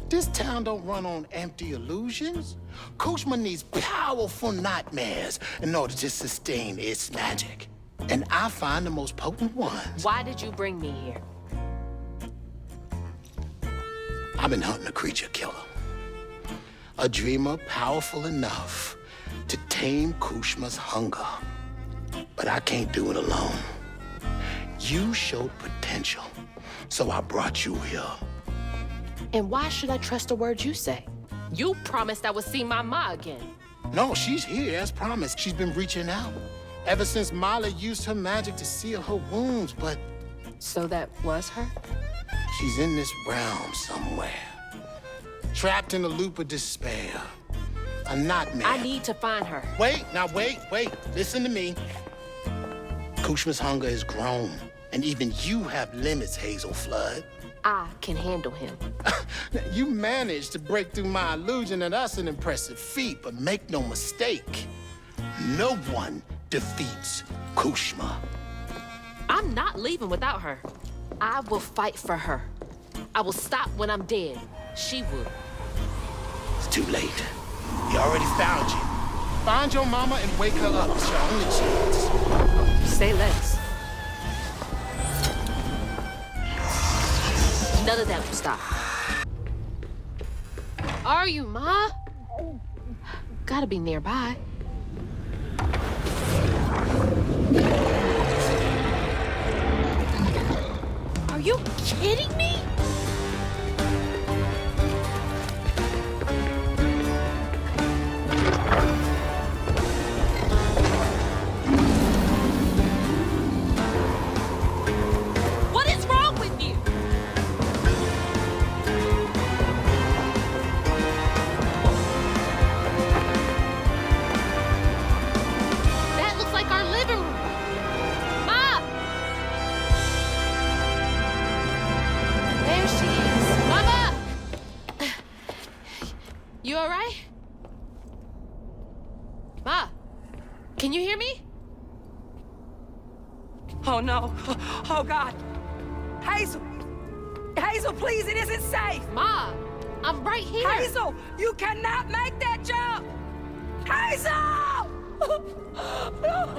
This town don't run on empty illusions. Kushma needs powerful nightmares in order to sustain its magic. And I find the most potent ones. Why did you bring me here? I've been hunting a creature killer. A dreamer powerful enough to tame Kushma's hunger. But I can't do it alone. You showed potential, so I brought you here. And why should I trust the words you say? You promised I would see Mama again. No, she's here as promised. She's been reaching out ever since Molly used her magic to seal her wounds, but... So that was her? She's in this realm somewhere. Trapped in a loop of despair. A nightmare. I need to find her. Wait. Listen to me. Kushma's hunger is grown, and even you have limits, Hazel Flood. I can handle him. You managed to break through my illusion, and that's an impressive feat, but make no mistake, no one defeats Kushma. I'm not leaving without her. I will fight for her. I will stop when I'm dead. She will. It's too late. He already found you. Find your mama and wake her up. It's your only chance. Say less. None of that will stop. Are you, Ma? Gotta be nearby. Are you kidding me? What is wrong with you? That looks like our living room. Ma! There she is. Mama! You all right? Ma, can you hear me? Oh, no. Oh, God. Hazel! Hazel, please, it isn't safe! Ma, I'm right here. Hazel, you cannot make that jump! Hazel! No.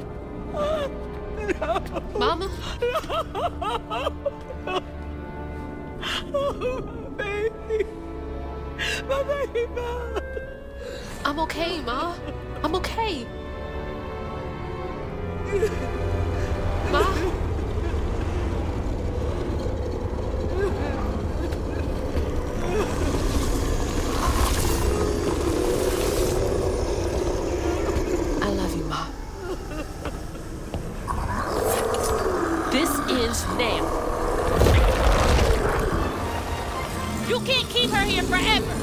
Mama? Oh, baby. My baby, Ma. I'm okay, Ma. I'm okay. Ma? I love you, Ma. This ends now. You can't keep her here forever.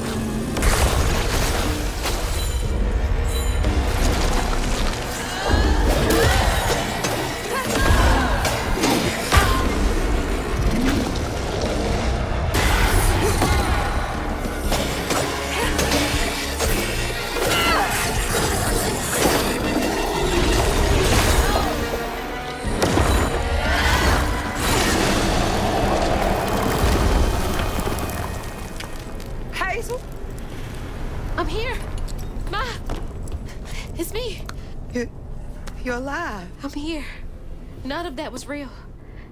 Hazel? I'm here. Ma, it's me. You're alive. I'm here. None of that was real.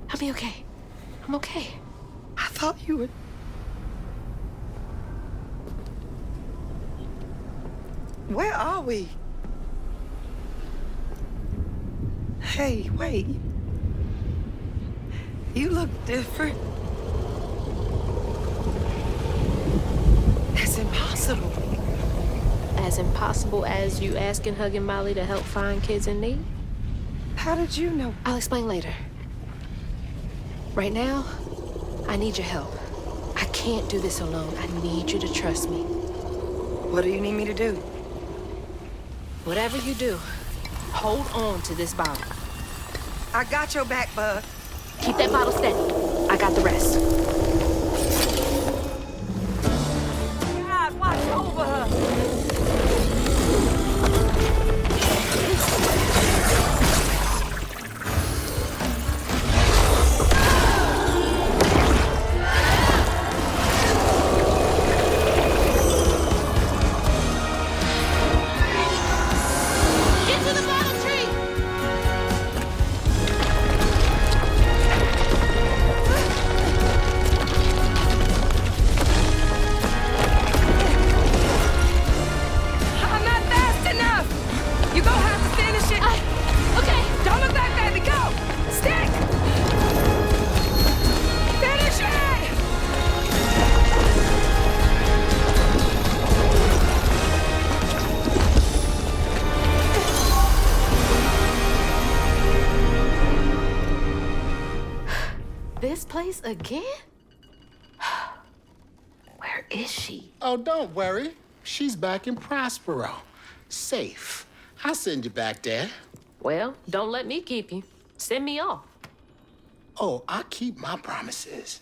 I'll be okay. I'm okay. I thought you were... Where are we? Hey, wait. You look different. That's impossible. As impossible as you asking Hugging Molly to help find kids in need? How did you know? I'll explain later. Right now, I need your help. I can't do this alone. I need you to trust me. What do you need me to do? Whatever you do, hold on to this bottle. I got your back, bud. Keep that bottle steady. I got the rest. God, watch over her. Again? Where is she? Oh, don't worry. She's back in Prospero. Safe. I'll send you back there. Well, don't let me keep you. Send me off. Oh, I keep my promises.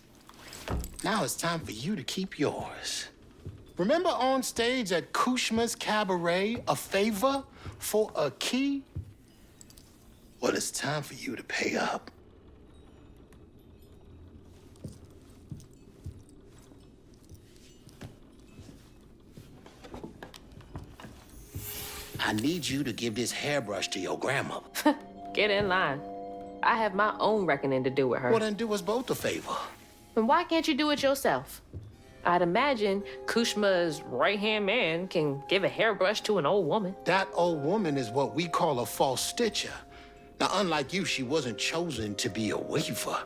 Now it's time for you to keep yours. Remember on stage at Kushma's Cabaret, a favor for a key? Well, it's time for you to pay up. I need you to give this hairbrush to your grandmother. Get in line. I have my own reckoning to do with her. Well, then do us both a favor. And why can't you do it yourself? I'd imagine Kushma's right-hand man can give a hairbrush to an old woman. That old woman is what we call a false stitcher. Now, unlike you, she wasn't chosen to be a weaver.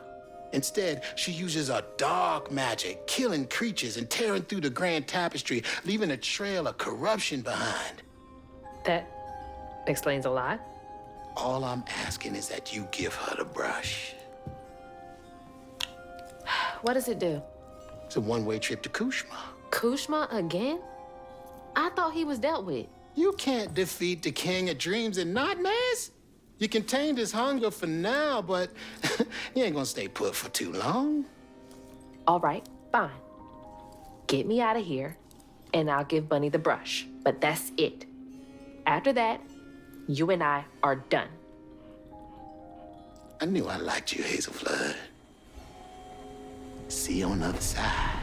Instead, she uses a dark magic, killing creatures and tearing through the grand tapestry, leaving a trail of corruption behind. That explains a lot. All I'm asking is that you give her the brush. What does it do? It's a one-way trip to Kushma. Kushma again? I thought he was dealt with. You can't defeat the king of dreams and nightmares. You contained his hunger for now, but you ain't gonna stay put for too long. All right, fine. Get me out of here, and I'll give Bunny the brush. But that's it. After that, you and I are done. I knew I liked you, Hazel Flood. See you on the other side.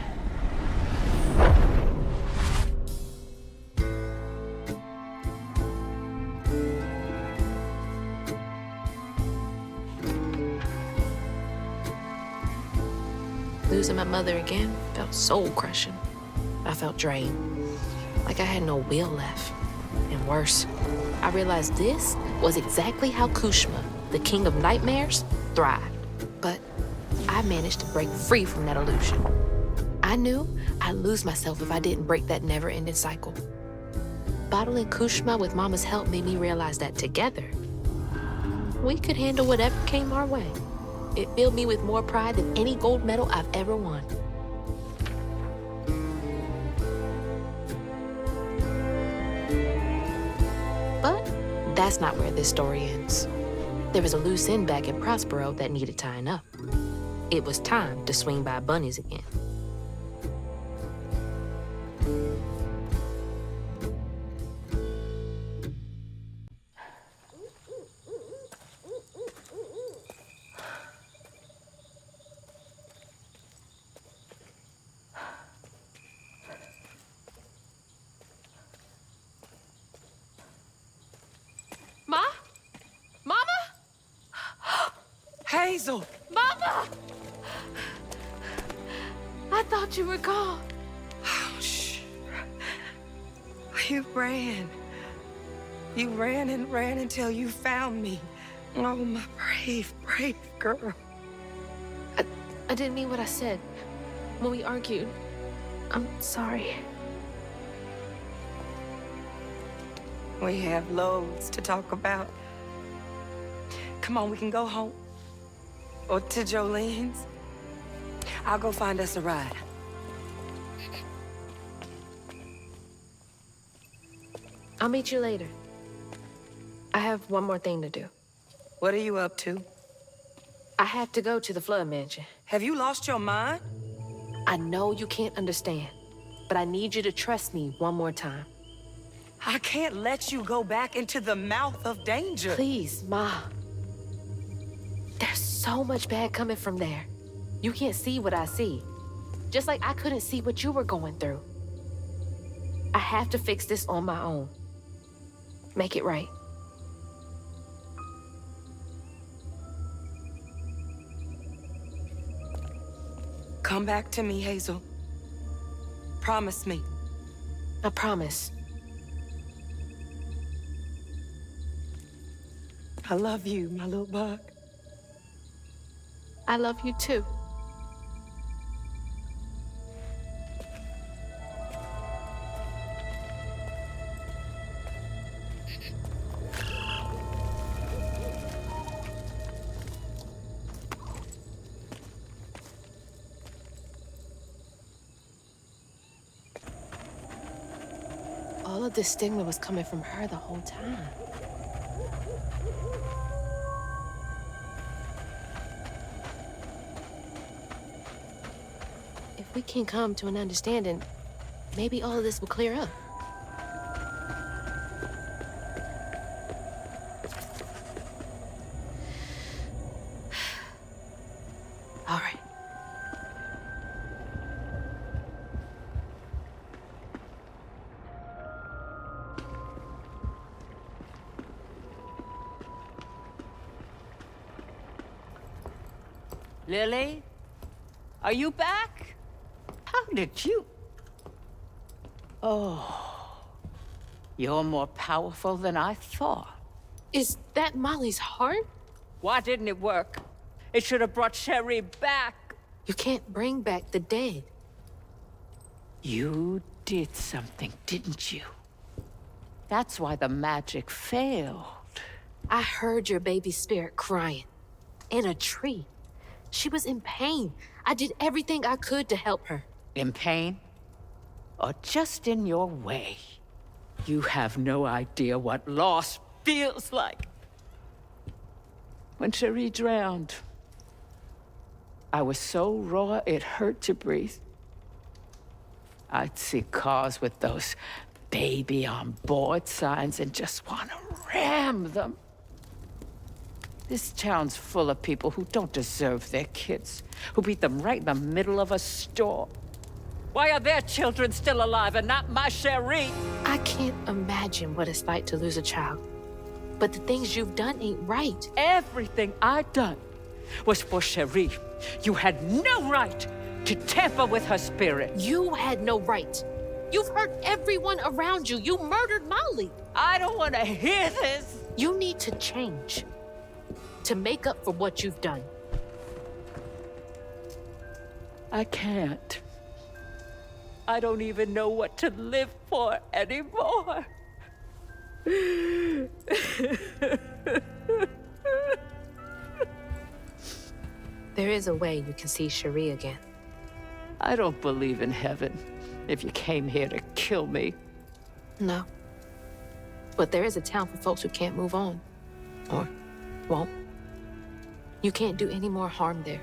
Losing my mother again felt soul-crushing. I felt drained, like I had no will left. And worse, I realized this was exactly how Kushma, the king of nightmares, thrived. But I managed to break free from that illusion. I knew I'd lose myself if I didn't break that never-ending cycle. Bottling Kushma with Mama's help made me realize that together, we could handle whatever came our way. It filled me with more pride than any gold medal I've ever won. But that's not where this story ends. There was a loose end back in Prospero that needed tying up. It was time to swing by Bunny's again. Hazel! Mama! I thought you were gone. Oh, shh. You ran. You ran and ran until you found me. Oh, my brave, brave girl. I didn't mean what I said when we argued. I'm sorry. We have loads to talk about. Come on, we can go home. Or to Jolene's. I'll go find us a ride. I'll meet you later. I have one more thing to do. What are you up to? I have to go to the Flood mansion. Have you lost your mind? I know you can't understand, but I need you to trust me one more time. I can't let you go back into the mouth of danger. Please, Ma. There's so much bad coming from there. You can't see what I see. Just like I couldn't see what you were going through. I have to fix this on my own. Make it right. Come back to me, Hazel. Promise me. I promise. I love you, my little bug. I love you too. All of this stigma was coming from her the whole time. If we can come to an understanding, maybe all of this will clear up. All right. Lily, are you back? How did you? Oh, you're more powerful than I thought. Is that Molly's heart? Why didn't it work? It should have brought Sherry back. You can't bring back the dead. You did something, didn't you? That's why the magic failed. I heard your baby's spirit crying. In a tree. She was in pain. I did everything I could to help her. In pain? Or just in your way? You have no idea what loss feels like. When Cherie drowned, I was so raw it hurt to breathe. I'd see cars with those baby on board signs and just want to ram them. This town's full of people who don't deserve their kids, who beat them right in the middle of a storm. Why are their children still alive and not my Cherie? I can't imagine what it's like to lose a child. But the things you've done ain't right. Everything I've done was for Cherie. You had no right to tamper with her spirit. You had no right. You've hurt everyone around you. You murdered Molly. I don't want to hear this. You need to change. To make up for what you've done. I can't. I don't even know what to live for anymore. There is a way you can see Cherie again. I don't believe in heaven if you came here to kill me. No. But there is a town for folks who can't move on. Or won't. You can't do any more harm there.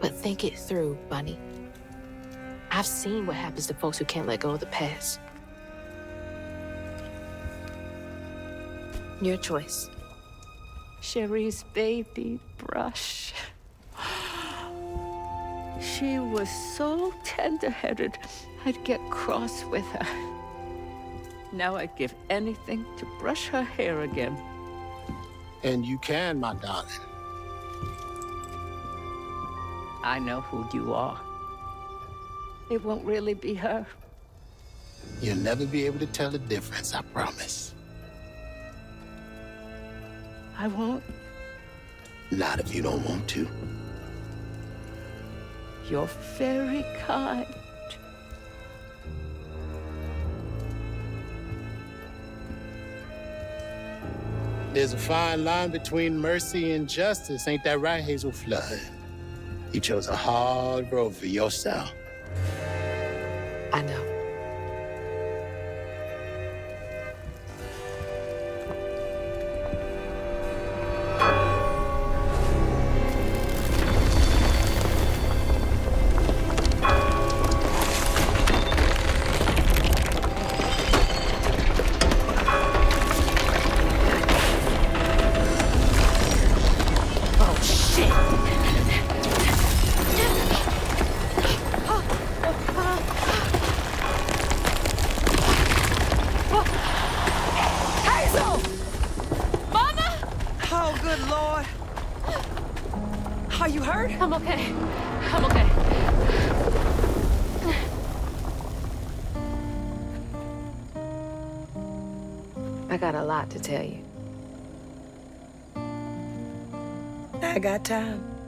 But think it through, Bunny. I've seen what happens to folks who can't let go of the past. Your choice. Cherie's baby brush. She was so tender-headed, I'd get cross with her. Now I'd give anything to brush her hair again. And you can, my darling. I know who you are. It won't really be her. You'll never be able to tell the difference, I promise. I won't. Not if you don't want to. You're very kind. There's a fine line between mercy and justice. Ain't that right, Hazel Flood? You chose a hard road for yourself. I know. Are you hurt? I'm okay. I'm okay. I got a lot to tell you. I got time.